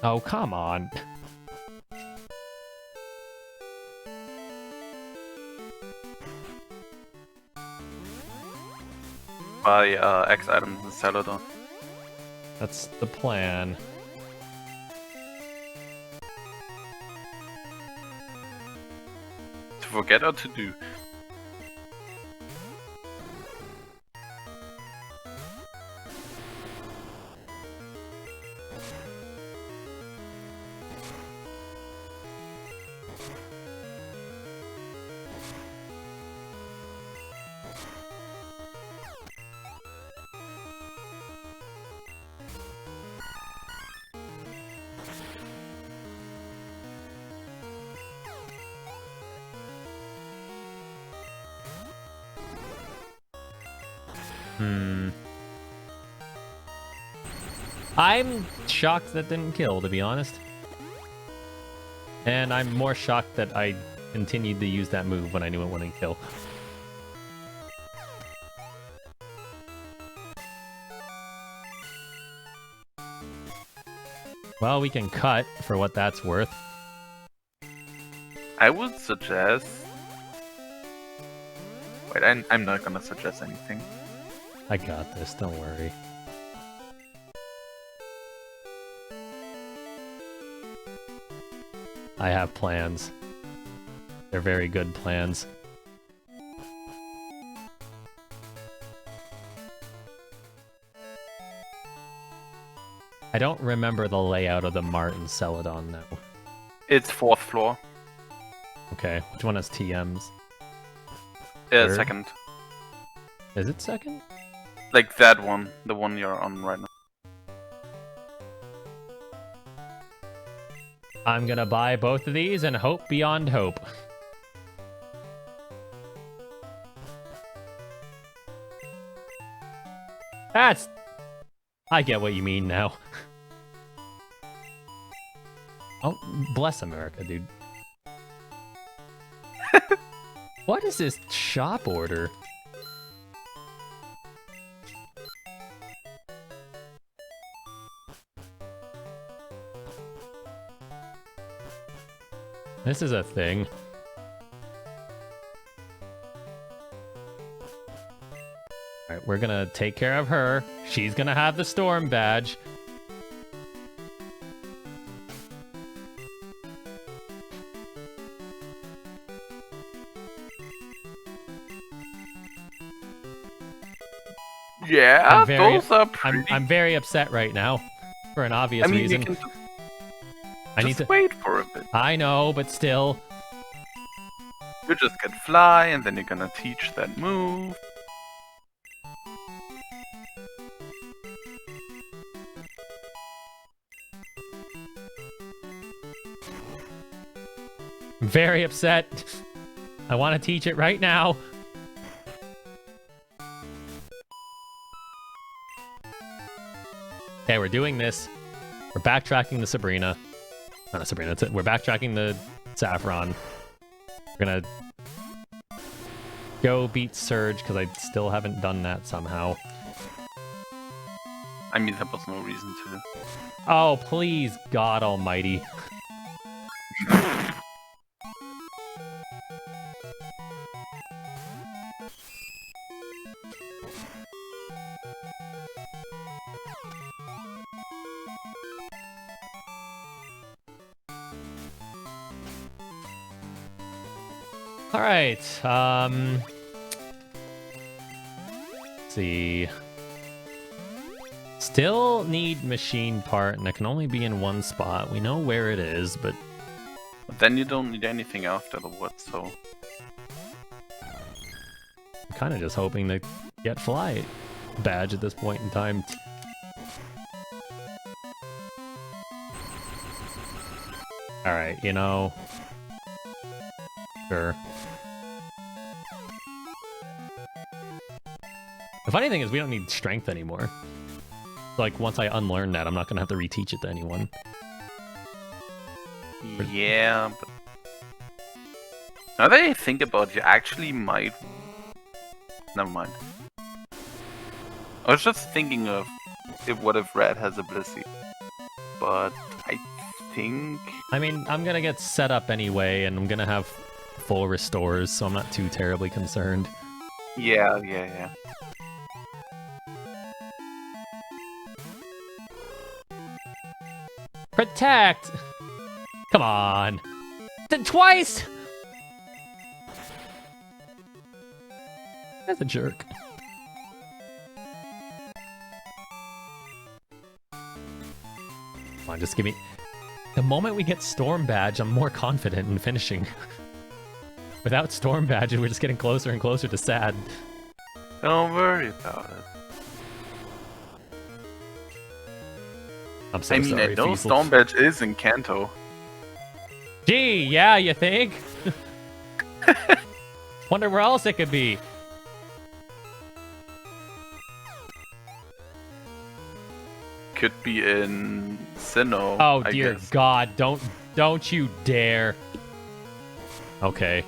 Oh, come on. Buy X items in Celadon. That's the plan. To forget or to do? I'm shocked that didn't kill, to be honest. And I'm more shocked that I continued to use that move when I knew it wouldn't kill. Well, we can cut for what that's worth. I would suggest... Wait, I'm not gonna suggest anything. I got this, don't worry. I have plans. They're very good plans. I don't remember the layout of the Mart in Celadon now. It's 4th floor. Okay, which one has TMs? Yeah, Third? 2nd. Is it 2nd? Like that one, the one you're on right now. I'm gonna buy both of these and hope beyond hope. That's... I get what you mean now. Oh, bless America, dude. What is this shop order? This is a thing. Alright, we're gonna take care of her. She's gonna have the storm badge. Yeah, those are pretty... I'm very upset right now. For an obvious reason. You can I need to wait for a bit. I know, but still. You just get fly, and then you're gonna teach that move. I'm very upset. I want to teach it right now. Okay, we're doing this. We're backtracking the Sabrina. Not a Sabrina, we're backtracking the Saffron. We're gonna go beat Surge, because I still haven't done that somehow. I mean, there was no reason to. Oh, please, God almighty. All right. Let's see. Still need machine part, and it can only be in one spot. We know where it is, but then you don't need anything afterwards, so... I'm kind of just hoping to get fly badge at this point in time. Alright, you know... Sure. The funny thing is we don't need strength anymore. Like, once I unlearn that, I'm not gonna have to reteach it to anyone. Yeah, but... Now that I think about it, you actually might... Never mind. I was just thinking of what if Red has a Blissey. But I think... I mean, I'm gonna get set up anyway, and I'm gonna have full restores, so I'm not too terribly concerned. Yeah. Protect! Come on! Twice! That's a jerk. Come on, just give me... The moment we get Storm Badge, I'm more confident in finishing. Without Storm Badge, we're just getting closer and closer to sad. Don't worry about it. I'm so I mean, sorry, I know Feasel. Storm Badge is in Kanto. Gee, yeah, you think? Wonder where else it could be. Could be in Sinnoh. Oh I dear guess. God! Don't you dare! Okay.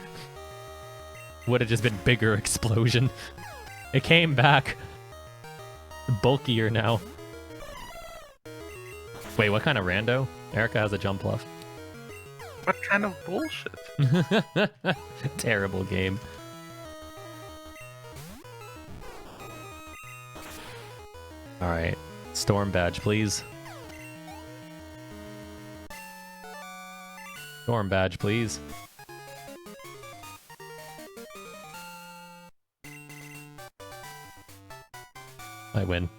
Would have just been bigger explosion. It came back. Bulkier now. Wait, what kind of rando? Erica has a jump left. What kind of bullshit? Terrible game. Alright. Storm Badge, please. Storm Badge, please. I win.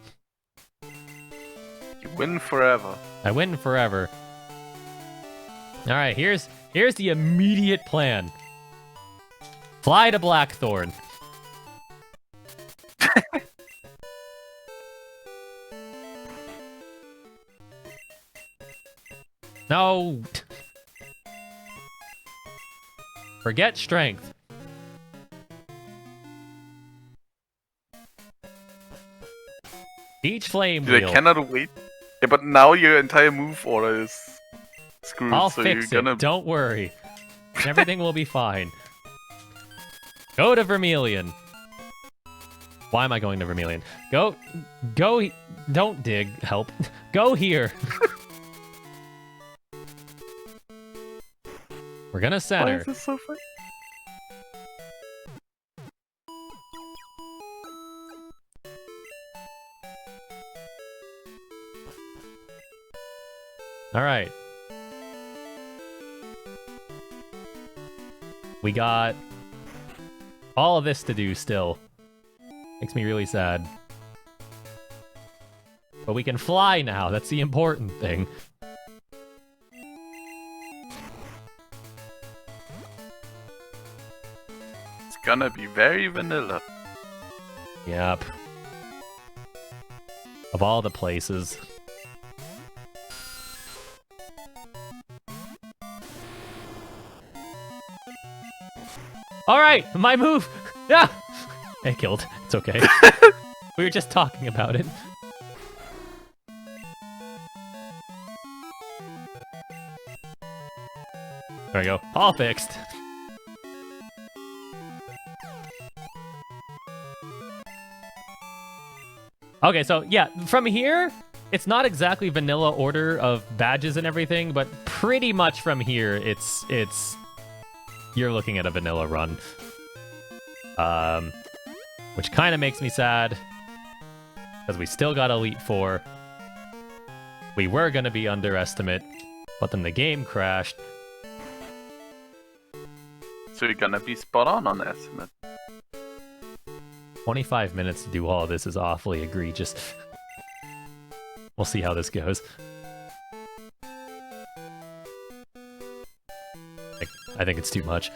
You win forever. I win forever. Alright, here's the immediate plan. Fly to Blackthorn. No. Forget strength. Each flame Dude, wheel. I cannot wait. Yeah, but now your entire move order is screwed. I'll so fix you're gonna... it. Don't worry. Everything will be fine. Go to Vermilion. Why am I going to Vermilion? Go. Don't dig. Help. Go here. We're gonna Why center. is this so funny? All right. We got all of this to do still. Makes me really sad. But we can fly now. That's the important thing. It's gonna be very vanilla. Yep. Of all the places. All right, my move. Yeah, it killed. It's okay. We were just talking about it. There we go. All fixed. Okay, so yeah, from here, it's not exactly vanilla order of badges and everything, but pretty much from here, it's you're looking at a vanilla run. Which kind of makes me sad, because we still got Elite Four. We were gonna be underestimate, but then the game crashed. So you're gonna be spot on the estimate. 25 minutes to do all of this is awfully egregious. We'll see how this goes. I think it's too much.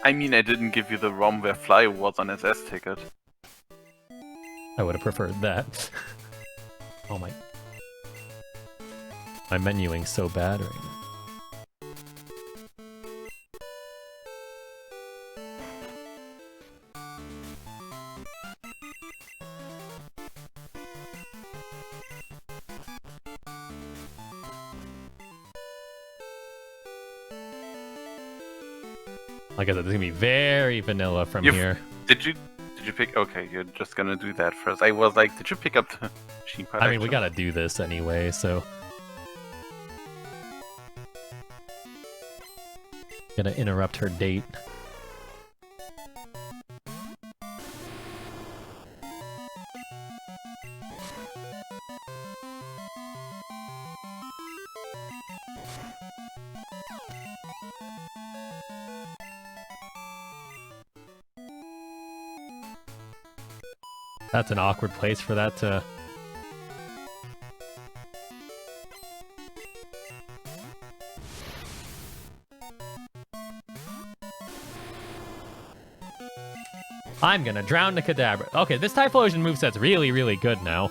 I mean, I didn't give you the ROM where Fly was on SS ticket. I would have preferred that. Oh my... My menuing's so bad right now. Like I said, this is gonna be very vanilla from here. Did you pick? Okay, you're just gonna do that first. I was like, did you pick up the machine part? I mean, we gotta do this anyway, so... Gonna interrupt her date. That's an awkward place for that to... I'm gonna drown the Kadabra. Okay, this Typhlosion moveset's really, really good now.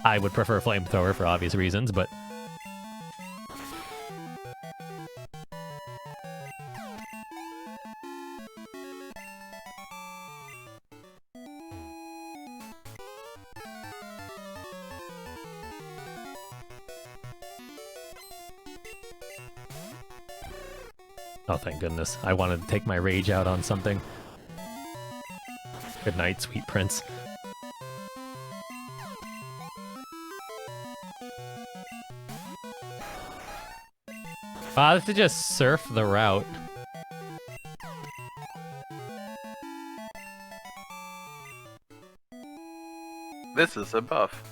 I would prefer Flamethrower for obvious reasons, but... Oh, thank goodness. I wanted to take my rage out on something. Good night, sweet prince. This is just surf the route. This is a buff.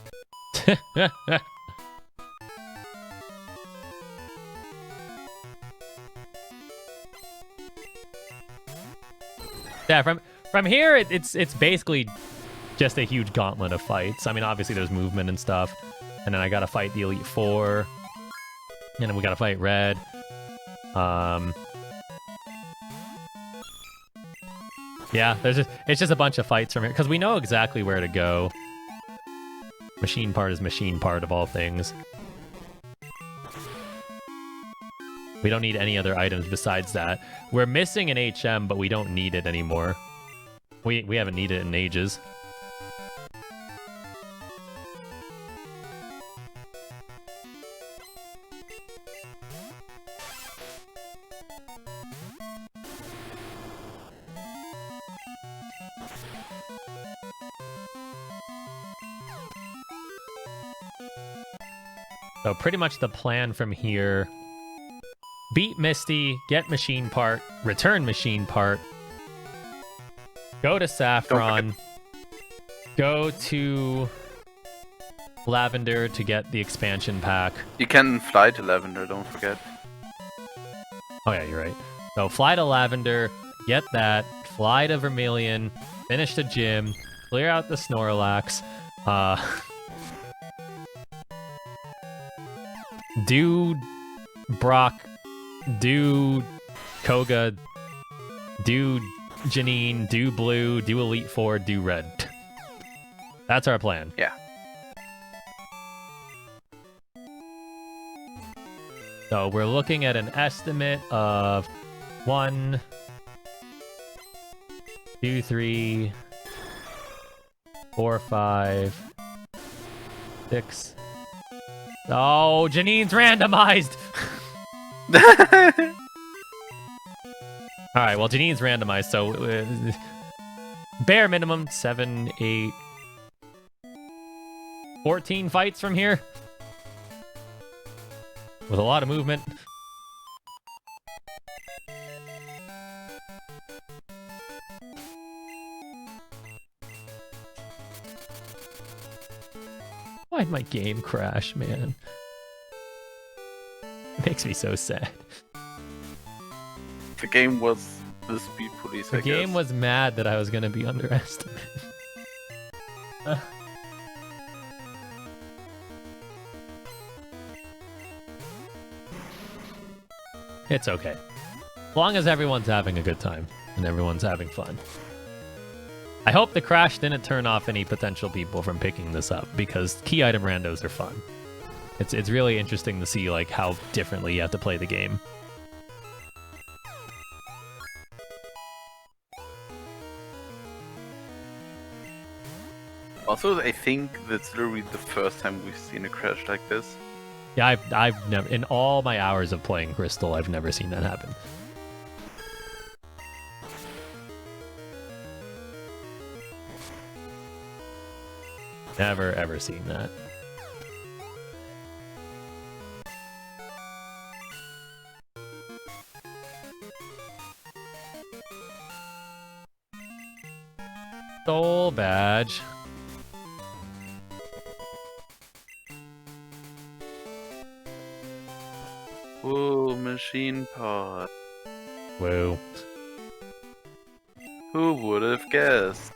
Yeah, from here, it's basically just a huge gauntlet of fights. I mean, obviously there's movement and stuff, and then I gotta fight the Elite Four, and then we gotta fight Red. Yeah, it's just a bunch of fights from here because we know exactly where to go. Machine part is machine part of all things. We don't need any other items besides that. We're missing an HM, but we don't need it anymore. We haven't needed it in ages. So pretty much the plan from here: beat Misty, get machine part, return machine part, go to Saffron, go to Lavender to get the expansion pack. You can fly to Lavender, don't forget. Oh yeah, you're right. So fly to Lavender, get that, fly to Vermilion, finish the gym, clear out the Snorlax, do Brock, do Koga, do Janine, do Blue, do Elite Four, do Red. That's our plan. Yeah. So we're looking at an estimate of 1, 2, 3, 4, 5, 6. Oh, Janine's randomized! Alright, well, Janine's randomized, so bare minimum 7, 8, 14 fights from here. With a lot of movement. Why'd my game crash, man? It makes me so sad. The game was the speed police, I The guess. game was mad that I was gonna be underestimated. It's okay. As long as everyone's having a good time and everyone's having fun. I hope the crash didn't turn off any potential people from picking this up, because key item randos are fun. It's really interesting to see like how differently you have to play the game. Also, I think that's literally the first time we've seen a crash like this. Yeah, I've never, in all my hours of playing Crystal, I've never seen that happen. Never ever seen that. Soul badge. Whoa, machine pod. Whoa. Who would have guessed?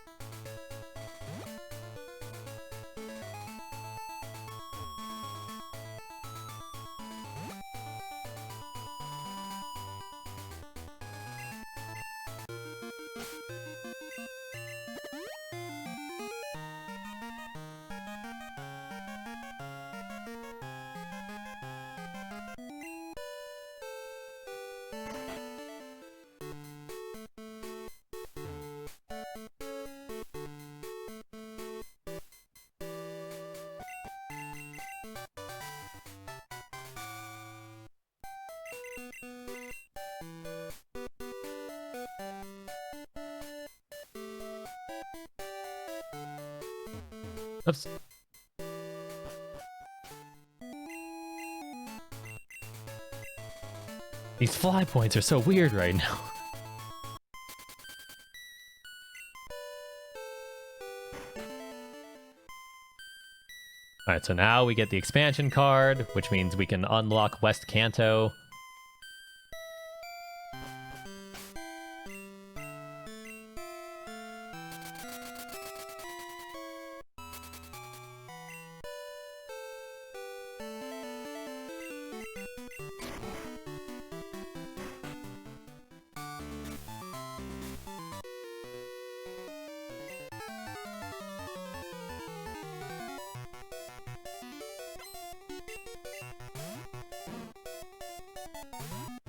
Oops. These fly points are so weird right now. Alright, so now we get the expansion card, which means we can unlock West Kanto.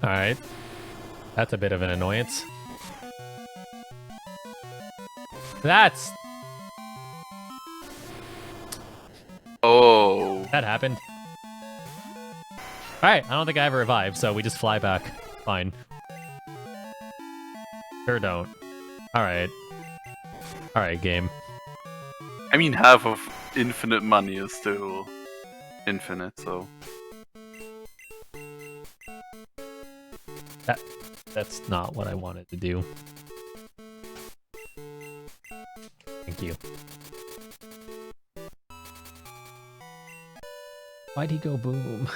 Alright. That's a bit of an annoyance. That's... Oh. That happened. Alright, I don't think I ever revived, so we just fly back. Fine. Sure don't. Alright. Alright, game. I mean, half of infinite money is still infinite, so... That's not what I wanted to do. Thank you. Why'd he go boom?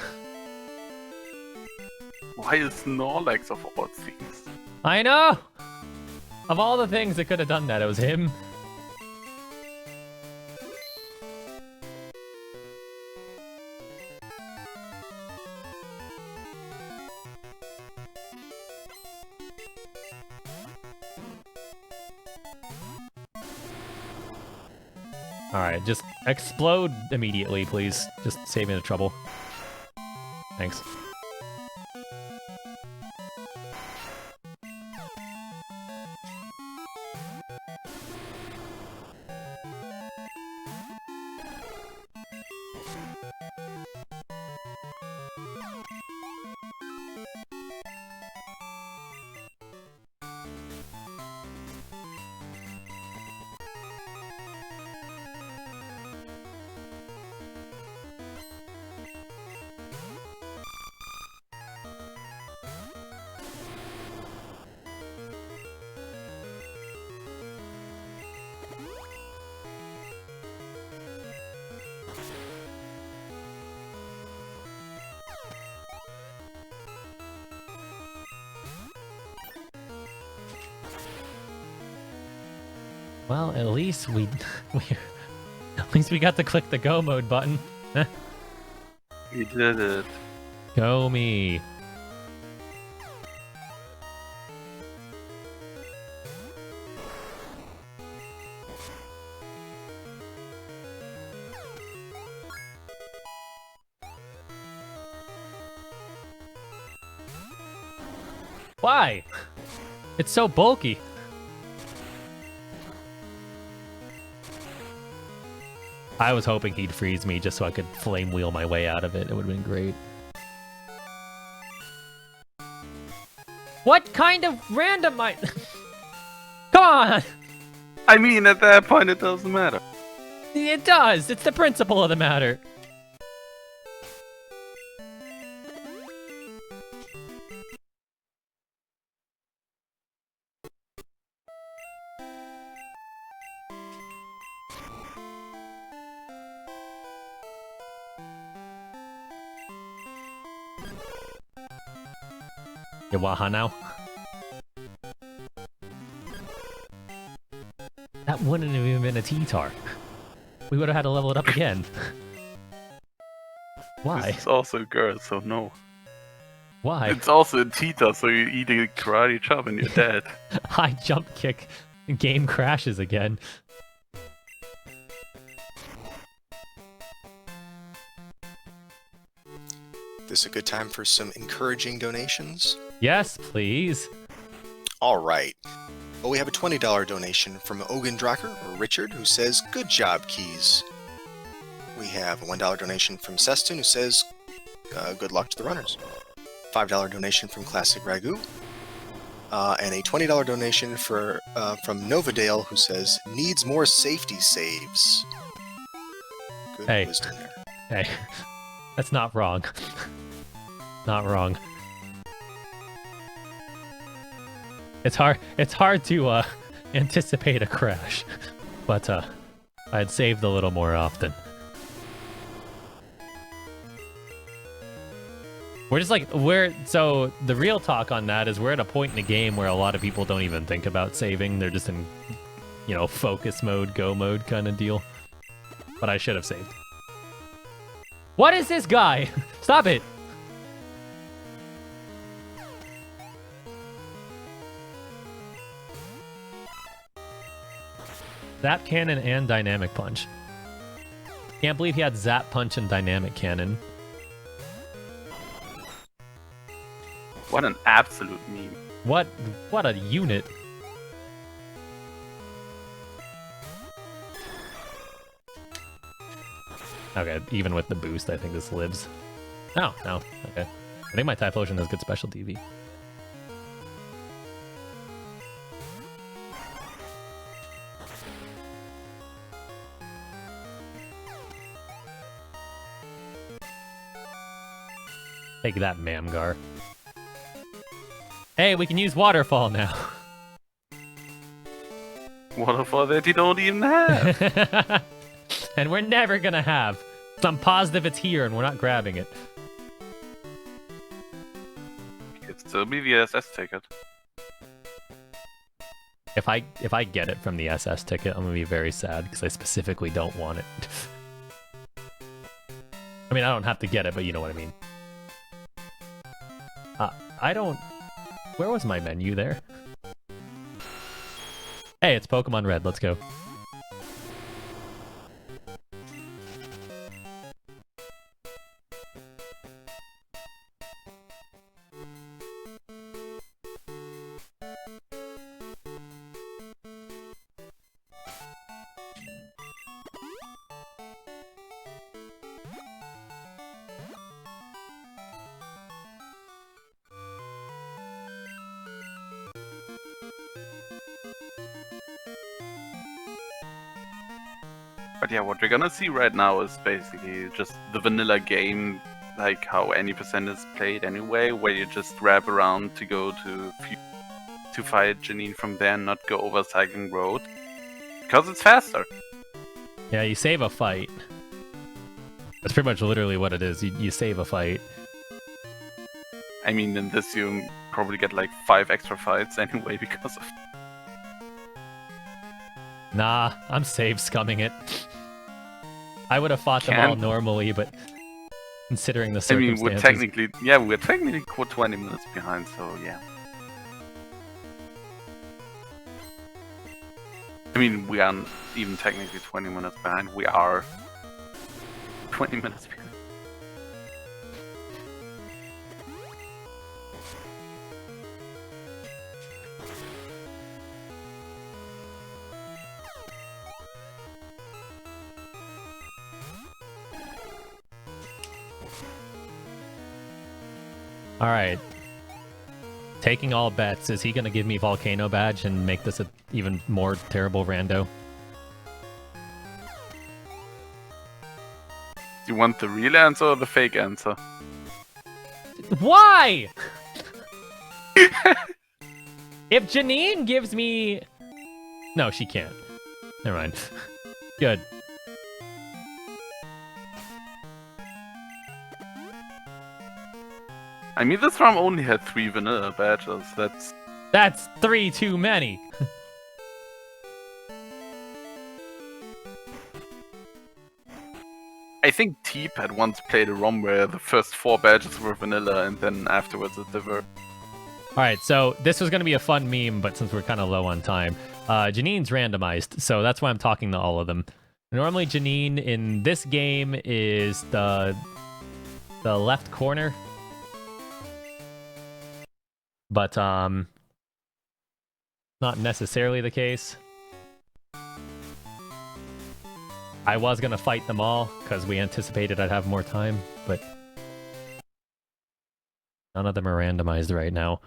Why is Snorlax of all things? I know! Of all the things that could have done that, it was him. Alright, just explode immediately, please. Just save me the trouble. Thanks. Well, at least we got to click the go mode button. He did it. Go me. Why? It's so bulky. I was hoping he'd freeze me just so I could flame wheel my way out of it. It would have been great. What kind of randomizer? Come on! I mean, at that point, it doesn't matter. It does! It's the principle of the matter. Your Waha now? That wouldn't have even been a T-Tar. We would have had to level it up again. Why? It's also a girl, so no. Why? It's also a Tita, so you eat a karate chop and you're dead. High jump kick. Game crashes again. This a good time for some encouraging donations? Yes, please. All right. Well, we have a $20 donation from Ogan Drucker, or Richard, who says, "Good job, Keys." We have a $1 donation from Seston, who says, "Good luck to the runners." $5 donation from Classic Ragu. And a $20 donation from Novadale, who says, "Needs more safety saves." Good Hey. wisdom there. Hey, that's not wrong. Not wrong. It's hard to anticipate a crash, but I'd saved a little more often. So the real talk on that is we're at a point in the game where a lot of people don't even think about saving. They're just in, focus mode, go mode kind of deal. But I should have saved. What is this guy? Stop it! Zap Cannon and Dynamic Punch. Can't believe he had Zap Punch and Dynamic Cannon. What an absolute meme. What a unit. Okay, even with the boost, I think this lives. Oh, no. Okay. I think my Typhlosion has good special DV. Take that, Mamgar. Hey, we can use Waterfall now. Waterfall that you don't even have. And we're never gonna have. So I'm positive it's here and we're not grabbing it. It's still be the SS ticket. If I get it from the SS ticket, I'm gonna be very sad because I specifically don't want it. I mean, I don't have to get it, but you know what I mean. I don't... Where was my menu there? Hey, it's Pokemon Red. Let's go. But yeah, what we're gonna see right now is basically just the vanilla game, like how any percent is played anyway, where you just grab around to go to fight Janine from there and not go over Cycling Road. Because it's faster. Yeah, you save a fight. That's pretty much literally what it is. You save a fight. I mean, in this you probably get like 5 extra fights anyway because of... Nah, I'm save scumming it. I would have fought them all normally, but considering the circumstances... I mean, we're technically 20 minutes behind, so yeah. I mean, we aren't even technically 20 minutes behind, we are 20 minutes behind. Alright. Taking all bets, is he gonna give me Volcano Badge and make this an even more terrible rando? Do you want the real answer or the fake answer? Why? If Janine gives me... No, she can't. Never mind. Good. I mean, this ROM only had 3 vanilla badges, That's 3 too many! I think Teep had once played a ROM where the first 4 badges were vanilla and then afterwards it diverged. Alright, so this was going to be a fun meme, but since we're kind of low on time, Janine's randomized, so that's why I'm talking to all of them. Normally Janine in this game is the left corner. But, not necessarily the case. I was gonna fight them all, because we anticipated I'd have more time, but... None of them are randomized right now.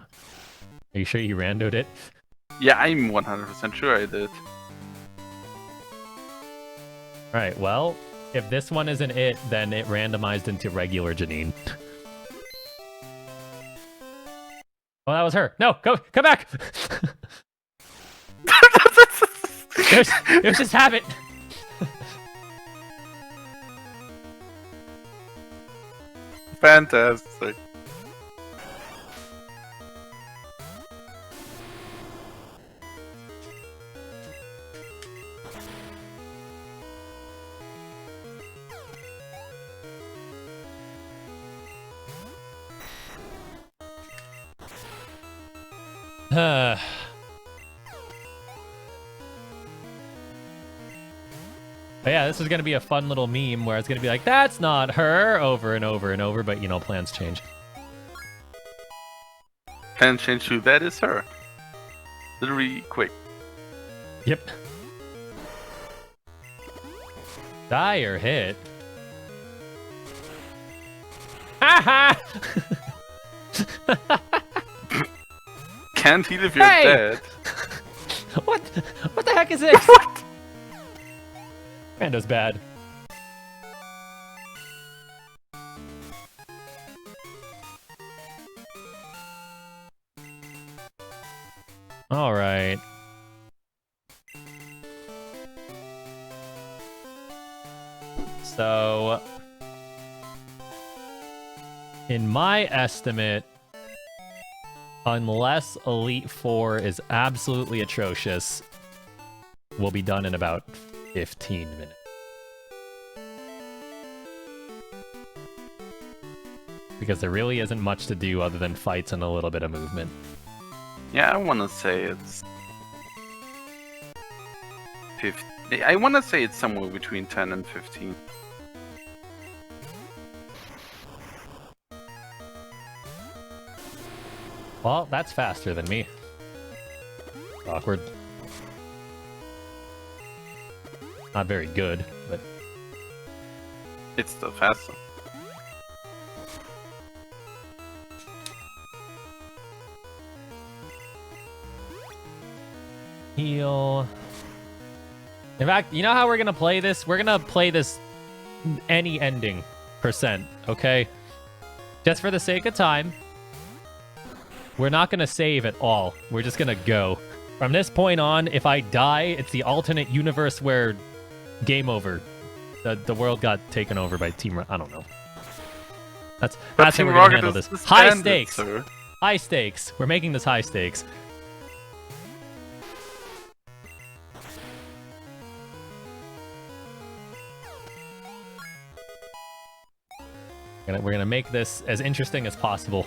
Are you sure you randoed it? Yeah, I'm 100% sure I did. Alright, well, if this one isn't it, then it randomized into regular Janine. Oh, that was her. No, come back! it was just habit. Fantastic. But yeah, this is going to be a fun little meme where it's going to be like, that's not her, over and over and over, but you know, plans change. Plans change to that is her. Literally quick. Yep. Die or hit. Haha! Can't heal if you're Hey! dead. What the heck is this? What? Rando's bad. All right. So, in my estimate, unless Elite Four is absolutely atrocious, we'll be done in about 15 minutes. Because there really isn't much to do other than fights and a little bit of movement. Yeah, I want to say it's 50. I want to say it's somewhere between 10 and 15. Well, that's faster than me. Awkward. Not very good, but... It's still faster. Heal. In fact, you know how we're gonna play this? We're gonna play this any ending percent, okay? Just for the sake of time. We're not gonna save at all. We're just gonna go. From this point on, if I die, it's the alternate universe where game over. The world got taken over by Team I don't know. That's how Team we're gonna Rocket handle this. is High disbanded, stakes. sir. High stakes. We're making this high stakes. We're gonna make this as interesting as possible.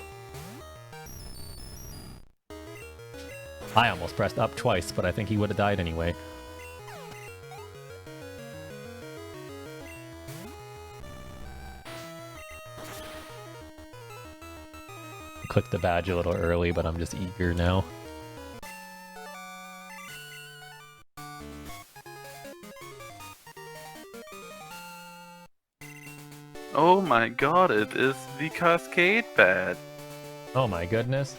I almost pressed up twice, but I think he would have died anyway. Clicked the badge a little early, but I'm just eager now. Oh my god, it is the Cascade Bat. Oh my goodness.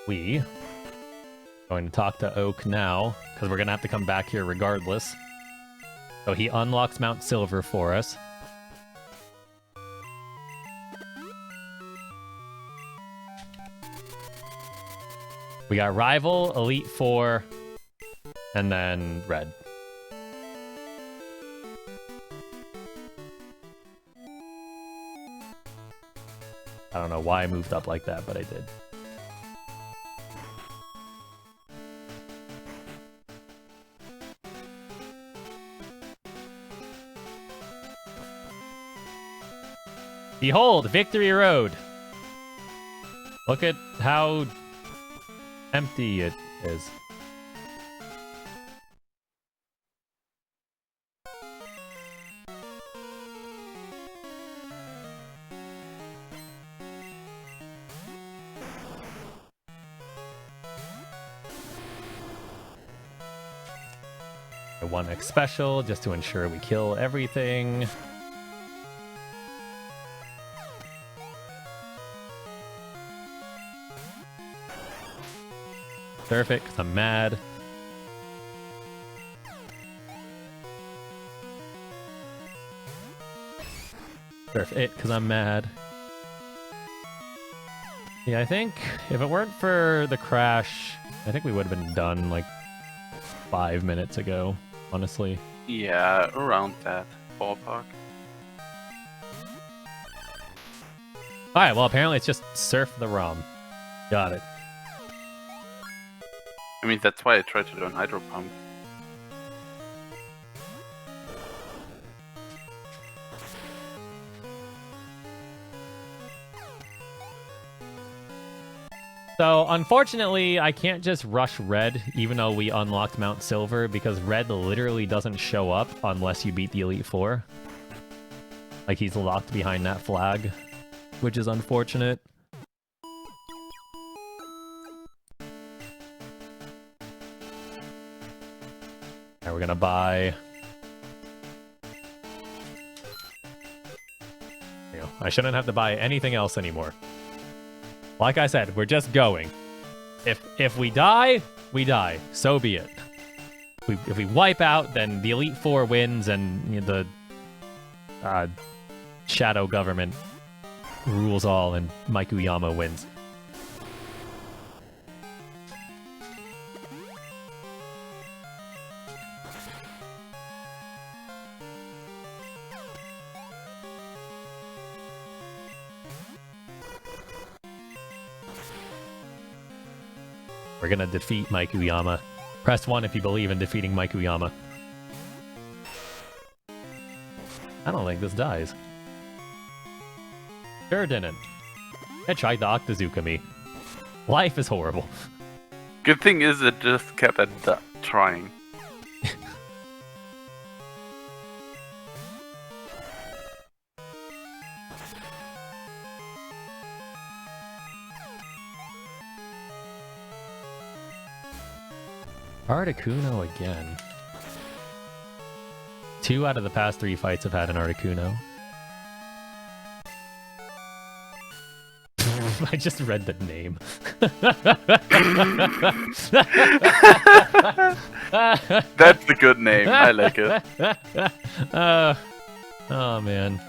We going to talk to Oak now, because we're going to have to come back here regardless. So he unlocks Mount Silver for us. We got Rival, Elite Four, and then Red. I don't know why I moved up like that, but I did. Behold, Victory Road! Look at how empty it is. A 1x special just to ensure we kill everything. Surf it, because I'm mad. Surf it, because I'm mad. Yeah, I think if it weren't for the crash, I think we would have been done like 5 minutes ago, honestly. Yeah, around that ballpark. Alright, well apparently it's just surf the ROM. Got it. I mean, that's why I tried to do an hydro pump. So, unfortunately, I can't just rush Red, even though we unlocked Mount Silver, because Red literally doesn't show up unless you beat the Elite Four. Like, he's locked behind that flag, which is unfortunate. We're gonna buy... I shouldn't have to buy anything else anymore. Like I said, we're just going. If we die, we die. So be it. If we wipe out, then the Elite Four wins, and shadow government rules all and Maikuyama wins. We're gonna defeat Maikuyama. Press 1 if you believe in defeating Maikuyama. I don't think this dies. Sure didn't. I tried the Octazukami. Life is horrible. Good thing is it just kept at trying. Articuno again. 2 out of the past 3 fights have had an Articuno. I just read the name. That's a good name. I like it. Oh man.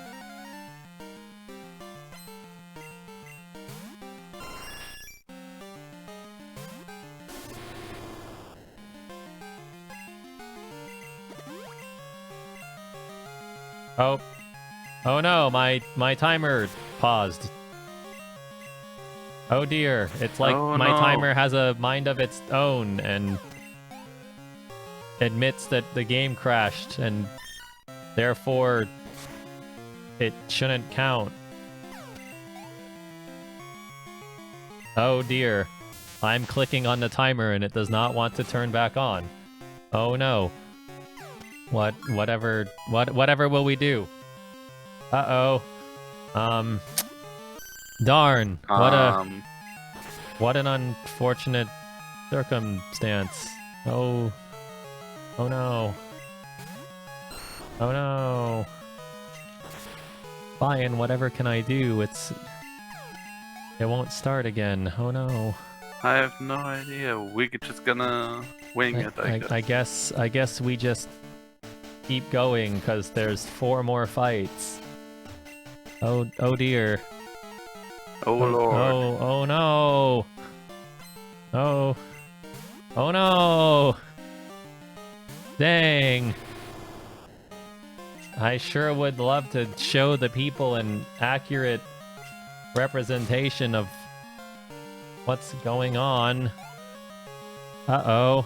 Oh. Oh no, my timer paused. Oh dear, it's like my timer has a mind of its own and admits that the game crashed and therefore it shouldn't count. Oh dear, I'm clicking on the timer and it does not want to turn back on. Oh no. Whatever will we do? Uh-oh. Darn. What an unfortunate circumstance. Oh no. Oh no. Fine, whatever can I do? It won't start again. Oh no. I have no idea. We're just gonna wing it, I guess. I guess we just keep going because there's 4 more fights. Oh dear. Oh lord. Oh no. Oh no. Dang. I sure would love to show the people an accurate representation of what's going on. Uh-oh.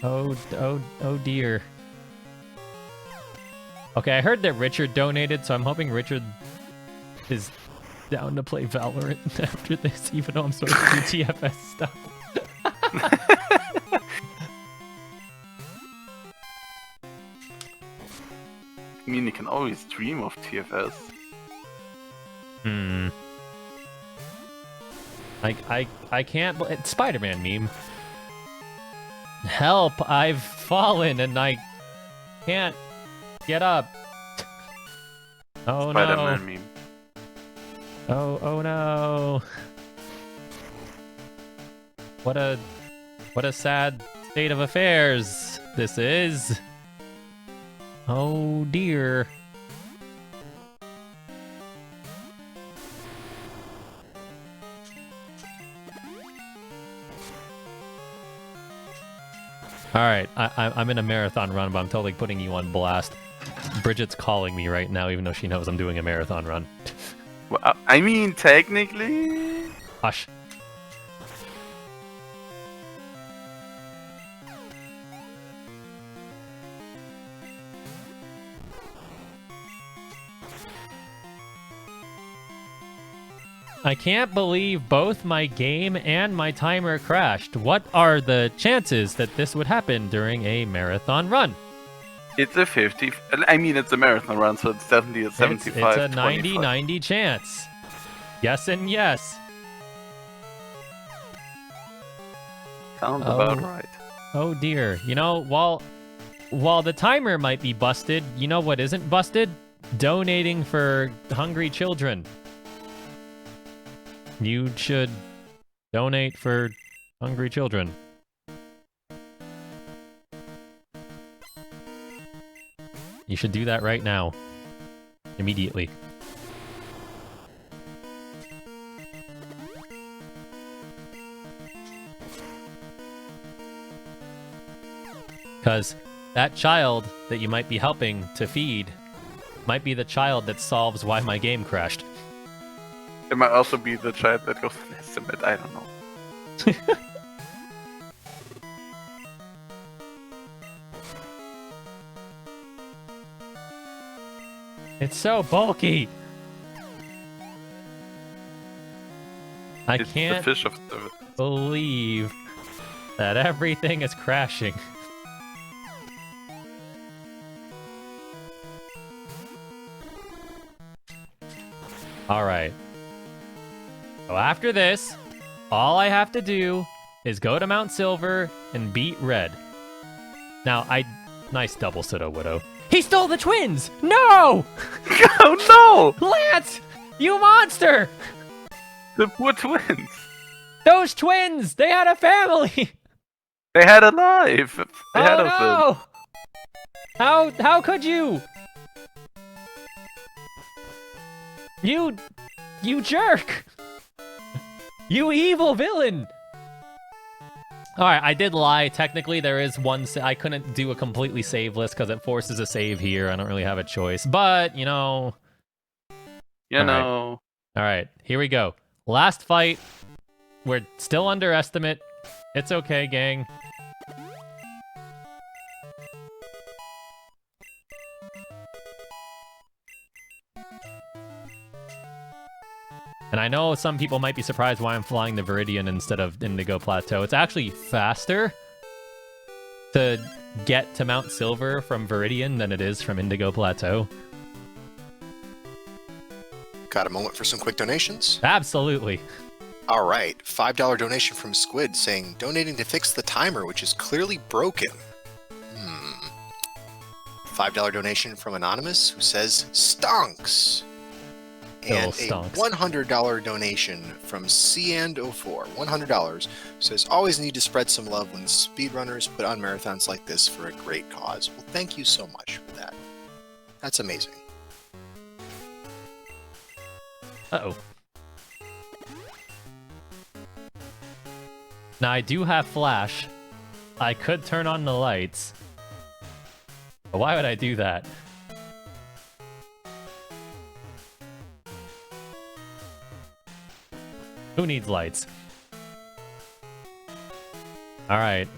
Oh dear. Okay, I heard that Richard donated, so I'm hoping Richard is down to play Valorant after this, even though I'm supposed to do TFS stuff. I mean, you can always dream of TFS. I can't. Spider-Man meme. Help! I've fallen and I can't get up. Oh Spider-Man no! meme. Oh no! What a sad state of affairs this is. Oh dear. Alright, I'm in a marathon run, but I'm totally putting you on blast. Bridget's calling me right now, even though she knows I'm doing a marathon run. Well, I mean, technically... Hush. I can't believe both my game and my timer crashed. What are the chances that this would happen during a marathon run? It's a 50... I mean, it's a marathon run, so it's definitely a 75. It's a 90-90 chance. Yes and yes. Sounds about right. Oh dear. You know, while the timer might be busted, you know what isn't busted? Donating for hungry children. You should donate for hungry children. You should do that right now. Immediately. Because that child that you might be helping to feed might be the child that solves why my game crashed. It might also be the child that goes in estimate, I don't know. It's so bulky! I It's can't the fish of service. believe that everything is crashing. Alright. So after this, all I have to do is go to Mount Silver and beat Red. Now, Nice double Pseudo Widow. He stole the twins! No! Oh no! Lance! You monster! The poor twins! Those twins! They had a family! They had a life! Ahead of them. No! How could you? You jerk! You evil villain! Alright, I did lie. Technically, there is one... I couldn't do a completely saveless because it forces a save here. I don't really have a choice. But, you know... You know... Alright, here we go. Last fight. We're still under estimate. It's okay, gang. And I know some people might be surprised why I'm flying the Viridian instead of Indigo Plateau. It's actually faster to get to Mount Silver from Viridian than it is from Indigo Plateau. Got a moment for some quick donations? Absolutely. All right, $5 donation from Squid saying, donating to fix the timer, which is clearly broken. $5 donation from Anonymous, who says, stonks. And stonks. a $100 donation from Ciand04, $100, says, always need to spread some love when speedrunners put on marathons like this for a great cause. Well, thank you so much for that. That's amazing. Uh-oh. Now, I do have flash. I could turn on the lights. But why would I do that? Who needs lights? Alright.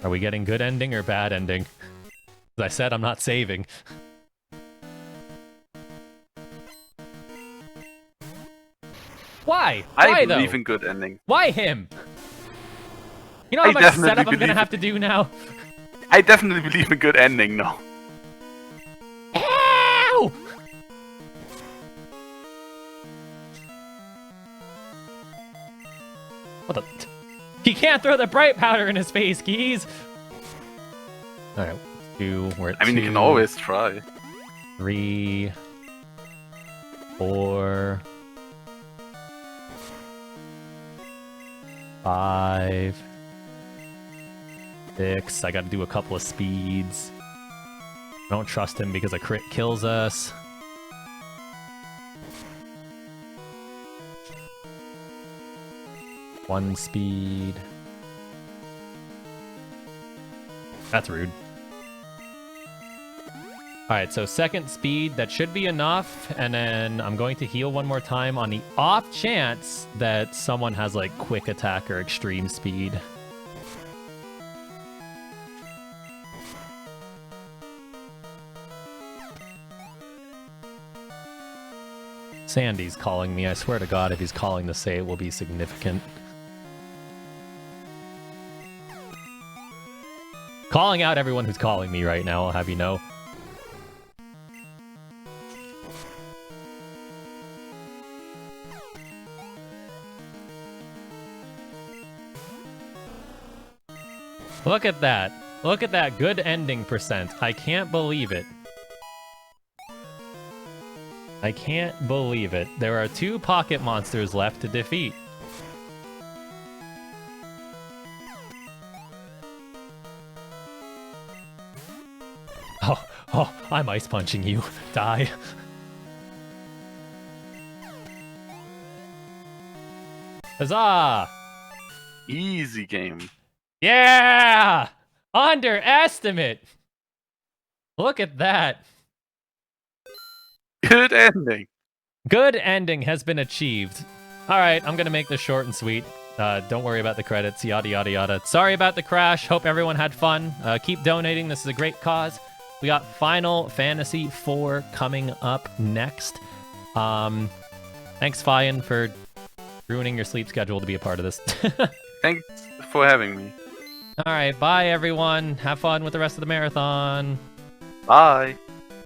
Are we getting good ending or bad ending? As I said, I'm not saving. Why? Why, I though? believe in good ending. Why him? You know how much setup I'm gonna have to do now? I definitely believe in good ending, no. Ow! What the... He can't throw the bright powder in his face, Keys! Alright, we're at I mean, you can always try. 3, 4, 5, 6. I gotta do a couple of speeds. I don't trust him because a crit kills us. One speed. That's rude. Alright, so second speed, that should be enough, and then I'm going to heal one more time on the off chance that someone has like quick attack or extreme speed. Sandy's calling me. I swear to God, if he's calling to say it will be significant. Calling out everyone who's calling me right now, I'll have you know. Look at that. Look at that good ending percent. I can't believe it. I can't believe it. There are 2 pocket monsters left to defeat. Oh, I'm ice punching you. Die. Huzzah! Easy game. Yeah! Underestimate! Look at that. Good ending. Good ending has been achieved. All right, I'm going to make this short and sweet. Don't worry about the credits, yada, yada, yada. Sorry about the crash. Hope everyone had fun. Keep donating. This is a great cause. We got Final Fantasy IV coming up next. Thanks, Fian, for ruining your sleep schedule to be a part of this. Thanks for having me. All right, bye, everyone. Have fun with the rest of the marathon. Bye.